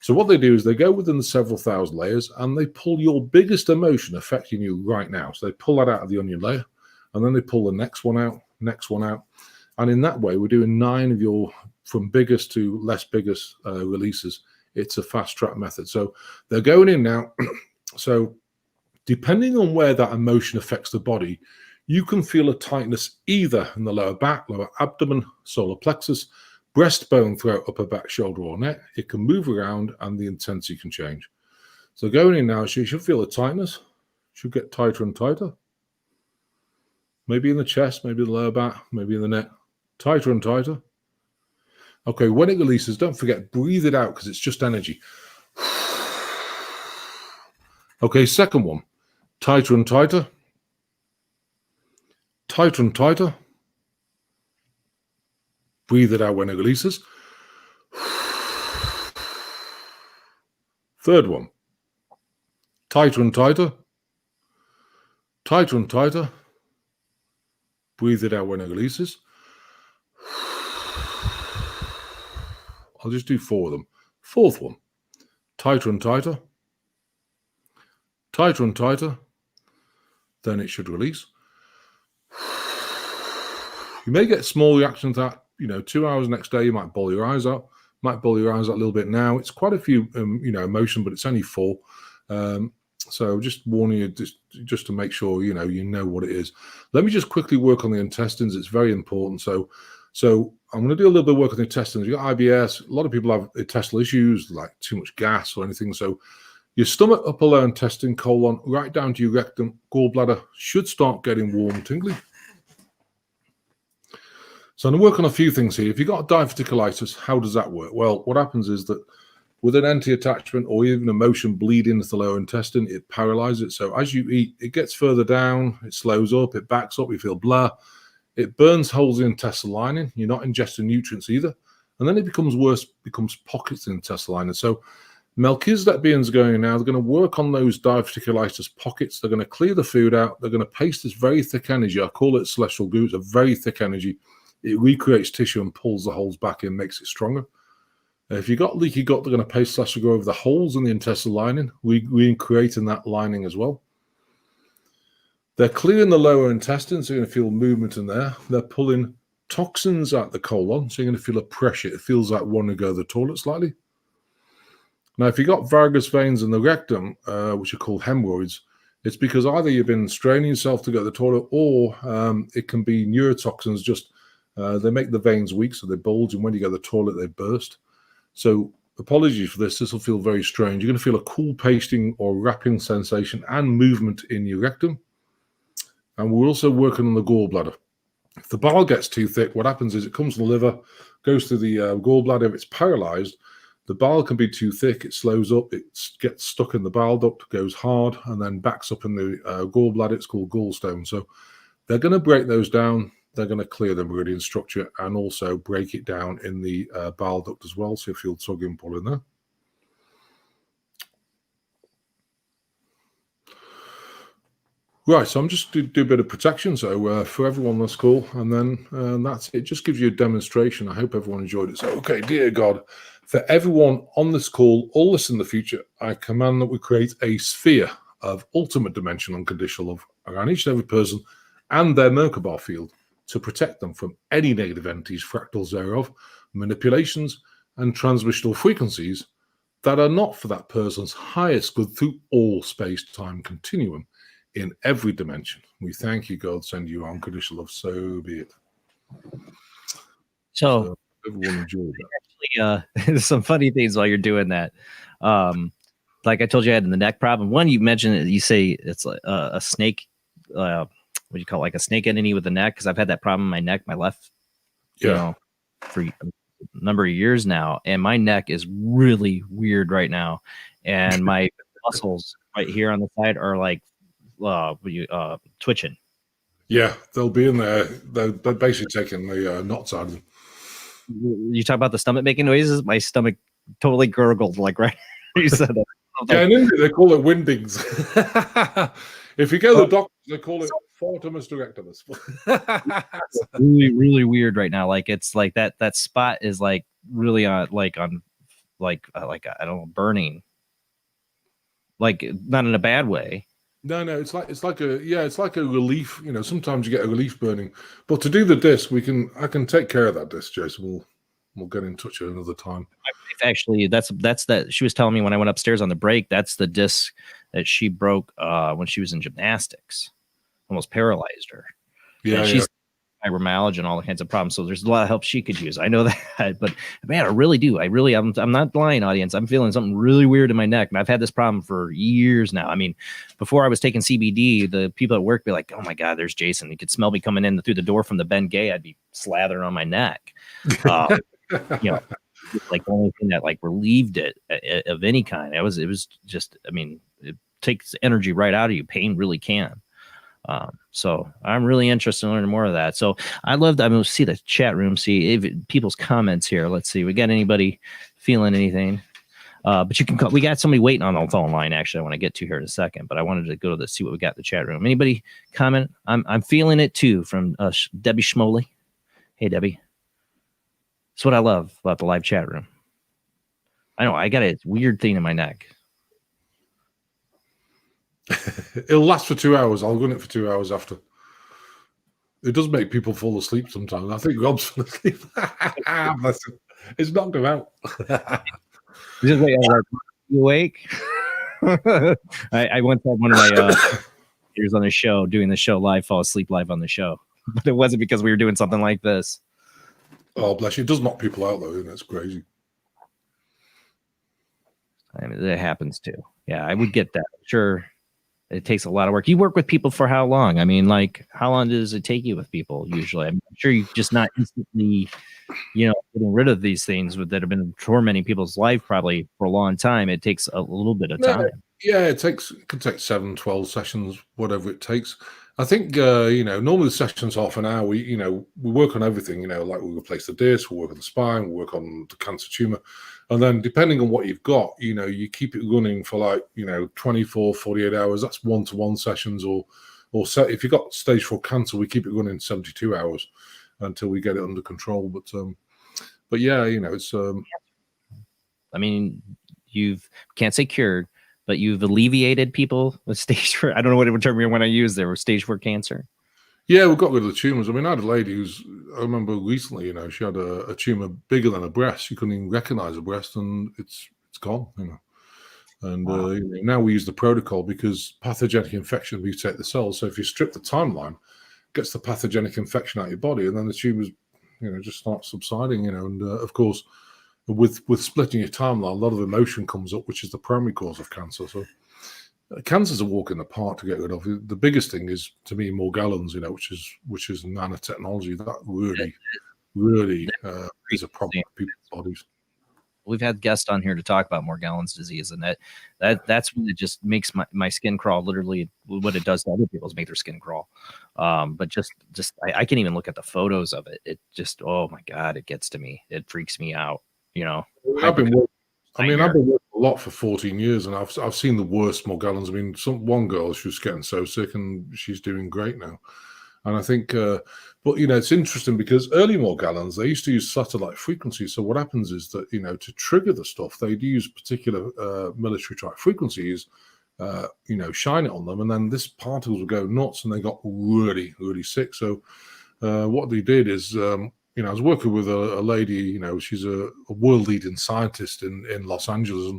So what they do is they go within the several thousand layers and they pull your biggest emotion affecting you right now. So they pull that out of the onion layer, and then they pull the next one out, and in that way, we're doing 9 of your from biggest to less biggest releases. It's a fast track method. So they're going in now. So depending on where that emotion affects the body, you can feel a tightness either in the lower back, lower abdomen, solar plexus, breastbone, throat, upper back, shoulder, or neck. It can move around and the intensity can change. So going in now, so you should feel a tightness. Should get tighter and tighter. Maybe in the chest, maybe the lower back, maybe in the neck. Tighter and tighter. Okay, when it releases, don't forget, breathe it out because it's just energy. Okay, second one. Tighter and tighter. Tighter and tighter. Breathe it out when it releases. Third one. Tighter and tighter. Tighter and tighter. Breathe it out when it releases. I'll just do 4 of them. Fourth one. Tighter and tighter. tighter and tighter, then it should release. You may get small reactions to that, 2 hours next day, you might bawl your eyes out. Might bawl your eyes out a little bit now. It's quite a few, emotion, but it's only 4. So just warning you, just to make sure, you know what it is. Let me just quickly work on the intestines. It's very important. So I'm going to do a little bit of work on the intestines. You've got IBS. A lot of people have intestinal issues, like too much gas or anything. So your stomach, upper lower intestine, colon, right down to your rectum, gallbladder should start getting warm and tingly. So I'm going to work on a few things here. If you've got diverticulitis, how does that work? Well, what happens is that with an anti-attachment or even a motion bleeding into the lower intestine, it paralyzes it. So as you eat, it gets further down, it slows up, it backs up, you feel blur. It burns holes in the intestinal lining. You're not ingesting nutrients either. And then it becomes worse, becomes pockets in the intestinal lining. So Melchizedek beings going now, they're going to work on those diverticulitis pockets. They're going to clear the food out. They're going to paste this very thick energy. I call it celestial goo. It's a very thick energy. It recreates tissue and pulls the holes back in, makes it stronger. If you've got leaky gut, they're going to paste celestial goo over the holes in the intestinal lining, recreating that lining as well. They're clearing the lower intestine, so you're going to feel movement in there. They're pulling toxins out the colon, so you're going to feel a pressure. It feels like wanting to go to the toilet slightly. Now, if you've got varicose veins in the rectum, which are called hemorrhoids, it's because either you've been straining yourself to go to the toilet, or it can be neurotoxins. Just they make the veins weak, so they bulge, and when you go to the toilet, they burst. So apologies for this. This will feel very strange. You're going to feel a cool pasting or wrapping sensation and movement in your rectum. And we're also working on the gallbladder. If the bile gets too thick, what happens is it comes to the liver, goes to the gallbladder. If it's paralyzed, the bile can be too thick. It slows up. It gets stuck in the bile duct, goes hard, and then backs up in the gallbladder. It's called gallstone. So they're going to break those down. They're going to clear the meridian structure and also break it down in the bile duct as well. So you feel tug and pull in there. Right, so I'm just to do a bit of protection. So for everyone on this call, and then that's it. Just gives you a demonstration. I hope everyone enjoyed it. So, okay, dear God, for everyone on this call, all this in the future, I command that we create a sphere of ultimate dimensional unconditional love around each and every person and their Merkaba field to protect them from any negative entities, fractals thereof, manipulations, and transmissional frequencies that are not for that person's highest good through all space-time continuum. In every dimension. We thank you, God, send you unconditional love, so be it.
So
everyone enjoy that.
Actually, there's some funny things while you're doing that. Like I told you, I had the neck problem. One, you mentioned it, you say it's like a snake, what do you call it, like a snake entity with the neck? Because I've had that problem in my neck, my left, for a number of years now. And my neck is really weird right now. And my muscles right here on the side are like, twitching.
Yeah, they'll be in there. They're basically taking the knots out of them.
You talk about the stomach making noises. My stomach totally gurgled like right. You said that.
Yeah, in India they call it windings. If you go to the doctor, they call it fortimus directimus.
really, really weird right now. Like it's like that spot is like really I don't know, burning. Like not in a bad way.
No, it's like a relief. Sometimes you get a relief burning, but to do the disc, I can take care of that disc, Jason. We'll get in touch at another time.
Actually, that's that. She was telling me when I went upstairs on the break. That's the disc that she broke when she was in gymnastics, almost paralyzed her.
Yeah,
she's fibromyalgia and all the kinds of problems. So there's a lot of help she could use. I know that, but man, I really do. I'm not lying, audience. I'm feeling something really weird in my neck. I've had this problem for years now. I mean, before I was taking CBD, the people at work be like, "Oh my God, there's Jason." You could smell me coming in through the door from the Ben Gay. I'd be slathered on my neck. Like the only thing that like relieved it of any kind. It was just, I mean, it takes energy right out of you. Pain really can. So I'm really interested in learning more of that. So I'm going to see the chat room, see if people's comments here. Let's see. We got anybody feeling anything? But you can call, we got somebody waiting on the phone line. Actually, I want to get to here in a second, but I wanted to go to see what we got in the chat room. Anybody comment? I'm feeling it too from Debbie Schmoley. Hey, Debbie. That's what I love about the live chat room. I know I got a weird thing in my neck.
It'll last for 2 hours. I'll run it for 2 hours after. It does make people fall asleep sometimes. I think Rob's falling asleep. Bless him. It's knocked him out.
Just wait, you awake? I once had one of my peers on the show doing the show live fall asleep live on the show, but it wasn't because we were doing something like this.
Oh, bless you. It does knock people out, though, and it's crazy.
I mean, that happens too. Yeah, I would get that. Sure, it takes a lot of work. You work with people for how long? I mean, like, how long does it take you with people usually? I'm sure you're just not instantly, getting rid of these things that have been tormenting people's life probably for a long time. It takes a little bit of time.
Yeah, it could take 7, 12 sessions, whatever it takes. I think, normally the session's half an hour. We work on everything, like we replace the disc, we'll work on the spine, we'll work on the cancer tumor. And then depending on what you've got, you keep it running for 24, 48 hours. That's one-to-one sessions or if you've got stage 4 cancer, we keep it running 72 hours until we get it under control. But yeah, it's,
I mean, can't say cured, but you've alleviated people with stage 4. I don't know what term you want to use there. With stage 4 cancer.
Yeah, we've got rid of the tumors. I mean, I had a lady I remember recently, she had a tumor bigger than a breast. She couldn't even recognize a breast, and it's gone, And
Wow.
Now we use the protocol because pathogenic infection mutate the cells. So if you strip the timeline, it gets the pathogenic infection out of your body, and then the tumors, just start subsiding, and of course, with splitting your timeline, a lot of emotion comes up, which is the primary cause of cancer. So cancer's a walk in the park to get rid of. The biggest thing is, to me, Morgellons, which is nanotechnology. That really is a problem with people's bodies.
We've had guests on here to talk about Morgellons disease, and that's when it just makes my skin crawl. Literally, what it does to other people is make their skin crawl. But just I can't even look at the photos of it. It just, oh my God, it gets to me. It freaks me out.
I've been working a lot for 14 years, and I've seen the worst Morgellons. I mean, one girl, she was getting so sick, and she's doing great now. And I think, but it's interesting because early Morgellons, they used to use satellite frequencies. So what happens is that to trigger the stuff, they'd use particular military type frequencies, shine it on them, and then this particles would go nuts, and they got really, really sick. So what they did is, I was working with a lady, she's a world-leading scientist in Los Angeles,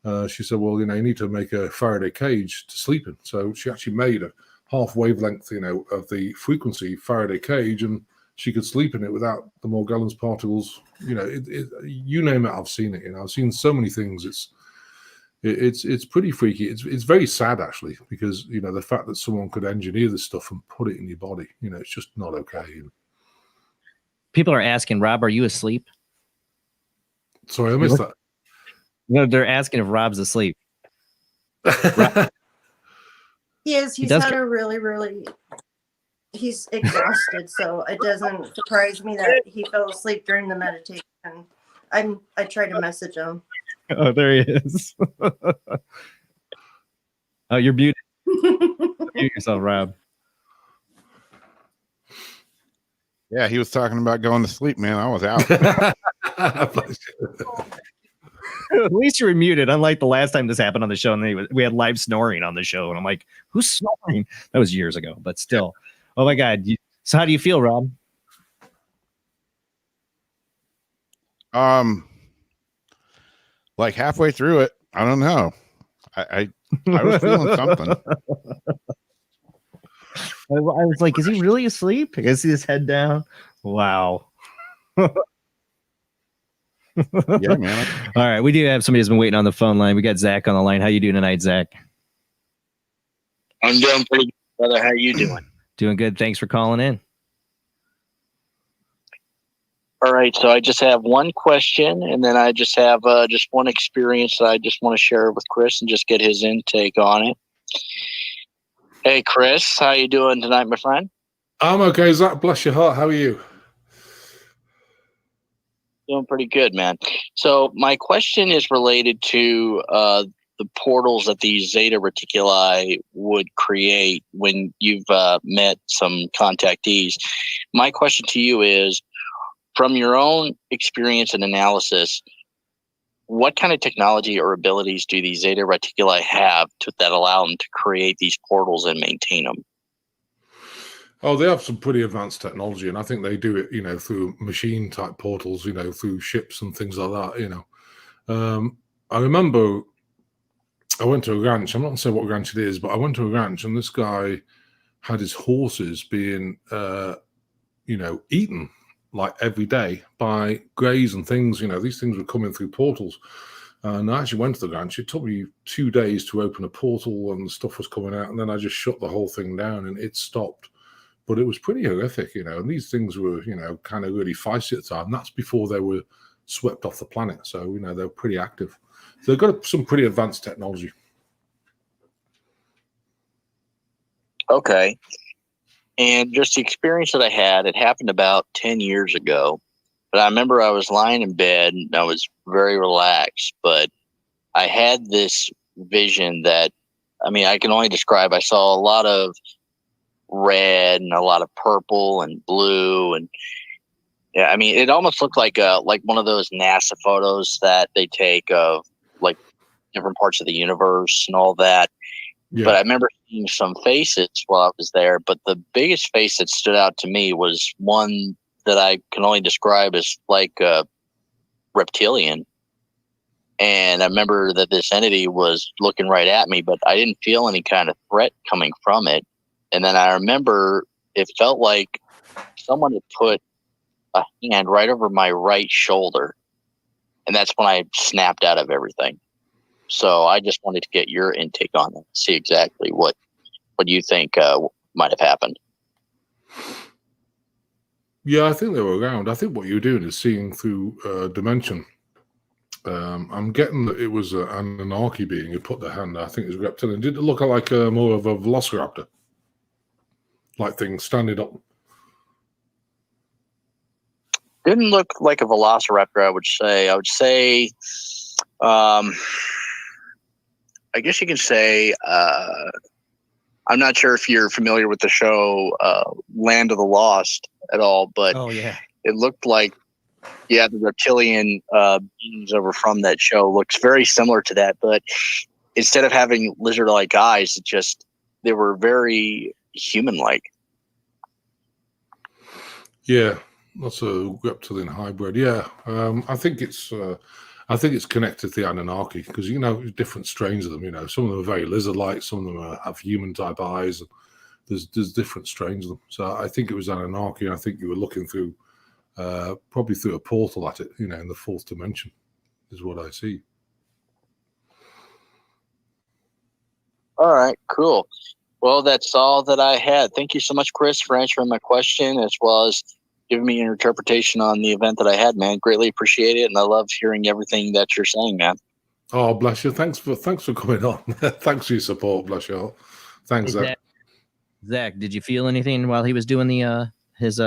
and she said, well, you need to make a Faraday cage to sleep in. So she actually made a half wavelength, of the frequency Faraday cage, and she could sleep in it without the Morgellons particles. You name it, I've seen it. I've seen so many things. It's pretty freaky. It's very sad actually, because the fact that someone could engineer this stuff and put it in your body, it's just not okay.
People are asking, Rob, are you asleep?
Sorry, I missed that.
No, they're asking if Rob's asleep.
He is. He's had a really, he's exhausted, so it doesn't surprise me that he fell asleep during the meditation. I tried to message him.
Oh, there he is. Oh, you're muted. Mute yourself, Rob.
Yeah, he was talking about going to sleep, man. I was out.
At least you were muted, unlike the last time this happened on the show, and we had live snoring on the show, and I'm like, who's snoring? That was years ago, but still. Oh my God. So how do you feel, Rob?
Like halfway through it, I don't know. I was feeling something.
I was like, is he really asleep? I see his head down. Wow.
Yeah, man.
All right, we do have somebody who's been waiting on the phone line. We got Zach on the line. How you doing tonight, Zach?
I'm doing pretty good, brother. How you doing?
Doing good. Thanks for calling in.
All right, so I just have one question, and then I just have just one experience that I just want to share with Chris and just get his intake on it. Hey, Chris, how you doing tonight, my friend?
I'm okay, Zach. Bless your heart. How are you?
Doing pretty good, man. So my question is related to the portals that these Zeta Reticuli would create when you've met some contactees. My question to you is, from your own experience and analysis, what kind of technology or abilities do these Zeta Reticuli have that allow them to create these portals and maintain them?
Oh, they have some pretty advanced technology, and I think they do it, through machine type portals, through ships and things like that. I remember I went to a ranch. I'm not going to say what ranch it is, but I went to a ranch, and this guy had his horses being, eaten like every day by greys and things. These things were coming through portals. And I actually went to the ranch. It took me 2 days to open a portal, and the stuff was coming out. And then I just shut the whole thing down, and it stopped. But it was pretty horrific, and these things were, kind of really feisty at the time. That's before they were swept off the planet. So, they're pretty active. So they've got some pretty advanced technology.
Okay. And just the experience that I had, it happened about 10 years ago. But I remember I was lying in bed and I was very relaxed. But I had this vision that, I can only describe. I saw a lot of red and a lot of purple and blue, and it almost looked like one of those NASA photos that they take of like different parts of the universe and all that. Yeah. But I remember seeing some faces while I was there, but the biggest face that stood out to me was one that I can only describe as like a reptilian. And I remember that this entity was looking right at me, but I didn't feel any kind of threat coming from it. And then I remember it felt like someone had put a hand right over my right shoulder. And that's when I snapped out of everything. So I just wanted to get your intake on it, see exactly what you think might have happened.
Yeah, I think they were around. I think what you're doing is seeing through dimension. I'm getting that it was an Anunnaki being who put their hand there. I think it was a reptilian. Did it look like more of a velociraptor? Like things standing up?
Didn't look like a velociraptor, I would say. I guess you can say, I'm not sure if you're familiar with the show Land of the Lost at all, but it looked like, the reptilian beings over from that show looks very similar to that, but instead of having lizard-like eyes, they were very human-like.
Yeah, that's a reptilian hybrid. Yeah, I think it's connected to the Anunnaki because different strains of them. Some of them are very lizard-like, some of them have human-type eyes. And there's different strains of them. So I think it was Anunnaki, and I think you were looking through probably through a portal at it. In the fourth dimension, is what I see.
All right, cool. Well, that's all that I had. Thank you so much, Chris, for answering my question as well as giving me your interpretation on the event that I had, man. Greatly appreciate it, and I love hearing everything that you're saying, man.
Oh, bless you. Thanks for coming on. Thanks for your support. Bless you. Thanks, Zach.
Zach, did you feel anything while he was doing the his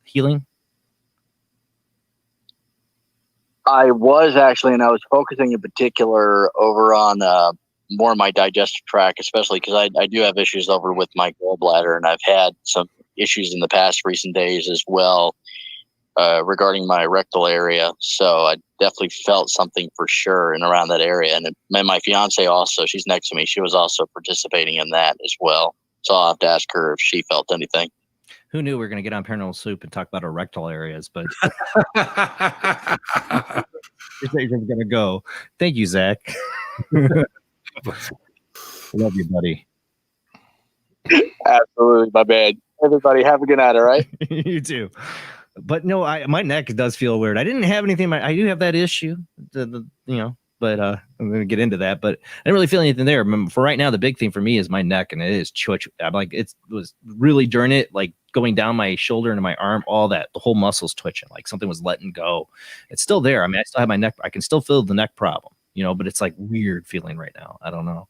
healing?
I was actually, and I was focusing in particular over on more of my digestive tract, especially because I do have issues over with my gallbladder, and I've had some issues in the past recent days as well regarding my rectal area. So I definitely felt something for sure and around that area. And my fiance also, she's next to me. She was also participating in that as well. So I'll have to ask her if she felt anything.
Who knew we were going to get on Paranormal Soup and talk about our rectal areas, but this is going to go. Thank you, Zach. Love you, buddy.
Absolutely, my man. Everybody have a good night, all right?
You too. But no, my neck does feel weird. I didn't have anything. I do have that issue, but I'm going to get into that. But I didn't really feel anything there. For right now, the big thing for me is my neck, and it is twitch. I'm like, it was really during it, like going down my shoulder into my arm, all that, the whole muscle's twitching, like something was letting go. It's still there. I still have my neck. I can still feel the neck problem, but it's like weird feeling right now. I don't know.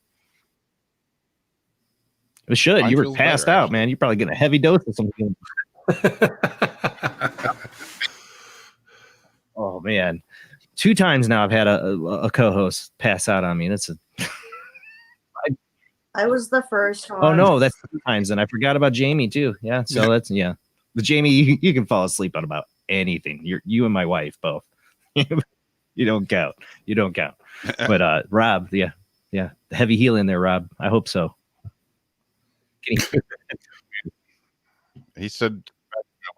It should. You were passed out, actually. Man. You're probably getting a heavy dose of something. Oh man, 2 times now I've had a co-host pass out on me.
I was the first one.
Oh no, that's 2 times, and I forgot about Jamie too. Yeah, so that's But Jamie, you can fall asleep on about anything. You and my wife both. You don't count. You don't count. But Rob, yeah, heavy healing there, Rob. I hope so.
He said,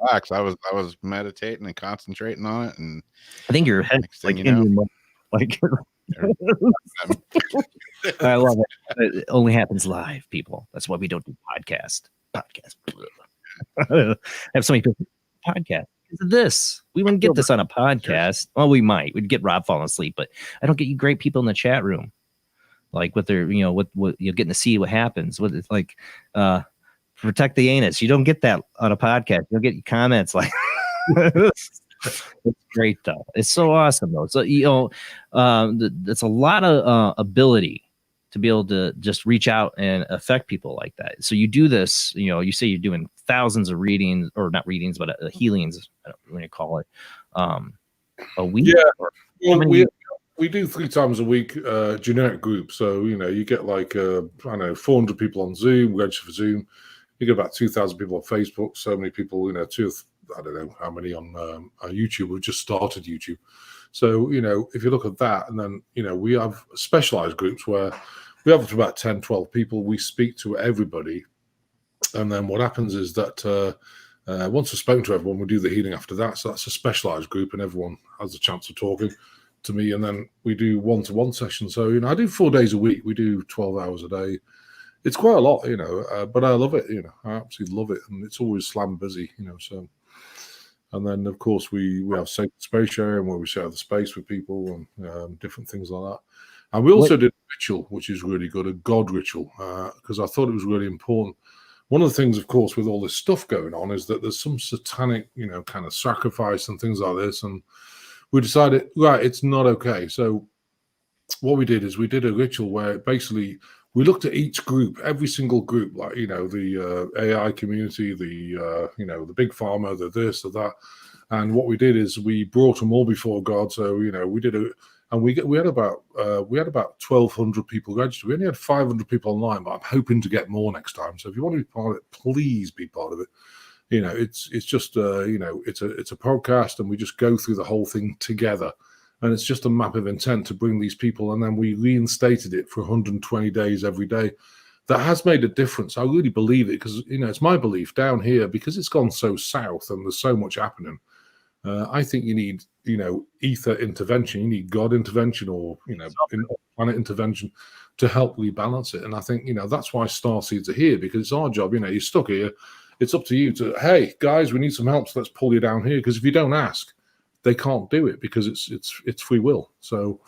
relax. I was meditating and concentrating on it, and
I think your head
next thing
like
you know,
in your like. I love it. It only happens live, people. That's why we don't do podcast. Have so many people podcast. Because of this, we wouldn't get this on a podcast. Well, we might. We'd get Rob falling asleep, but I don't get you great people in the chat room, like with their, what you're getting to see what happens. What it's like, protect the anus. You don't get that on a podcast. You'll get comments like. It's great though. It's so awesome though. So it's a lot of ability to be able to just reach out and affect people like that. So you do this, you say you're doing thousands of readings, or not readings, but healings, I don't know what you call it, a week.
Yeah, well, we do 3 times a week, generic group. So, you get like, 400 people on Zoom, register for Zoom. You get about 2,000 people on Facebook, so many people, I don't know how many on YouTube. We've just started YouTube. So, if you look at that, and then, we have specialized groups where we have up to about 10, 12 people. We speak to everybody. And then what happens is that once we've spoken to everyone, we do the healing after that. So that's a specialized group, and everyone has a chance of talking to me. And then we do one-to-one sessions. So, I do 4 days a week. We do 12 hours a day. It's quite a lot, but I love it. I absolutely love it. And it's always slam busy, so. And then, of course, we have sacred space sharing where we share the space with people and different things like that. And we also did a ritual, which is really good, a God ritual, because I thought it was really important. One of the things, of course, with all this stuff going on is that there's some satanic, kind of sacrifice and things like this. And we decided, right, it's not okay. So what we did is we did a ritual where basically we looked at each group, every single group, like, the AI community, the big pharma, the this, the that. And what we did is we brought them all before God. So, we did and we had about 1,200 people registered. We only had 500 people online, but I'm hoping to get more next time. So if you want to be part of it, please be part of it. It's just, it's a podcast, and we just go through the whole thing together. And it's just a map of intent to bring these people. And then we reinstated it for 120 days every day. That has made a difference. I really believe it because, it's my belief down here, because it's gone so south and there's so much happening. I think you need, ether intervention. You need God intervention or, planet intervention to help rebalance it. And I think, that's why star seeds are here, because it's our job. You're stuck here. It's up to you to, hey, guys, we need some help. So let's pull you down here. Because if you don't ask, they can't do it, because it's free will. So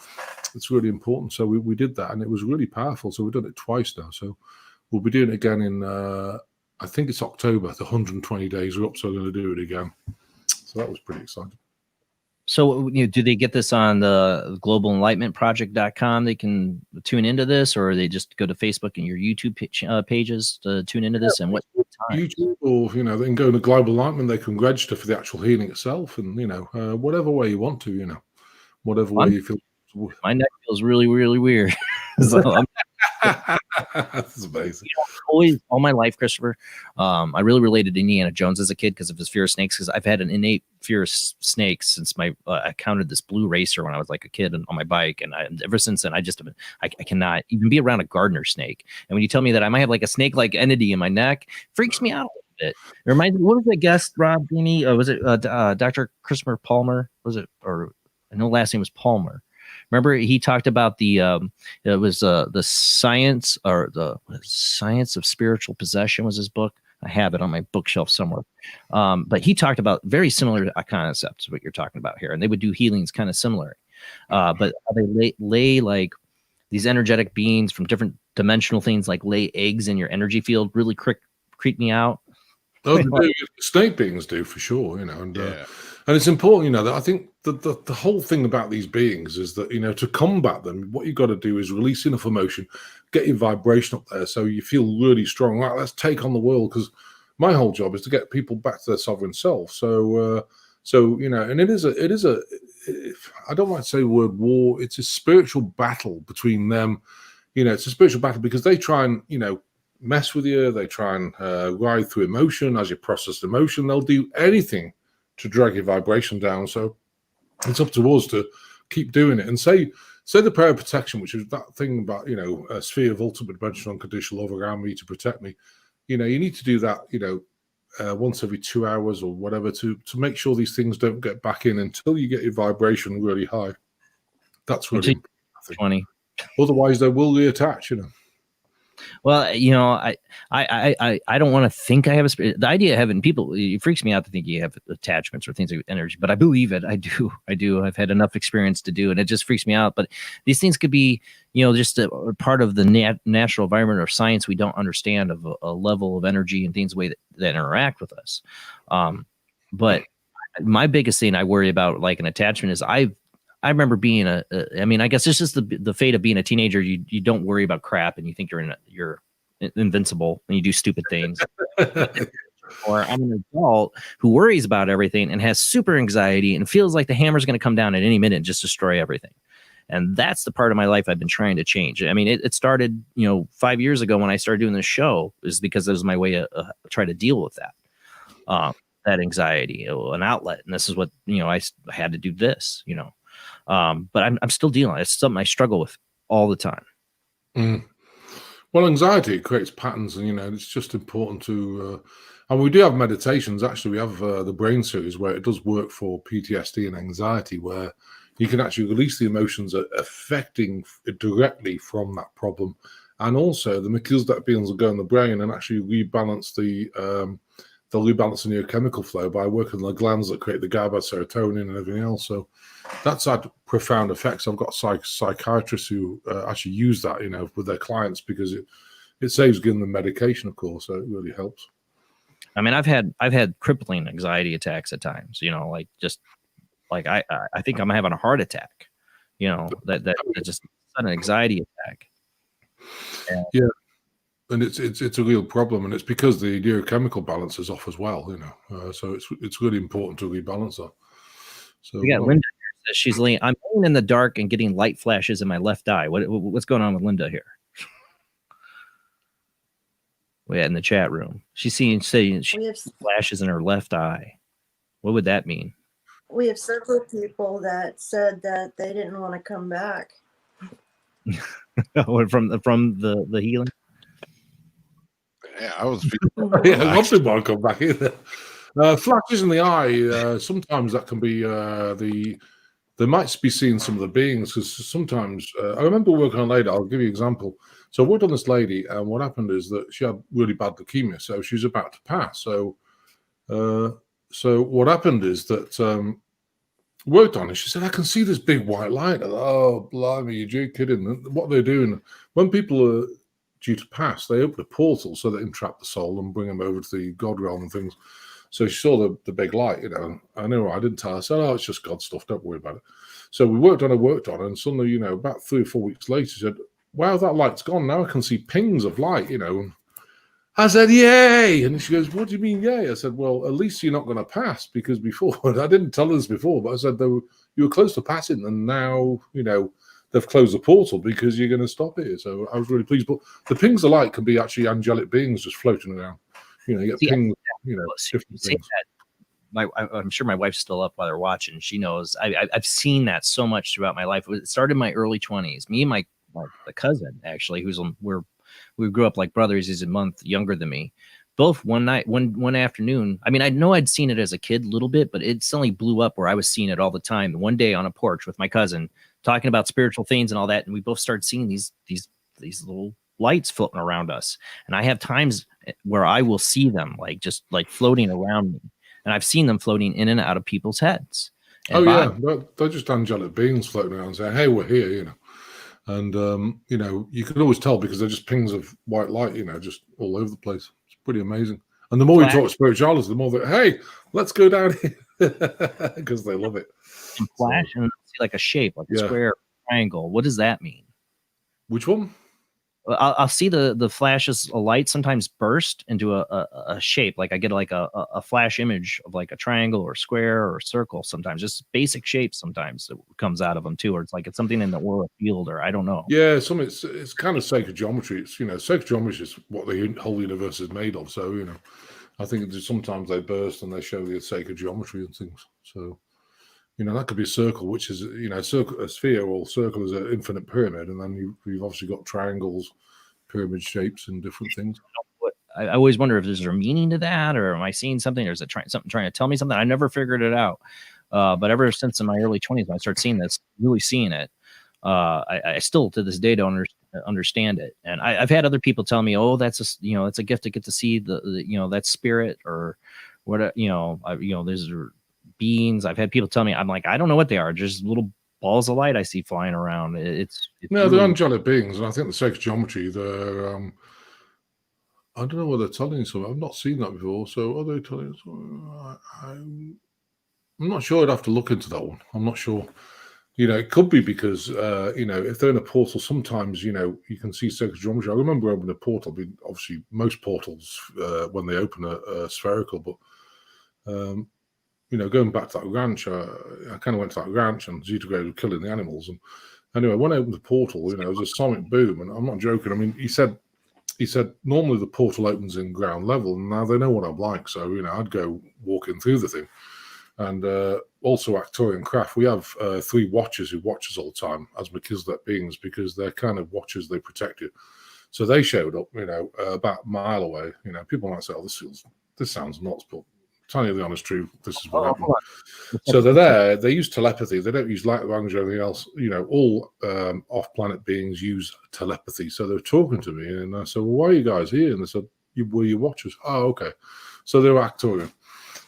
it's really important. So we did that, and it was really powerful. So we've done it twice now. So we'll be doing it again in, I think it's October. The 120 days are up, so we're going to do it again. So that was pretty exciting.
So do they get this on the globalenlightenmentproject.com? They can tune into this, or they just go to Facebook and your YouTube pages to tune into this? And what time?
YouTube, or they can go to Global Enlightenment. They can register for the actual healing itself, and whatever way you want to, whatever way you feel.
My neck feels really, really weird. So
That's amazing.
Always, all my life, Christopher. I really related to Indiana Jones as a kid because of his fear of snakes. Because I've had an innate fear of snakes since I counted this blue racer when I was like a kid on my bike, and ever since then I cannot even be around a gardener snake. And when you tell me that I might have like a snake-like entity in my neck, freaks me out a little bit. It reminds me. What was the guest, Rob Beanie? Was it Dr. Christopher Palmer? Was it? Or I know last name was Palmer. Remember, he talked about the science, or the science of spiritual possession was his book. I have it on my bookshelf somewhere. But he talked about very similar concepts, what you're talking about here. And they would do healings kind of similar. But they lay like these energetic beings from different dimensional things, like lay eggs in your energy field, really creep me out.
Oh, snake beings do for sure, and it's important, that I think the whole thing about these beings is that, to combat them, what you've got to do is release enough emotion, get your vibration up there so you feel really strong. Right, let's take on the world, because my whole job is to get people back to their sovereign self. So, and it is a I don't like to say the word war. It's a spiritual battle between them. It's a spiritual battle because they try and, mess with you. They try and ride through emotion. As you process emotion, they'll do anything to drag your vibration down. So it's up to us to keep doing it. And say the prayer of protection, which is that thing about, a sphere of ultimate dimensional unconditional love around me to protect me. You need to do that, once every 2 hours or whatever to make sure these things don't get back in until you get your vibration really high. That's really important.
20.
Otherwise, they will reattach.
Well, I don't want to think I have a spirit. The idea of having people, it freaks me out to think you have attachments or things like energy, but I believe it. I do. I've had enough experience to do, and it just freaks me out. But these things could be, just a part of the natural environment or science we don't understand of a level of energy and things, the way that interact with us. But my biggest thing I worry about, like an attachment, is I remember being I guess it's just the fate of being a teenager. You don't worry about crap, and you think you're invincible, and you do stupid things. Or I'm an adult who worries about everything and has super anxiety and feels like the hammer's going to come down at any minute and just destroy everything. And that's the part of my life I've been trying to change. I mean, it started, 5 years ago when I started doing this show, is because it was my way to try to deal with that, that anxiety, an outlet. And this is what, I had to do this, but I'm still dealing. It's something I struggle with all the time.
Well, anxiety creates patterns, and it's just important to. And we do have meditations. Actually, we have the brain series where it does work for PTSD and anxiety, where you can actually release the emotions affecting it directly from that problem, and also the Melchizedek beings will go in the brain and actually rebalance they'll rebalance the neurochemical flow by working on the glands that create the GABA, serotonin, and everything else. So that's had profound effects. I've got psychiatrists who actually use that, with their clients, because it saves giving them medication, of course. So it really helps.
I mean, I've had crippling anxiety attacks at times. Like just like I think I'm having a heart attack. That just an anxiety attack.
Yeah. And it's a real problem, and it's because the neurochemical balance is off as well, so it's really important to rebalance that. So
we got Linda here, says she's laying. I'm laying in the dark and getting light flashes in my left eye. What's going on with Linda here? Yeah, in the chat room, she's saying she flashes in her left eye. What would that mean?
We have several people that said that they didn't want to come back.
from the healing.
Yeah, I was.
Yeah, I didn't want to come back either. Flashes in the eye. Sometimes that can be they might be seeing some of the beings, because sometimes I remember working on a lady. I'll give you an example. So I worked on this lady, and what happened is that she had really bad leukemia, so she was about to pass. So what happened is that worked on it. She said, "I can see this big white light." I thought, oh, blimey, you're kidding. And what they're doing when people are due to pass, they open a portal so they entrap the soul and bring them over to the God realm and things. So she saw the big light, I know I didn't tell her. I said, oh, it's just God stuff, don't worry about it. So we worked on it, and suddenly, about 3 or 4 weeks later, she said, wow, that light's gone. Now I can see pings of light, I said, yay. And she goes, what do you mean, yay? I said, well, at least you're not going to pass, because before, I didn't tell her this before, but I said, you were close to passing, and now, they've closed the portal because you're going to stop here. So I was really pleased. But the pings of light can be actually angelic beings just floating around. You get pings, different things.
I'm sure my wife's still up while they're watching. She knows. I've seen that so much throughout my life. It started in my early 20s. Me and the cousin, actually, we grew up like brothers. He's a month younger than me. Both one afternoon. I mean, I know I'd seen it as a kid a little bit, but it suddenly blew up where I was seeing it all the time. One day on a porch with my cousin, talking about spiritual things and all that, and we both started seeing these little lights floating around us. And I have times where I will see them just floating around me, and I've seen them floating in and out of people's heads.
And they're just angelic beings floating around saying, "Hey, we're here," And you can always tell because they're just pings of white light, just all over the place. It's pretty amazing. And the more we talk spirituality, the more that, hey, let's go down here, because they love it.
And flash and see like a shape, like a square, triangle. What does that mean?
Which one?
I'll see the flashes of light sometimes burst into a shape. Like I get a flash image of like a triangle or square or circle sometimes. Just basic shapes sometimes that comes out of them too. Or it's something in the aura field, or I don't know.
Yeah, it's kind of sacred geometry. It's sacred geometry is what the whole universe is made of. So I think sometimes they burst and they show the sacred geometry and things. So That could be a circle, which is, a sphere or circle is an infinite pyramid. And then you've obviously got triangles, pyramid shapes and different things.
I always wonder if there's a meaning to that, or am I seeing something, or is it something trying to tell me something? I never figured it out. But ever since in my early 20s, when I started seeing this, really seeing it, I still to this day don't understand it. And I've had other people tell me, oh, that's it's a gift to get to see the that spirit or what, these are beings. I've had people tell me, I'm like, I don't know what they are, just little balls of light I see flying around. It's
no,
really...
they're angelic beings, and I think the sacred geometry, they're I don't know what they're telling you something. I've not seen that before. So are they telling us? I'm not sure. I'd have to look into that one. I'm not sure. It could be because, if they're in a portal, sometimes, you can see sacred geometry. I remember opening a portal. Obviously, most portals, when they open, are spherical. But, going back to that ranch, I kind of went to that ranch and Zeta Grays were killing the animals. And anyway, when I opened the portal, it was a sonic boom. And I'm not joking. I mean, he said normally the portal opens in ground level, and now they know what I'm like. So, I'd go walking through the thing. And also Actorian Craft, we have 3 watchers who watch us all the time as Melchizedek beings, because they're kind of watchers, they protect you. So they showed up, about a mile away. People might say, oh, this sounds nuts, but telling you the honest truth, this is what happened. So they're there, they use telepathy, they don't use light language or anything else. All off-planet beings use telepathy. So they were talking to me, and I said, well, why are you guys here? And they said, were you watchers? Oh, okay. So they were Actorian.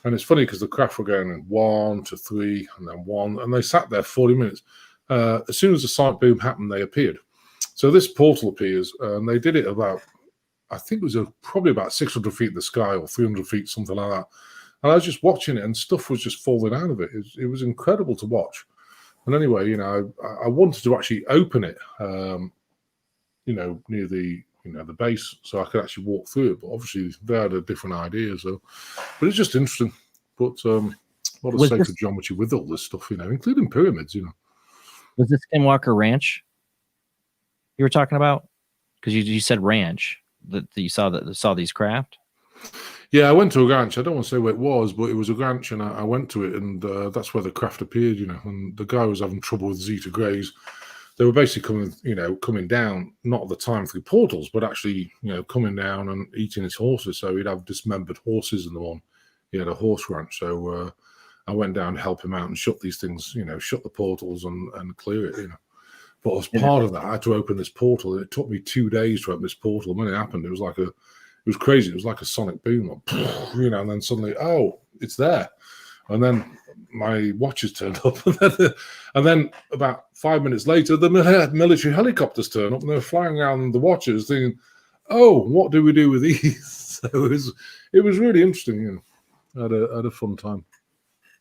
And it's funny because the craft were going in 1 to 3 and then 1, and they sat there 40 minutes. As soon as the sonic boom happened, they appeared. So this portal appears, and they did it about, I think it was probably about 600 feet in the sky or 300 feet, something like that. And I was just watching it, and stuff was just falling out of it. It was incredible to watch. And anyway, I wanted to actually open it, near the base, so I could actually walk through it. But obviously, they had a different idea. So, but it's just interesting. But a lot of sacred geometry with all this stuff, including pyramids.
Was this Skinwalker Ranch you were talking about? Because you said ranch that you saw these craft.
Yeah, I went to a ranch. I don't want to say where it was, but it was a ranch, and I went to it, and that's where the craft appeared. And the guy was having trouble with Zeta Grays. They were basically coming down, not at the time through portals, but actually, coming down and eating his horses. So he'd have dismembered horses in the one. He had a horse ranch. So I went down to help him out and shut these things, shut the portals and clear it, But as part of that, I had to open this portal. And it took me 2 days to open this portal. And when it happened, it was crazy. It was like a sonic boom, and then suddenly, oh, it's there. And then my watches turned up, and then about 5 minutes later, the military helicopters turned up, and they were flying around the watches, thinking, "Oh, what do we do with these?" So it was really interesting. I had a fun time.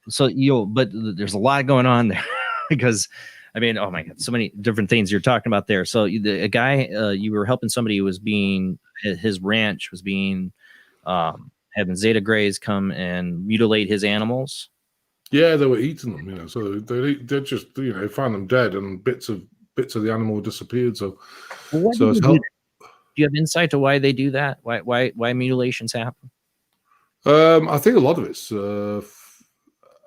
So but there's a lot going on there because, I mean, oh my God, so many different things you're talking about there. So a guy, you were helping somebody who was his ranch was being having Zeta Grays come and mutilate his animals.
Yeah, they were eating them, So they just, found them dead, and bits of the animal disappeared. So,
do you have insight to why they do that? Why mutilations happen?
I think a lot of it's.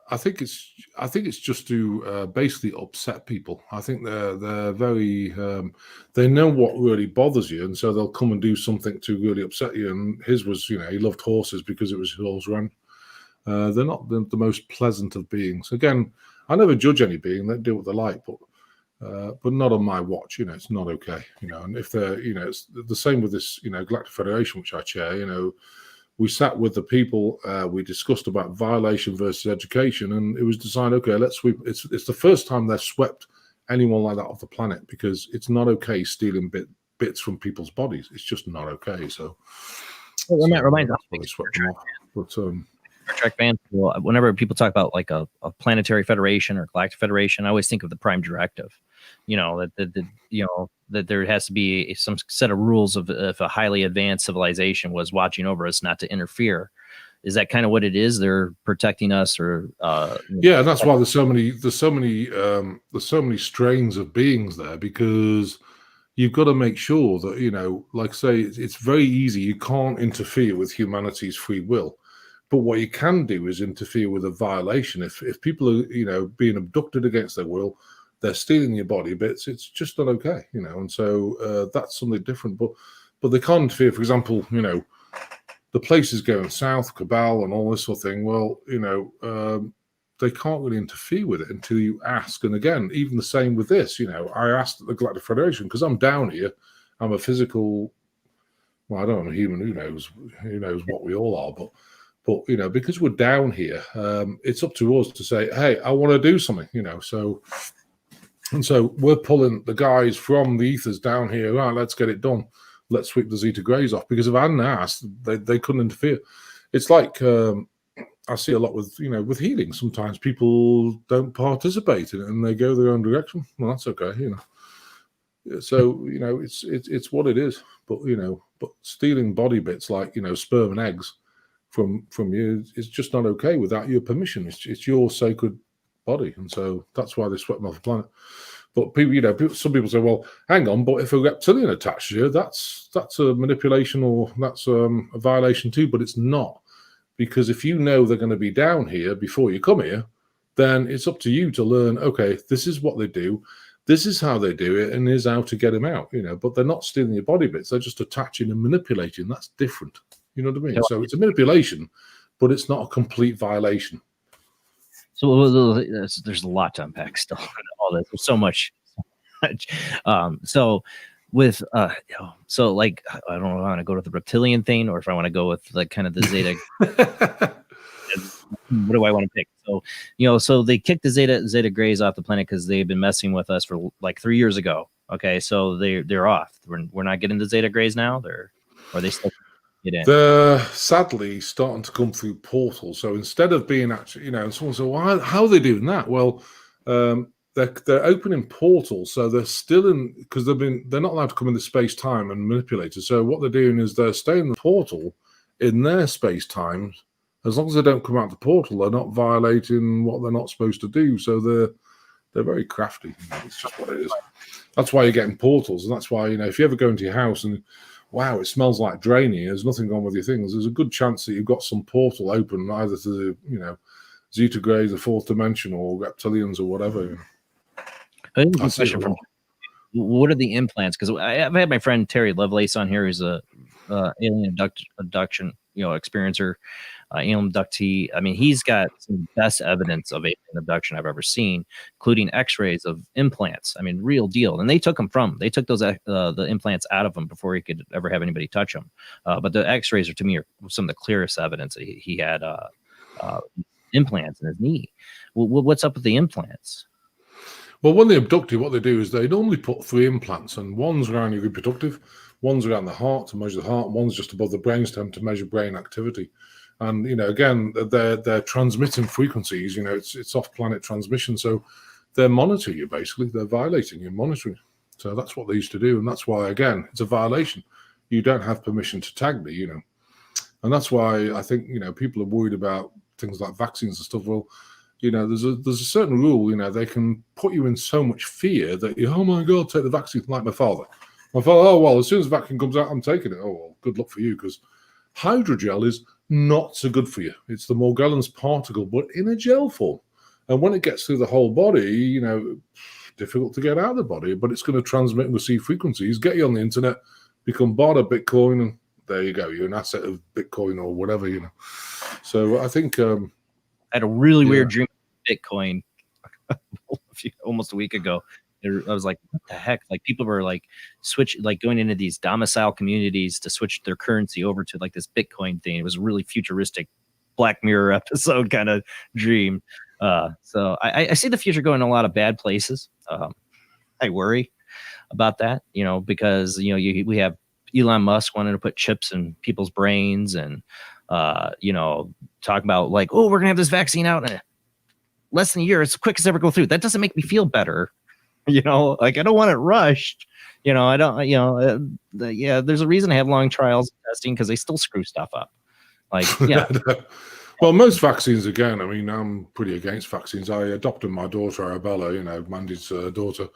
I think it's just to basically upset people. I think they're very. They know what really bothers you, and so they'll come and do something to really upset you. And his was, he loved horses because it was his horse ranch. They're not the most pleasant of beings. Again, I never judge any being; they do what they like, but not on my watch. It's not okay. And if they're, it's the same with this, Galactic Federation, which I chair. We sat with the people. We discussed about violation versus education, and it was decided, okay, let's sweep. It's the first time they've swept anyone like that off the planet, because it's not okay stealing bits from people's bodies. It's just not okay. So,
that reminds me.
But
Star Trek fans, whenever people talk about like a planetary federation or galactic federation, I always think of the Prime Directive. That there has to be some set of rules of if a highly advanced civilization was watching over us, not to interfere. Is that kind of what it is? They're protecting us, or
yeah, and that's why there's so many strains of beings there, because you've got to make sure that like say it's very easy. You can't interfere with humanity's free will. But what you can do is interfere with a violation. If people are, being abducted against their will, they're stealing your body bits, it's just not okay, and so that's something different. But they can't interfere. For example, the places going south, Cabal and all this sort of thing, well, they can't really interfere with it until you ask. And again, even the same with this, I asked at the Galactic Federation, because I'm down here, I'm a physical, well, I don't know, a human, who knows what we all are, but because we're down here, it's up to us to say, hey, I want to do something, so we're pulling the guys from the ethers down here, right, let's get it done. Let's sweep the Zeta Greys off, because if I hadn't asked, they couldn't interfere. It's like I see a lot with with healing. Sometimes people don't participate in it and they go their own direction. Well, that's okay, So it's what it is. But but stealing body bits like sperm and eggs from you is just not okay without your permission. It's your sacred body, and so that's why they swept them off the planet. But people, some people say, well, hang on, but if a reptilian attaches you, that's a manipulation, or that's a violation too. But it's not, because if you know they're going to be down here before you come here, then it's up to you to learn, okay, this is what they do, this is how they do it, and here's how to get them out, But they're not stealing your body bits, they're just attaching and manipulating. That's different. You know what I mean? So it's a manipulation, but it's not a complete violation.
So there's a lot to unpack still. All this, there's so much. So with so like, I don't know if I want to go to the reptilian thing or if I want to go with like kind of the Zeta. What do I want to pick? So so they kicked the Zeta Greys off the planet because they've been messing with us for like 3 years ago. Okay, so they're off. We're not getting the Zeta Greys now. Are they still?
They're sadly starting to come through portals. So instead of being actually, someone said, well, how are they doing that? Well, they're opening portals, so they're still in, because they're not allowed to come into space time and manipulate it. So what they're doing is they're staying in the portal in their space time. As long as they don't come out the portal, they're not violating what they're not supposed to do. So they're very crafty. It's just what it is. That's why you're getting portals, and that's why if you ever go into your house and wow, it smells like draining, there's nothing wrong with your things, there's a good chance that you've got some portal open, either to the, Zeta Greys, the fourth dimension, or reptilians, or whatever.
I have a question from what are the implants? Because I've had my friend Terry Lovelace on here, who's a alien abduction, experiencer, alien abductee. I mean, he's got some of the best evidence of alien abduction I've ever seen, including X-rays of implants. I mean, real deal. And they took those the implants out of him before he could ever have anybody touch them. But the X-rays to me are some of the clearest evidence that he had implants in his knee. What's up with the implants?
Well, when they abduct you, what they do is they normally put 3 implants, and one's around your reproductive, one's around the heart to measure the heart, and one's just above the brainstem to measure brain activity. And again, they're transmitting frequencies. It's off-planet transmission, so they're monitoring you. Basically, they're violating you, monitoring. So that's what they used to do, and that's why, again, it's a violation. You don't have permission to tag me, and that's why I think people are worried about things like vaccines and stuff. Well, there's a certain rule. They can put you in so much fear that oh my God, take the vaccine. Like my father, oh well, as soon as the vaccine comes out, I'm taking it. Oh well, good luck for you, because hydrogel is not so good for you. It's the Morgellons particle, but in a gel form. And when it gets through the whole body, difficult to get out of the body, but it's going to transmit and receive frequencies, get you on the internet, become part of Bitcoin, and there you go. You're an asset of Bitcoin or whatever, So I think
I had a really weird dream of Bitcoin almost a week ago. I was like, what the heck? Like people were like going into these domicile communities to switch their currency over to like this Bitcoin thing. It was a really futuristic Black Mirror episode kind of dream. So I see the future going in a lot of bad places. I worry about that, because, we have Elon Musk wanting to put chips in people's brains and, talk about like, oh, we're going to have this vaccine out in less than a year. It's the quickest ever go through. That doesn't make me feel better. Like I don't want it rushed. I don't, there's a reason I have long trials testing, because they still screw stuff up. Like, yeah.
Well, most vaccines, again, I mean, I'm pretty against vaccines. I adopted my daughter, Arabella, Mandy's daughter,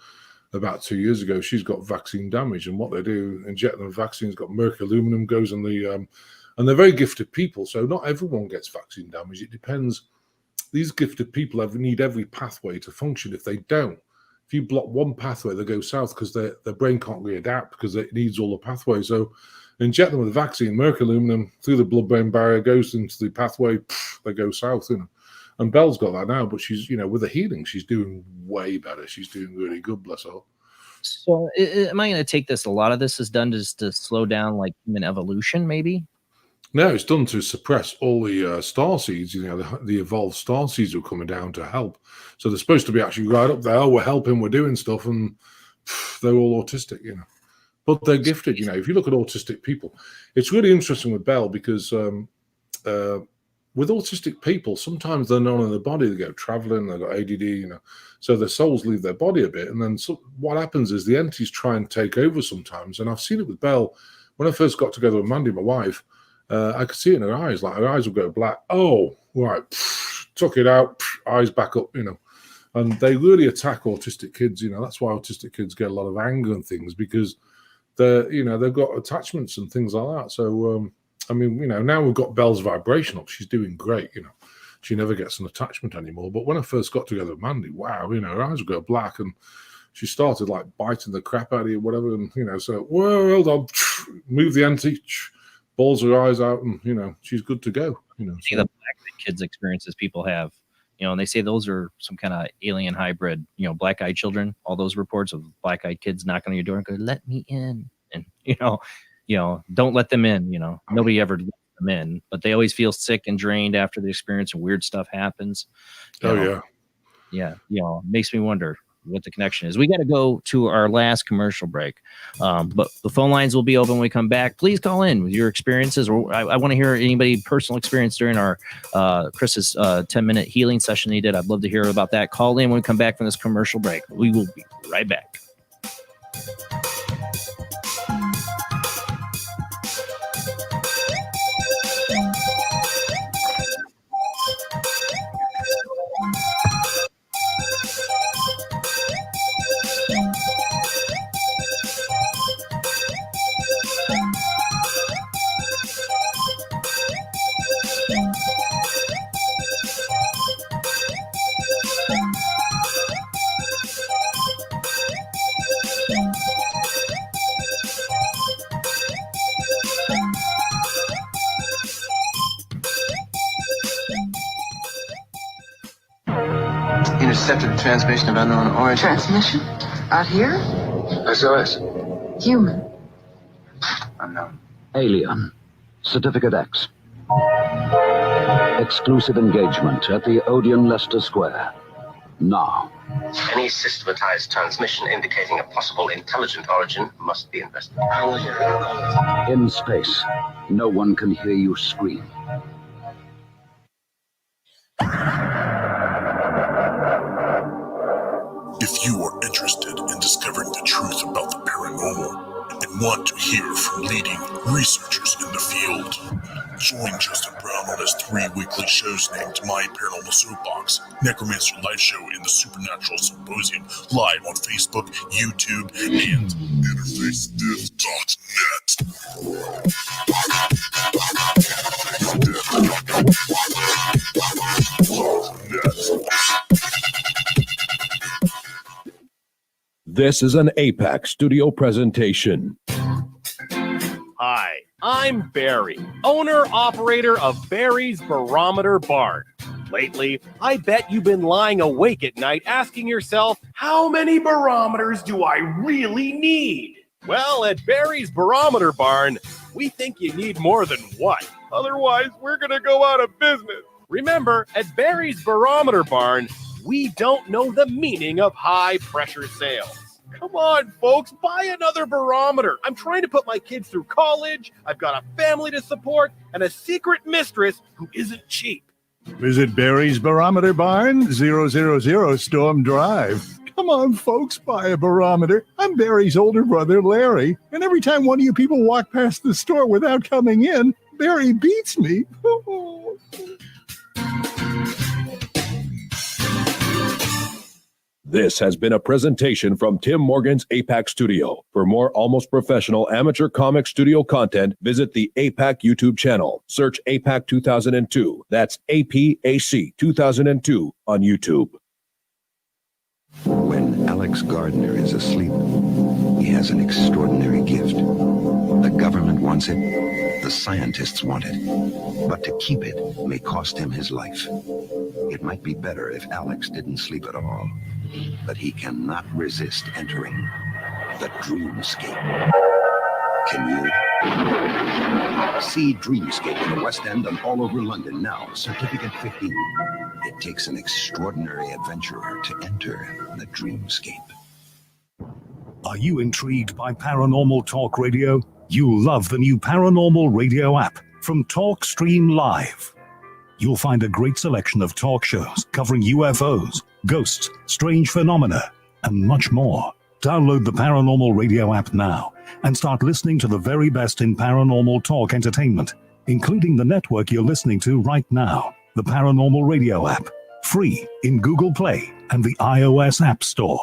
about 2 years ago. She's got vaccine damage, and what they do, inject them vaccines, got mercury aluminum, goes in the And they're very gifted people, so not everyone gets vaccine damage. It depends. These gifted people need every pathway to function. If they don't, if you block one pathway, they go south because their brain can't readapt because it needs all the pathways. So inject them with a vaccine, mercury aluminum through the blood-brain barrier, goes into the pathway, they go south. And Belle's got that now, but she's, with the healing, she's doing way better. She's doing really good, bless her.
So am I going to take this? A lot of this is done just to slow down like human evolution, maybe?
No, it's done to suppress all the star seeds. The evolved star seeds are coming down to help. So they're supposed to be actually right up there. Oh, we're helping, we're doing stuff, and they're all autistic, But they're gifted, If you look at autistic people, it's really interesting with Belle because with autistic people, sometimes they're not in the body. They go traveling, they've got ADD, so their souls leave their body a bit. And then what happens is the entities try and take over sometimes. And I've seen it with Belle. When I first got together with Mandy, my wife, I could see it in her eyes, like her eyes would go black. Oh, right, took it out, eyes back up, And they really attack autistic kids, That's why autistic kids get a lot of anger and things because they've got attachments and things like that. So, now we've got Belle's vibration up. She's doing great, She never gets an attachment anymore. But when I first got together with Mandy, wow, her eyes would go black and she started like biting the crap out of you, whatever. And, so, well done, move the entity, balls her eyes out, and, she's good to go.
See the black-eyed kids experiences people have, and they say those are some kind of alien hybrid, black-eyed children, all those reports of black-eyed kids knocking on your door and go, let me in. And, don't let them in, nobody ever lets them in, but they always feel sick and drained after the experience and weird stuff happens. Yeah. Makes me wonder what the connection is. We got to go to our last commercial break, but the phone lines will be open when we come back. Please call in with your experiences, or I want to hear anybody personal experience during our Chris's 10-minute healing session he did. I'd love to hear about that. Call in when we come back from this commercial break. We will be right back.
Intercepted transmission of unknown origin.
Transmission? Out here?
SOS.
Human.
Unknown.
Alien. Certificate X. Exclusive engagement at the Odeon Leicester Square. Now.
Any systematized transmission indicating a possible intelligent origin must be investigated.
In space, no one can hear you scream.
If you are interested in discovering the truth about the paranormal and want to hear from leading researchers in the field, join Justin Brown on his 3 weekly shows named My Paranormal Soapbox, Necromancer Live Show, and the Supernatural Symposium, live on Facebook, YouTube, and InterfaceDiff.net.
This is an APAC studio presentation.
Hi, I'm Barry, owner-operator of Barry's Barometer Barn. Lately, I bet you've been lying awake at night asking yourself, how many barometers do I really need? Well, at Barry's Barometer Barn, we think you need more than one. Otherwise, we're going to go out of business. Remember, at Barry's Barometer Barn, we don't know the meaning of high-pressure sales. Come on, folks, buy another barometer. I'm trying to put my kids through college. I've got a family to support and a secret mistress who isn't cheap.
Visit Barry's Barometer Barn, 000 Storm Drive. Come on, folks, buy a barometer. I'm Barry's older brother, Larry, and every time one of you people walk past the store without coming in, Barry beats me.
This has been a presentation from Tim Morgan's APAC Studio. For more almost professional amateur comic studio content, visit the APAC YouTube channel. Search APAC 2002. That's APAC 2002 on YouTube.
When Alex Gardner is asleep, he has an extraordinary gift. The government wants it, the scientists want it, but to keep it may cost him his life. It might be better if Alex didn't sleep at all, but he cannot resist entering the dreamscape. Can you? See Dreamscape in the West End and all over London now. Certificate 15. It takes an extraordinary adventurer to enter the dreamscape.
Are you intrigued by Paranormal Talk Radio? You'll love the new Paranormal Radio app from Talkstream Live. You'll find a great selection of talk shows covering UFOs, ghosts, strange phenomena, and much more. Download the Paranormal Radio app now and start listening to the very best in paranormal talk entertainment, including the network you're listening to right now, the Paranormal Radio app, free in Google Play and the iOS App Store.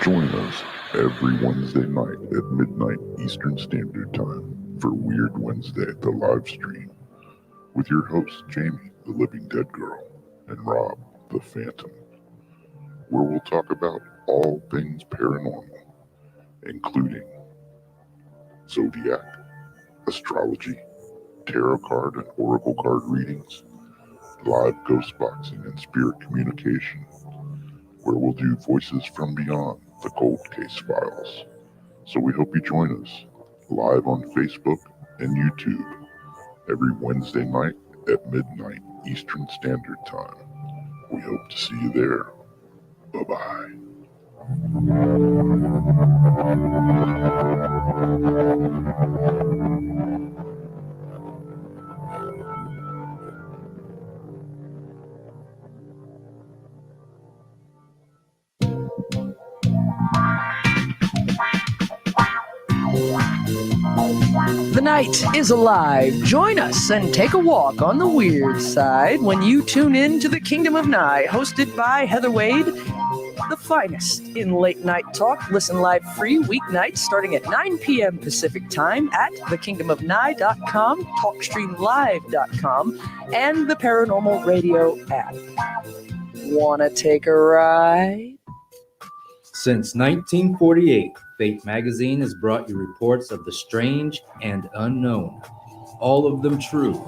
Join us every Wednesday night at midnight Eastern Standard Time for Weird Wednesday, the live stream, with your hosts Jamie, the Living Dead Girl, and Rob, the Phantom, where we'll talk about all things paranormal, including zodiac, astrology, tarot card and oracle card readings, live ghost boxing and spirit communication, where we'll do Voices from Beyond, the Cold Case Files. So we hope you join us live on Facebook and YouTube every Wednesday night at midnight Eastern Standard Time. We hope to see you there. Bye-bye.
The night is alive. Join us and take a walk on the weird side when you tune in to the Kingdom of Nye, hosted by Heather Wade, the finest in late night talk. Listen live free weeknights starting at 9 p.m. Pacific time at thekingdomofnye.com, talkstreamlive.com, and the Paranormal Radio app. Wanna take a ride?
Since 1948, Fate Magazine has brought you reports of the strange and unknown, all of them true.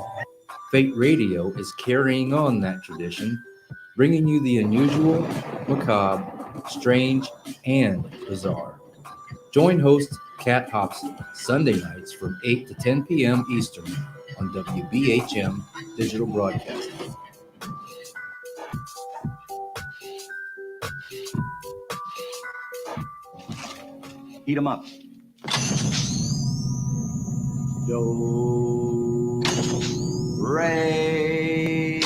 Fate Radio is carrying on that tradition, bringing you the unusual, macabre, strange, and bizarre. Join host Kat Hobson Sunday nights from 8 to 10 p.m. Eastern on WBHM Digital Broadcasting.
Heat 'em up. Do, re,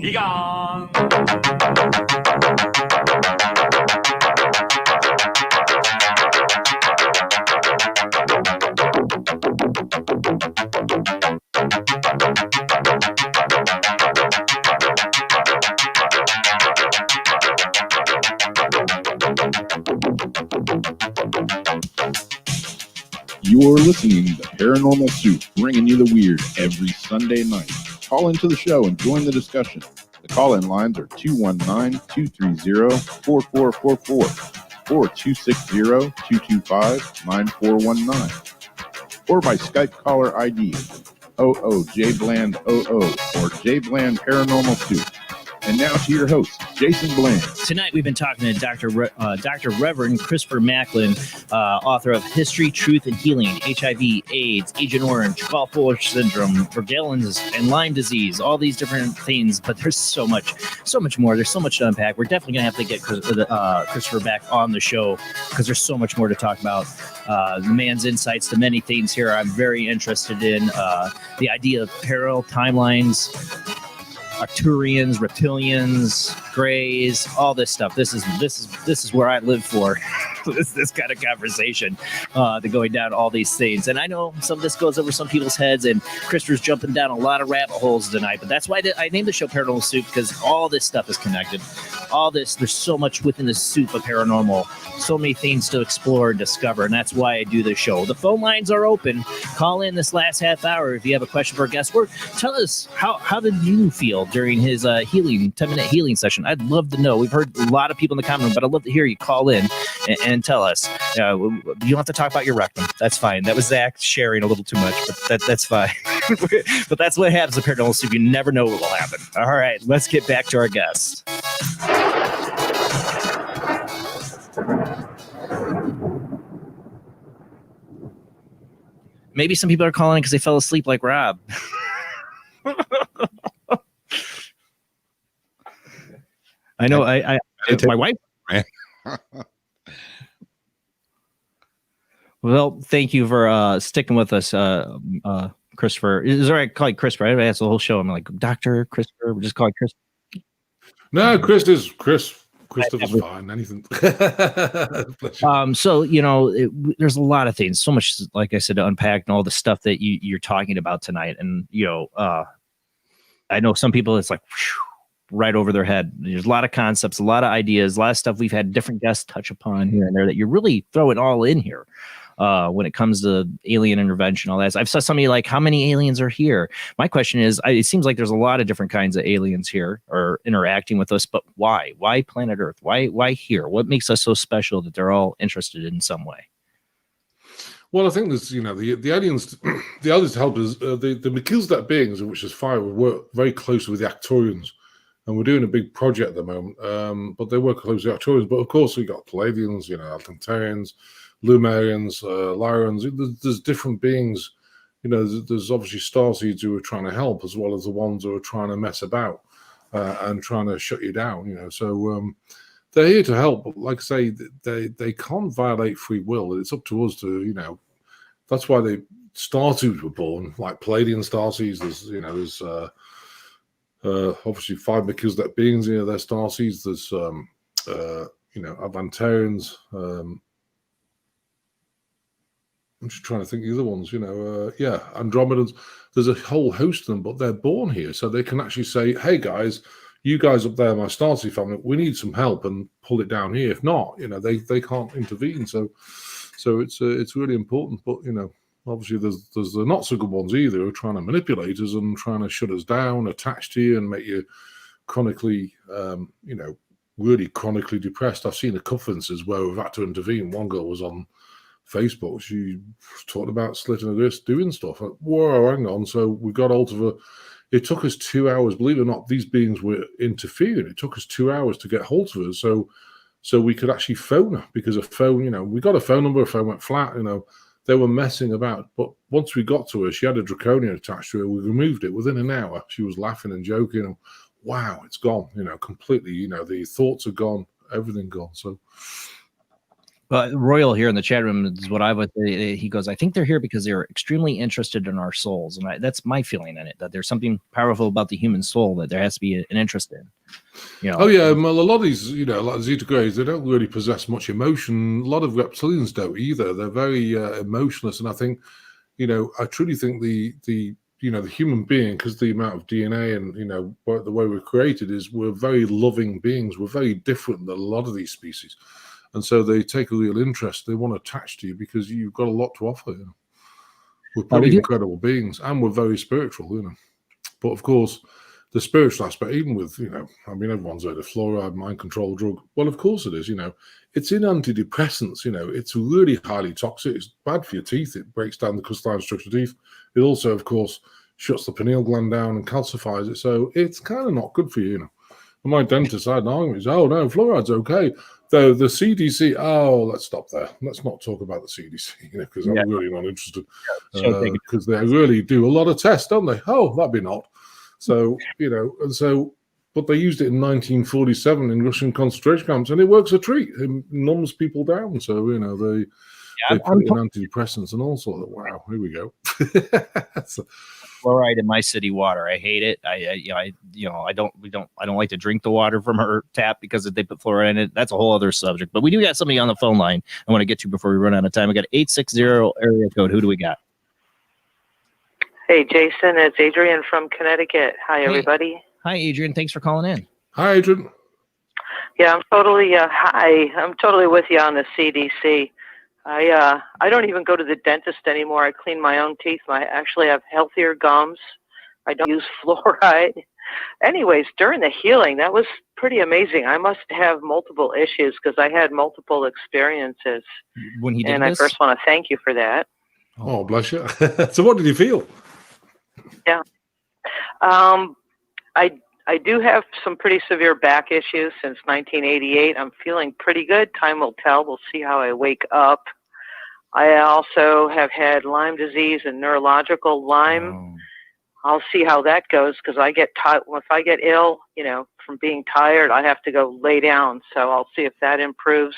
Egon.
You're listening to Paranormal Soup, bringing you the weird every Sunday night. Call into the show and join the discussion. The call-in lines are 219-230-4444 or 260-225-9419 or by Skype caller ID OOJBland00 or JBland Paranormal Soup. And now to your host, Jason Bland.
Tonight we've been talking to Dr. Reverend Christopher Macklin, author of History, Truth, and Healing, HIV, AIDS, Agent Orange, Gulf-War Syndrome, Morgellons, and Lyme disease, all these different things. But there's so much more. There's so much to unpack. We're definitely going to have to get Christopher back on the show because there's so much more to talk about. The man's insights to many things here I'm very interested in. The idea of parallel timelines, Arcturians, reptilians, grays, all this stuff. This is where I live for. this kind of conversation, going down all these things. And I know some of this goes over some people's heads, and Christopher's jumping down a lot of rabbit holes tonight. But that's why I named the show Paranormal Soup, because all this stuff is connected. All this, there's so much within the soup of paranormal, so many things to explore and discover, and that's why I do this show. The phone lines are open. Call in this last half hour if you have a question for a guest. Or tell us how did you feel during his 10-minute healing session? I'd love to know. We've heard a lot of people in the comment room, but I'd love to hear you call in and tell us. You don't have to talk about your rectum. That's fine. That was Zach sharing a little too much, but that's fine. But that's what happens with Paranormal Soup. You never know what will happen. All right, let's get back to our guest. Maybe some people are calling because they fell asleep like Rob. I know. I my wife. Well, thank you for sticking with us, Christopher. Is it all right to call you Chris, right? I asked the whole show. I'm like, Dr. Christopher. We're just calling Chris.
No, Chris. Christopher's fine. Anything.
So, there's a lot of things, so much, like I said, to unpack, and all the stuff that you're talking about tonight. And, I know some people, it's like right over their head. There's a lot of concepts, a lot of ideas, a lot of stuff we've had different guests touch upon here and there that you're really throwing all in here. When it comes to alien intervention, all that. I've saw somebody like, how many aliens are here? My question is, it seems like there's a lot of different kinds of aliens here or interacting with us, but why? Why planet Earth? Why here? What makes us so special that they're all interested in some way?
Well, I think there's, the aliens, the others help us. The Melchizedek beings, which is fire, we work very closely with the Arcturians, and we're doing a big project at the moment. But they work closely with the Arcturians. But of course, we got Palladians, Atlanteans, Lumerians, Lyrians. There's different beings. There's obviously starseeds who are trying to help, as well as the ones who are trying to mess about and trying to shut you down. So they're here to help. But like I say, they can't violate free will. It's up to us to, that's why the starseeds were born, like Palladian starseeds. There's obviously 5 Melchizedek beings. They're starseeds. There's Avantarians. I'm just trying to think of the other ones, Andromedans. There's a whole host of them, but they're born here. So they can actually say, hey, guys, you guys up there, my Starseed family, we need some help, and pull it down here. If not, they can't intervene. So it's really important. But, obviously there's the not so good ones either, who are trying to manipulate us and trying to shut us down, attach to you and make you chronically, really chronically depressed. I've seen the conferences where we've had to intervene. One girl was on Facebook, she talked about slitting her wrist doing stuff. Like, whoa, hang on. So we got hold of her. It took us 2 hours. Believe it or not, these beings were interfering. It took us 2 hours to get hold of her. So we could actually phone her, because a phone, we got a phone number, her phone went flat, they were messing about. But once we got to her, she had a draconian attached to her. We removed it within an hour. She was laughing and joking. Wow, it's gone, completely, the thoughts are gone, everything gone. So
Royal here in the chat room is what I would say. He goes, I think they're here because they're extremely interested in our souls. And that's my feeling in it, that there's something powerful about the human soul that there has to be an interest in.
Oh, yeah. Well, a lot of these, like Zeta Grays, they don't really possess much emotion. A lot of reptilians don't either. They're very emotionless. And I think, I truly think the human being, because the amount of DNA and, the way we're created is we're very loving beings. We're very different than a lot of these species. And so they take a real interest. They want to attach to you because you've got a lot to offer. We're pretty incredible beings, and we're very spiritual. But of course, the spiritual aspect, even with everyone's heard of fluoride, mind control drug. Well, of course it is. It's in antidepressants. It's really highly toxic. It's bad for your teeth. It breaks down the crystalline structure of teeth. It also, of course, shuts the pineal gland down and calcifies it. So it's kind of not good for you. And my dentist had an argument. He said, "Oh no, fluoride's okay." Though the CDC, let's stop there. Let's not talk about the CDC, because I'm really not interested. Because they really do a lot of tests, don't they? Oh, that'd be not. So, but they used it in 1947 in Russian concentration camps, and it works a treat. It numbs people down. So, they put in antidepressants and all sorts of. Wow, here we go. So,
fluoride in my city water. I hate it. I don't like to drink the water from her tap because they put fluoride in it. That's a whole other subject. But we do got somebody on the phone line I want to get to before we run out of time. We got 860 area code. Who do we got?
Hey, Jason, it's Adrian from Connecticut. Hi, everybody.
Hi, Adrian. Thanks for calling in.
Hi, Adrian.
Yeah, I'm totally I'm totally with you on the CDC. I don't even go to the dentist anymore. I clean my own teeth. I actually have healthier gums. I don't use fluoride. Anyways, during the healing, that was pretty amazing. I must have multiple issues because I had multiple experiences.
When he did
and
this?
I first want to thank you for that.
Oh, bless you. So what did you feel?
Yeah. I do have some pretty severe back issues since 1988. I'm feeling pretty good. Time will tell. We'll see how I wake up. I also have had Lyme disease and neurological Lyme. I'll see how that goes because I get tired. If I get ill, from being tired, I have to go lay down. So I'll see if that improves.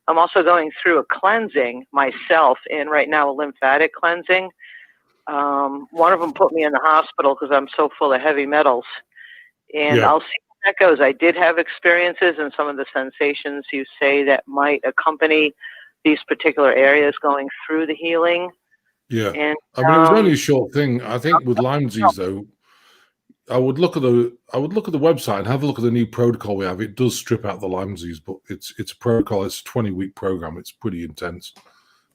I'm also going through a cleansing myself, and right now a lymphatic cleansing. One of them put me in the hospital because I'm so full of heavy metals. And I'll see how that goes. I did have experiences and some of the sensations you say that might accompany these particular areas going through the healing.
Yeah.
And,
I mean, it was only a short thing. I think with Lyme disease, though, I would look at the website and have a look at the new protocol we have. It does strip out the Lyme disease, but it's a protocol. It's a 20-week program. It's pretty intense,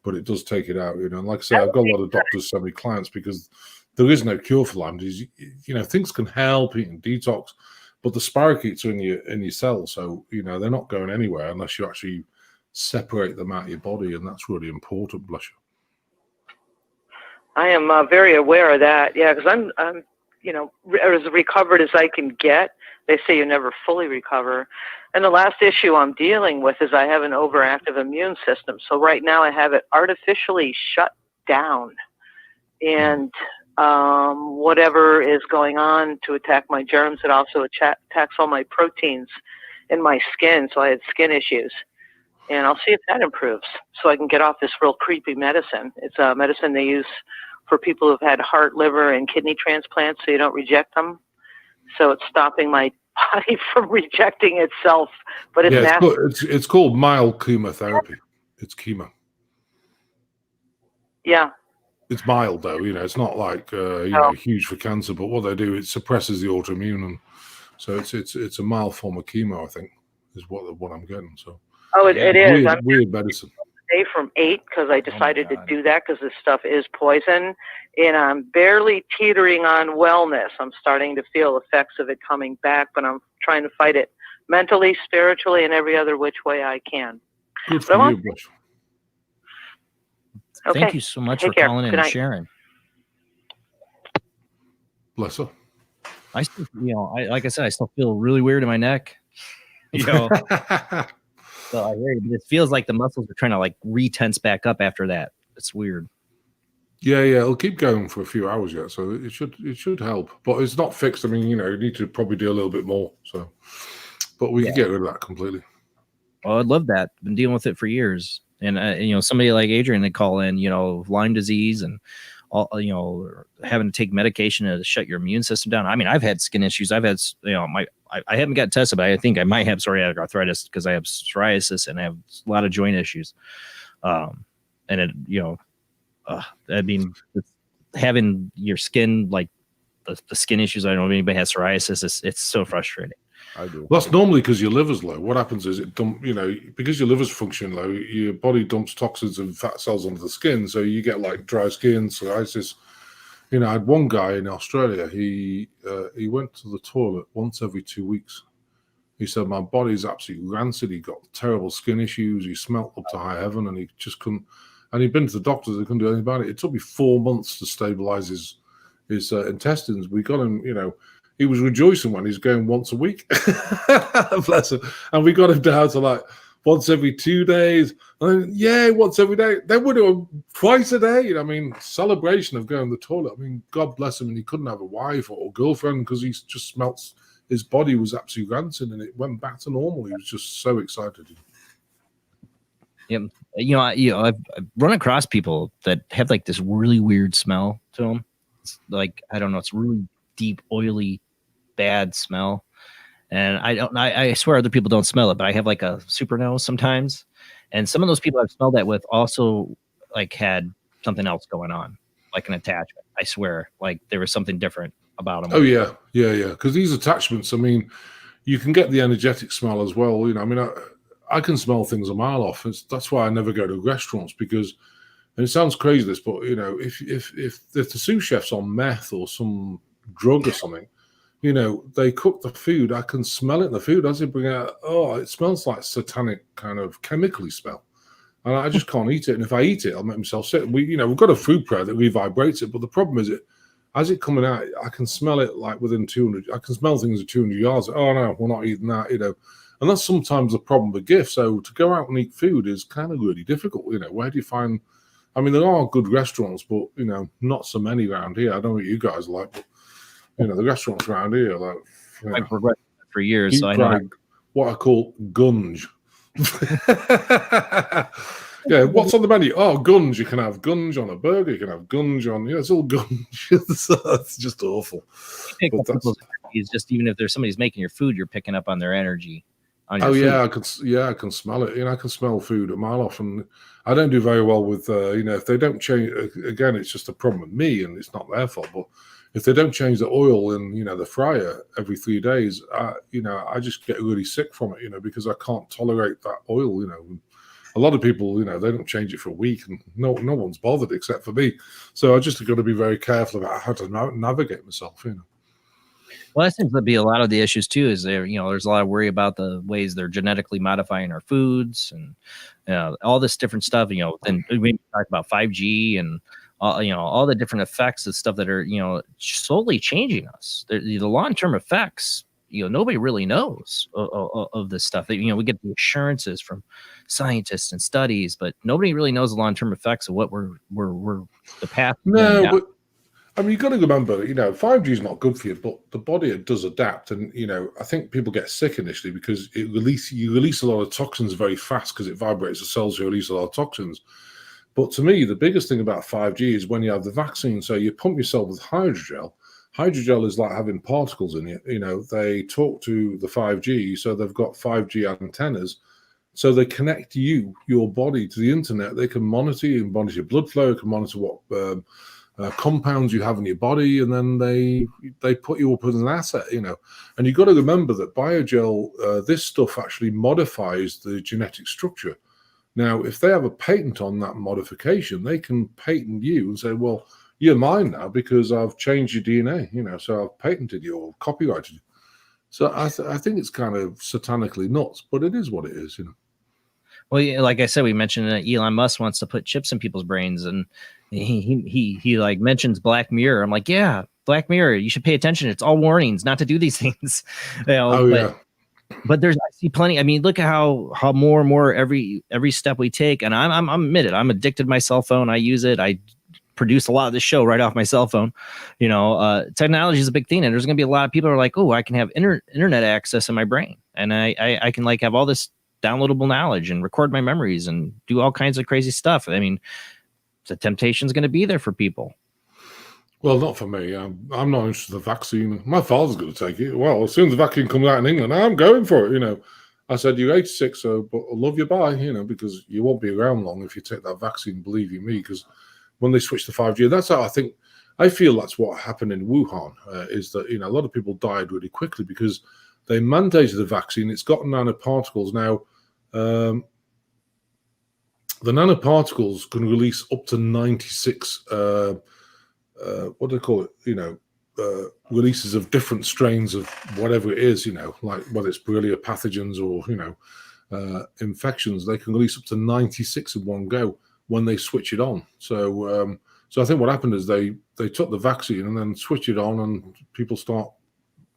but it does take it out. And like I say, I've got a lot of doctors send me clients because there is no cure for Lyme disease. Things can help, eating detox, but the spirochetes are in your cells, so they're not going anywhere unless you actually separate them out of your body, and that's really important. Bless you.
I am very aware of that. Yeah, because I'm as recovered as I can get. They say you never fully recover. And the last issue I'm dealing with is I have an overactive immune system. So right now I have it artificially shut down. And whatever is going on to attack my germs, it also attacks all my proteins in my skin. So I had skin issues. And I'll see if that improves so I can get off this real creepy medicine. It's a medicine they use for people who've had heart, liver, and kidney transplants so you don't reject them. So it's stopping my body from rejecting itself. But it's
it's called mild chemotherapy. It's chemo.
Yeah.
It's mild, though. It's not like huge for cancer, but what they do, it suppresses the autoimmune. And so it's a mild form of chemo, I think, is what I'm getting. So.
Oh, it is.
Weird medicine.
Day from 8 because I decided to do that because this stuff is poison, and I'm barely teetering on wellness. I'm starting to feel effects of it coming back, but I'm trying to fight it mentally, spiritually, and every other which way I can.
Good for you, Bush.
Okay.
Thank you so much for calling in and sharing.
Bless her.
I still, like I said, I still feel really weird in my neck. So I hear you, but it feels like the muscles are trying to re-tense back up after that. It's weird.
Yeah, it'll keep going for a few hours yet, so it should help. But it's not fixed. I mean, you need to probably do a little bit more. So, but we can get rid of that completely.
Oh, I'd love that. Been dealing with it for years, and somebody like Adrian, they call in, Lyme disease and all, having to take medication to shut your immune system down. I mean, I've had skin issues. I've had, I haven't gotten tested, but I think I might have psoriatic arthritis because I have psoriasis and I have a lot of joint issues. And it, I mean, having your skin, like the skin issues, I don't know if anybody has psoriasis. It's so frustrating.
I do.
Well, that's normally because your liver's low. What happens is because your liver's function low, your body dumps toxins and fat cells onto the skin. So you get dry skin, psoriasis. I had one guy in Australia. He went to the toilet once every 2 weeks. He said, my body's absolutely rancid. He got terrible skin issues. He smelt up to high heaven, and he just couldn't. And he'd been to the doctors. They couldn't do anything about it. It took me 4 months to stabilize his intestines. We got him, he was rejoicing when he's going once a week. Bless him. And we got him down to once every 2 days. And then, once every day. They would do twice a day. I mean, celebration of going to the toilet. I mean, God bless him. And he couldn't have a wife or girlfriend because he just smelt. His body was absolutely rancid and it went back to normal. He was just so excited.
Yep. I've run across people that have like this really weird smell to them. It's like, I don't know, it's really deep, oily, bad smell. And I swear other people don't smell it, but I have like a super nose sometimes. And some of those people I've smelled that with also like had something else going on, like an attachment. I swear, like there was something different about them.
Oh yeah. Because these attachments, I mean, you can get the energetic smell as well. I mean, I can smell things a mile off. That's why I never go to restaurants, because, and it sounds crazy this, but if the sous chef's on meth or some drug or something, they cook the food. I can smell it in the food as they bring it out. Oh, it smells like satanic kind of chemically smell, and I just can't eat it. And if I eat it, I'll make myself sick. We've got a food prayer that revibrates it, but the problem is as it coming out, I can smell it like within 200. I can smell things at 200 yards. Oh no, we're not eating that. And that's sometimes the problem with gifts. So to go out and eat food is kind of really difficult. Where do you find? I mean, there are good restaurants, but not so many around here. I don't know what you guys like, but the restaurants around here, like
I've regretted that for years. So I know
what I call gunge. Yeah, what's on the menu? Oh, gunge. You can have gunge on a burger. You can have gunge on. It's all gunge. It's just awful.
It's just, even if there's somebody's making your food, you're picking up on their energy.
I can smell it. I can smell food a mile off, and I don't do very well with if they don't change. Again, it's just a problem with me, and it's not their fault. But if they don't change the oil in the fryer every 3 days, I just get really sick from it. Because I can't tolerate that oil. A lot of people, they don't change it for a week, and no one's bothered except for me. So I just got to be very careful about how to navigate myself.
Well, that seems to be a lot of the issues too. Is there's a lot of worry about the ways they're genetically modifying our foods and all this different stuff. And we talk about 5G and all the different effects of stuff that are slowly changing us. The long-term effects. Nobody really knows of this stuff. We get the assurances from scientists and studies, but nobody really knows the long-term effects of what we're the path.
No, but I mean, you've got to remember, 5G is not good for you, but the body does adapt. And, I think people get sick initially because you release a lot of toxins very fast because it vibrates the cells, you release a lot of toxins. But to me, the biggest thing about 5G is when you have the vaccine. So you pump yourself with hydrogel. Hydrogel is like having particles in it. They talk to the 5G, so they've got 5G antennas. So they connect your body to the internet. They can monitor you, monitor your blood flow, can monitor what compounds you have in your body, and then they put you up as an asset, And you've got to remember that biogel, this stuff actually modifies the genetic structure. Now, if they have a patent on that modification, they can patent you and say, well, you're mine now because I've changed your DNA, so I've patented you or copyrighted you. So I think it's kind of satanically nuts, but it is what it is,
Well, like I said, we mentioned that Elon Musk wants to put chips in people's brains, and he like mentions Black Mirror. I'm like, yeah, Black Mirror, you should pay attention. It's all warnings not to do these things. But I see plenty. I mean, look at how more and more every step we take, and I'm admitted, I'm addicted to my cell phone. I use it. I produce a lot of this show right off my cell phone. Technology is a big thing, and there's going to be a lot of people who are like, oh, I can have internet access in my brain, and I can like have all this downloadable knowledge and record my memories and do all kinds of crazy stuff. I mean, the temptation is going to be there for people.
Well, not for me. I'm not interested in the vaccine. My father's going to take it. Well, as soon as the vaccine comes out in England, I'm going for it. I said, you're 86, so but I love you, bye. Because you won't be around long if you take that vaccine. Believe you me, because when they switch to 5G, that's how I feel that's what happened in Wuhan. Is that a lot of people died really quickly because they mandated the vaccine. It's got nanoparticles now. The nanoparticles can release up to 96 what do they call it? Releases of different strains of whatever it is, like whether it's Borrelia pathogens or infections. They can release up to 96 in one go when they switch it on. So I think what happened is they took the vaccine and then switch it on, and people start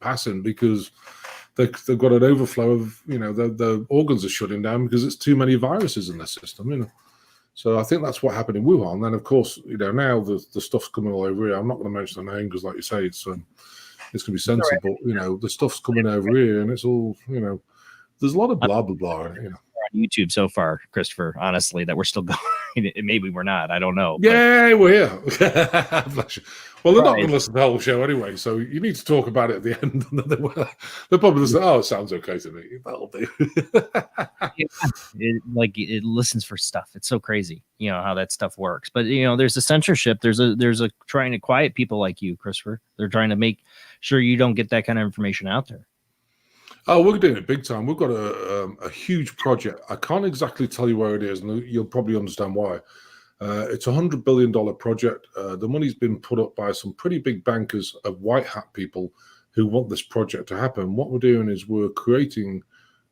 passing because they've got an overflow of the organs are shutting down because it's too many viruses in their system. So I think that's what happened in Wuhan. And then, of course, now the stuff's coming all over here. I'm not going to mention the name because, like you say, it's going to be censored. But the stuff's coming over here, and it's all there's a lot of blah blah blah.
on YouTube so far, Christopher, honestly, that we're still going. Maybe we're not. I don't know.
Yeah, we're here. Bless you. Well, they're not going to listen to the whole show anyway, so you need to talk about it at the end. They'll probably listen, oh, it sounds okay to me. That'll do.
It listens for stuff. It's so crazy, how that stuff works. But there's a censorship. There's a trying to quiet people like you, Christopher. They're trying to make sure you don't get that kind of information out there.
Oh, we're doing it big time. We've got a huge project. I can't exactly tell you where it is, and you'll probably understand why. It's a $100 billion project. The money's been put up by some pretty big bankers of white hat people who want this project to happen. What we're doing is we're creating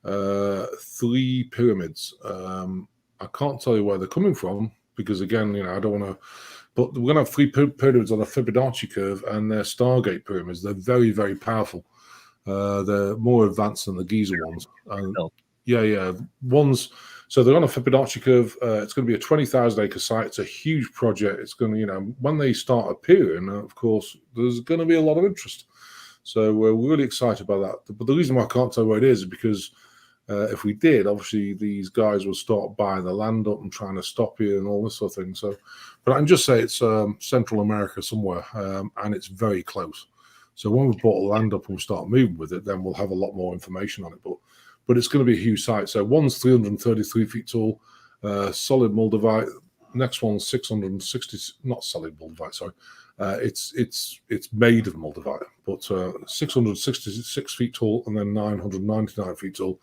3 pyramids. I can't tell you where they're coming from because, again, I don't want to. But we're going to have 3 pyramids on a Fibonacci curve, and they're Stargate pyramids. They're very, very powerful. They're more advanced than the Giza ones. Ones. So they're on a Fibonacci curve. It's going to be a 20,000 acre site. It's a huge project. It's going to, when they start appearing, of course, there's going to be a lot of interest. So we're really excited about that. But the reason why I can't tell where it is because if we did, obviously these guys will start buying the land up and trying to stop you and all this sort of thing. So, but I can just say it's Central America somewhere, and it's very close. So when we bought the land up and we start moving with it, then we'll have a lot more information on it. But it's going to be a huge site. So one's 333 feet tall, solid moldavite. Next one's 660, not solid moldavite, sorry. It's made of moldavite, but 666 feet tall and then 999 feet tall.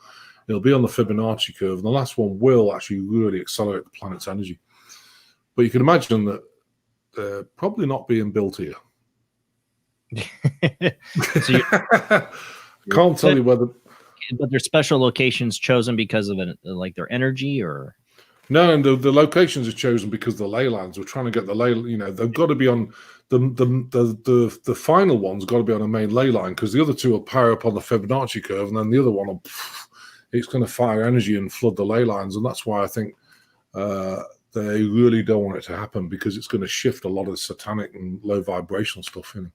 It'll be on the Fibonacci curve. And the last one will actually really accelerate the planet's energy. But you can imagine that they're probably not being built here.
So
can't tell you whether,
but there's special locations chosen because of it, like their energy, or
no, and the locations are chosen because the ley lines. We're trying to get the ley. They've got to be on the final one's got to be on a main ley line because the other two will power up on the Fibonacci curve, and then the other one it's going to fire energy and flood the ley lines, and that's why I think they really don't want it to happen because it's going to shift a lot of satanic and low vibrational stuff in.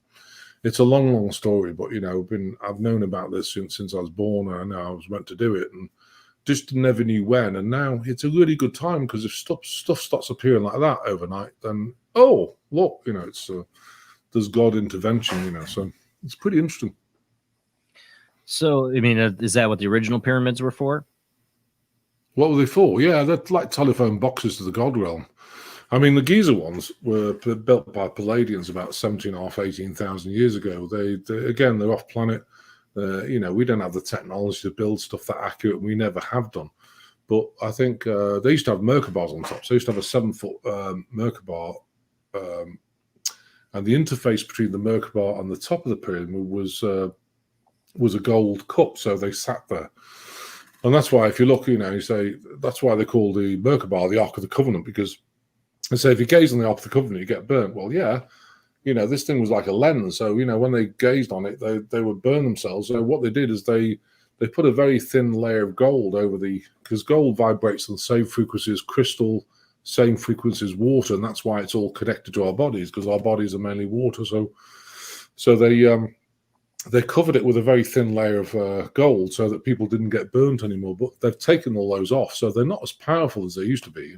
It's a long story, but I've known about this since I was born, and I know I was meant to do it, and just never knew when. And now it's a really good time because if stuff starts appearing like that overnight, then look, it's there's God intervention, so it's pretty interesting.
So, is that what the original pyramids were for?
What were they for? Yeah, they're like telephone boxes to the God realm. The Giza ones were built by Palladians about 18,000 years ago. They're off planet. We don't have the technology to build stuff that accurate. We never have done. But I think they used to have Merkabahs on top. So they used to have a 7-foot Merkabah. And the interface between the Merkabah and the top of the pyramid was a gold cup. So they sat there. And that's why if you look, you say, that's why they call the Merkabah the Ark of the Covenant, because and so if you gaze on the Ark of the Covenant, you get burnt. Well, yeah, this thing was like a lens. So, when they gazed on it, they would burn themselves. So what they did is they put a very thin layer of gold over because gold vibrates on the same frequency as crystal, same frequency as water. And that's why it's all connected to our bodies, because our bodies are mainly water. So they covered it with a very thin layer of gold so that people didn't get burnt anymore. But they've taken all those off. So they're not as powerful as they used to be,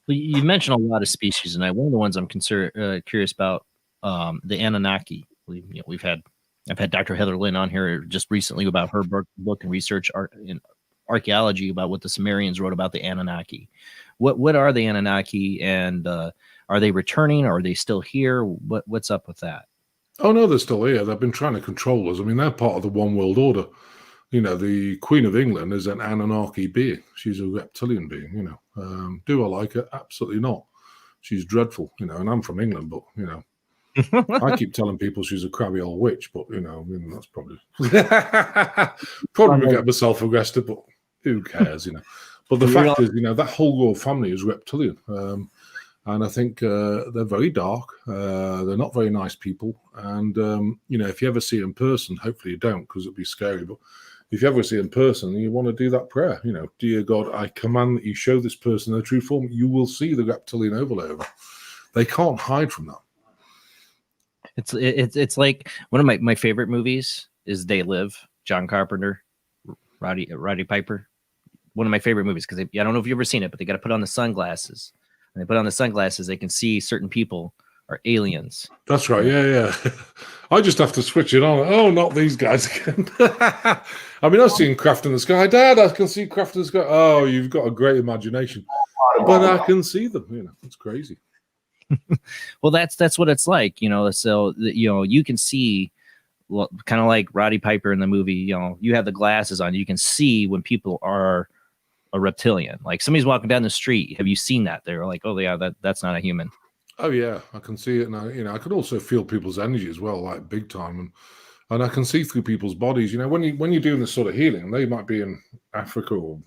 Well, you mentioned a lot of species, and one of the ones I'm curious about, the Anunnaki. I've had Dr. Heather Lynn on here just recently about her book and research in archaeology about what the Sumerians wrote about the Anunnaki. What are the Anunnaki, and are they returning? Or are they still here? What's up with that?
Oh no, they're still here. They've been trying to control us. They're part of the one world order. The Queen of England is an Anunnaki being. She's a reptilian being, Do I like her? Absolutely not. She's dreadful, and I'm from England, but, I keep telling people she's a crabby old witch, but, that's probably get myself arrested, but who cares, But the fact is, that whole royal family is reptilian. And I think they're very dark. They're not very nice people. And, if you ever see in person, hopefully you don't because it'd be scary, but if you ever see in person, you want to do that prayer, dear God, I command that you show this person their true form. You will see the reptilian overlay over. They can't hide from that.
It's like one of my favorite movies is They Live, John Carpenter, Roddy Piper. one of my favorite movies because I don't know if you've ever seen it, but they got to put on the sunglasses. When they put on the sunglasses, they can see certain people are aliens.
That's right. Yeah. I just have to switch it on. Oh, not these guys again. I mean, I've seen Craft in the Sky. Dad, I can see Craft in the Sky. Oh, you've got a great imagination. But I can see them. It's crazy.
Well, that's what it's like, so you can see, well, kind of like Roddy Piper in the movie, you have the glasses on, you can see when people are a reptilian. Like somebody's walking down the street, have you seen that? They're like, oh yeah, that's not a human.
Oh yeah, I can see it now. I can also feel people's energy as well, like big time, and I can see through people's bodies. When you're doing this sort of healing, they might be in Africa or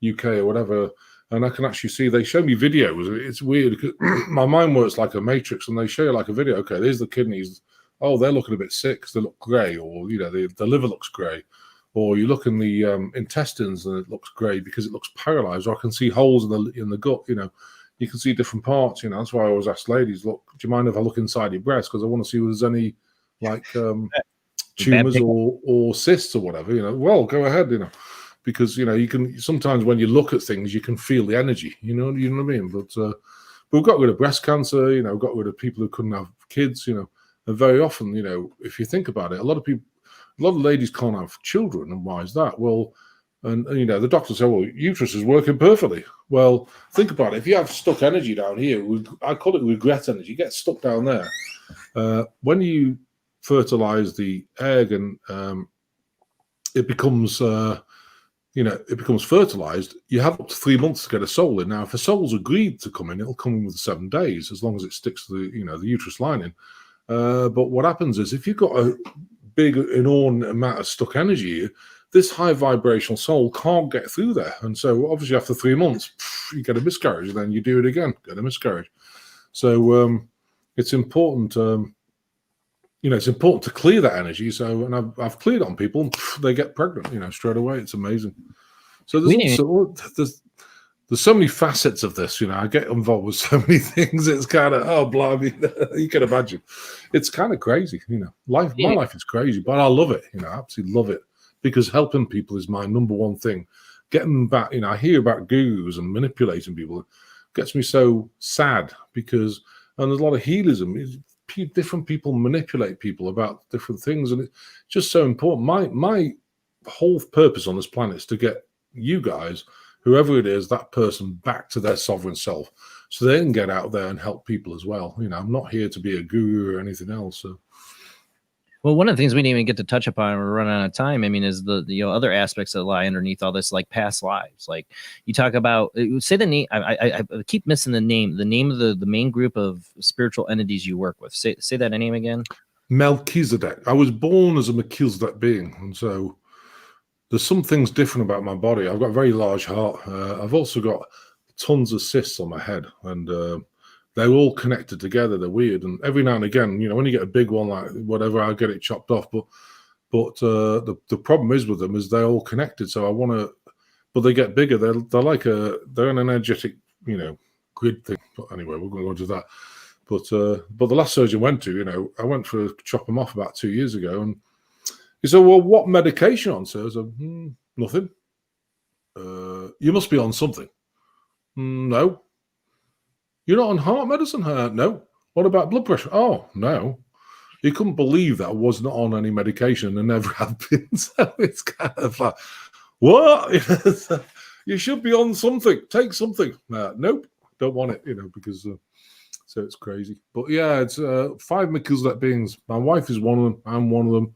UK or whatever, and I can actually see. They show me videos. It's weird because my mind works like a matrix, and they show you like a video. Okay, there's the kidneys. Oh, they're looking a bit sick. They look grey, or the liver looks grey, or you look in the intestines and it looks grey because it looks paralyzed. Or I can see holes in the gut. You can see different parts. That's why I always ask ladies, look, do you mind if I look inside your breast? Because I want to see if there's any like tumors or cysts or whatever. Well, go ahead. Because you can sometimes when you look at things, you can feel the energy. You know what I mean? But we've got rid of breast cancer. We've got rid of people who couldn't have kids. And very often, if you think about it, a lot of ladies can't have children. And why is that? Well, and the doctors say, well, uterus is working perfectly. Well, think about it. If you have stuck energy down here, I call it regret energy. You get stuck down there. When you fertilize the egg and it becomes fertilized, you have up to 3 months to get a soul in. Now, if a soul's agreed to come in, it'll come in with 7 days, as long as it sticks to the uterus lining. But what happens is if you've got a big, inordinate amount of stuck energy, this high vibrational soul can't get through there. And so obviously after 3 months, you get a miscarriage, and then you do it again, get a miscarriage. So it's important, it's important to clear that energy. So, and I've cleared on people, and they get pregnant, straight away. It's amazing. So there's so many facets of this, I get involved with so many things. It's kind of, oh, blimey, you can imagine. It's kind of crazy, my life is crazy, but I love it, I absolutely love it. Because helping people is my number one thing. Getting them back, I hear about gurus and manipulating people. It gets me so sad and there's a lot of healism. Different people manipulate people about different things, and it's just so important. My whole purpose on this planet is to get you guys, whoever it is, that person back to their sovereign self, so they can get out there and help people as well. I'm not here to be a guru or anything else. So.
Well, one of the things we didn't even get to touch upon, we're running out of time, is the other aspects that lie underneath all this, like past lives. Like you talk about, say the name, I keep missing the name of the main group of spiritual entities you work with. Say that name again.
Melchizedek. I was born as a Melchizedek being, and so there's some things different about my body. I've got a very large heart. I've also got tons of cysts on my head, and they're all connected together. They're weird, and every now and again, when you get a big one like whatever, I'll get it chopped off. But the problem is with them is they're all connected. So I want to, but they get bigger. They're like they're an energetic grid thing. But anyway, we're going to go into that. But the last surgeon I went to, I went for a chop them off about 2 years ago, and he said, "Well, what medication on, sir?" I said, "Nothing." You must be on something. No. You're not on heart medicine? No. What about blood pressure? Oh, no. He couldn't believe that I was not on any medication and never have been. So it's kind of like, what? You should be on something. Take something. Nope. Don't want it, because so it's crazy. But yeah, it's 5 Melchizedek beings. My wife is one of them. I'm one of them.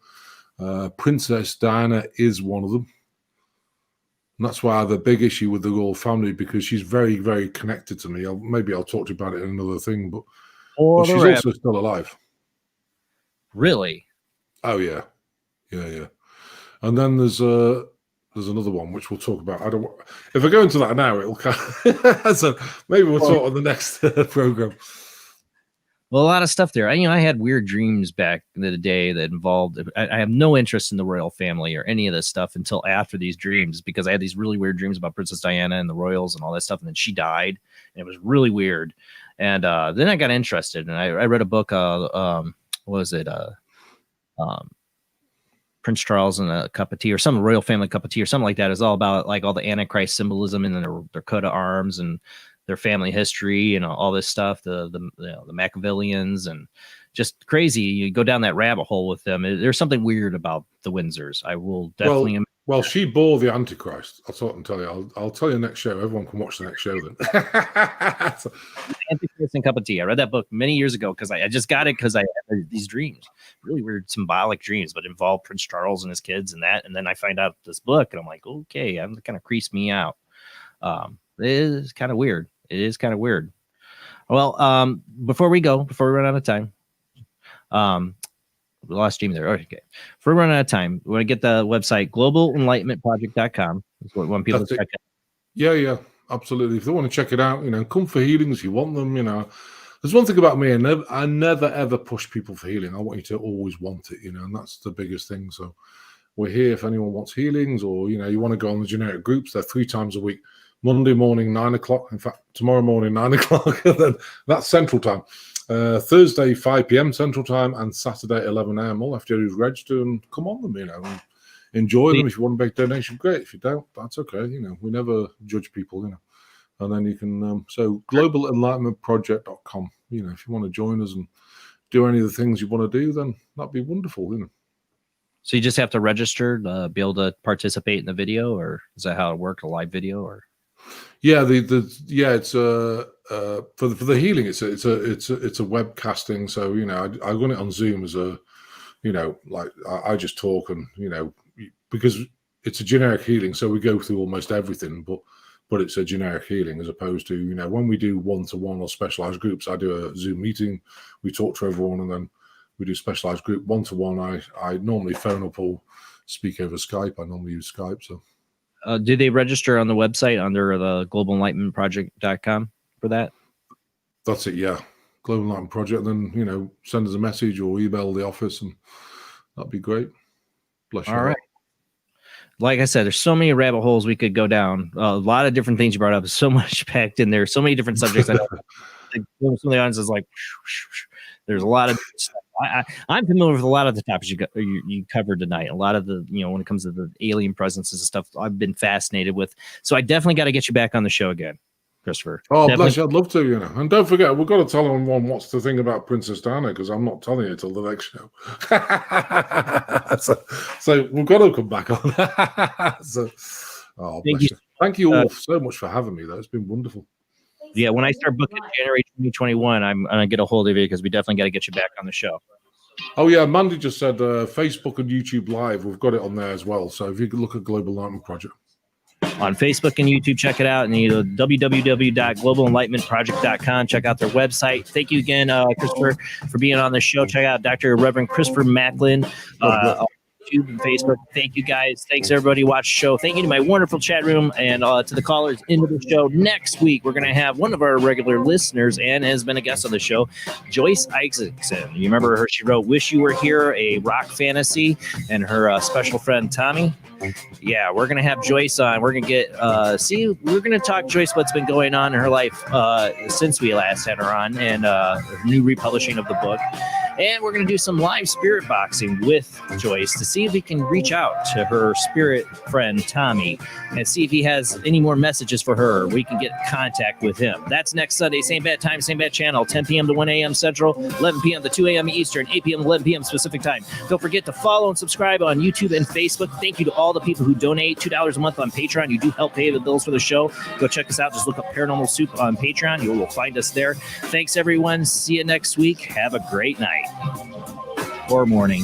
Princess Diana is one of them. And that's why I have a big issue with the royal family, because she's very, very connected to me. Maybe I'll talk to you about it in another thing, but she's also still alive.
Really?
Oh yeah. And then there's another one which we'll talk about. If I go into that now, it'll so maybe we'll talk on the next program.
Well, a lot of stuff there. I had weird dreams back in the day that involved. I have no interest in the royal family or any of this stuff until after these dreams, because I had these really weird dreams about Princess Diana and the royals and all that stuff, and then she died, and it was really weird. And then I got interested, and I read a book. What was it? Prince Charles and a cup of tea, or some royal family cup of tea, or something like that. Is all about like all the Antichrist symbolism in their coat of arms and their family history and all this stuff. The Machiavellians and just crazy. You go down that rabbit hole with them. There's something weird about the Windsors. I will definitely.
Well, she bore the Antichrist. I'll talk and tell you. I'll tell you next show. Everyone can watch the next show then.
Antichrist and cup of tea. I read that book many years ago because I just got it because I had these dreams, really weird symbolic dreams, but involved Prince Charles and his kids and that. And then I find out this book and I'm like, okay, I'm kind of creeps me out. It is kind of weird. It is kind of weird. Well, before we run out of time, we lost Jamie there. Okay. Before we run out of time, we want to get the website globalenlightenmentproject.com. That's what one people check out.
Yeah, absolutely. If they want to check it out, come for healings if you want them. There's one thing about me. I never ever push people for healing. I want you to always want it. And that's the biggest thing. So we're here if anyone wants healings, or you want to go on the generic groups. They're 3 times a week. Monday morning, 9 o'clock. In fact, tomorrow morning, 9 o'clock. That's Central Time. Thursday, 5 p.m. Central Time, and Saturday, 11 a.m. All I have to do is register and come on them, and enjoy them. If you want to make a donation, great. If you don't, that's okay. We never judge people, And then you can, so globalenlightenmentproject.com. If you want to join us and do any of the things you want to do, then that'd be wonderful,
So you just have to register to be able to participate in the video, or is that how it works? A live video, or?
Yeah, it's for the healing. It's a webcasting. So I run it on Zoom as a, like I just talk and because it's a generic healing. So we go through almost everything, but it's a generic healing as opposed to when we do one-to-one or specialized groups. I do a Zoom meeting, we talk to everyone, and then we do specialized group one-to-one. I normally phone up or speak over Skype. I normally use Skype. So.
Do they register on the website under the globalenlightenmentproject.com for that?
That's it, yeah. Global Enlightenment Project. Then, send us a message or email the office, and that'd be great. Bless you.
All right. Like I said, there's so many rabbit holes we could go down. A lot of different things you brought up. So much packed in there. So many different subjects. I know some of the audience is like, there's a lot of stuff. I'm familiar with a lot of the topics you covered tonight. A lot of the, when it comes to the alien presences and stuff, I've been fascinated with. So I definitely got to get you back on the show again, Christopher.
Oh,
definitely.
Bless you. I'd love to, And don't forget, we've got to tell everyone what's the thing about Princess Diana, because I'm not telling you till the next show. so we've got to come back on. Thank you all so much for having me, though. It's been wonderful.
Yeah, when I start booking January 2021, I'm going to get a hold of you because we definitely got to get you back on the show.
Oh, yeah. Mandy just said Facebook and YouTube Live. We've got it on there as well. So if you could look at Global Enlightenment Project.
On Facebook and YouTube, check it out. And www.globalenlightenmentproject.com. Check out their website. Thank you again, Christopher, for being on the show. Check out Dr. Reverend Christopher Macklin. YouTube and Facebook. Thank you guys. Thanks everybody who watched the show. Thank you to my wonderful chat room and to the callers into the show. Next week we're going to have one of our regular listeners and has been a guest on the show, Joyce Isaacson. You remember her? She wrote "Wish You Were Here," a rock fantasy, and her special friend Tommy. Yeah, we're going to have Joyce on. We're going to get we're going to talk Joyce what's been going on in her life since we last had her on, and new republishing of the book. And we're going to do some live spirit boxing with Joyce to see if we can reach out to her spirit friend, Tommy, and see if he has any more messages for her. We can get contact with him. That's next Sunday, same bad time, same bad channel, 10 p.m. to 1 a.m. Central, 11 p.m. to 2 a.m. Eastern, 8 p.m. to 11 p.m. Pacific time. Don't forget to follow and subscribe on YouTube and Facebook. Thank you to all the people who donate $2 a month on Patreon. You do help pay the bills for the show. Go check us out. Just look up Paranormal Soup on Patreon. You will find us there. Thanks, everyone. See you next week. Have a great night. Or morning.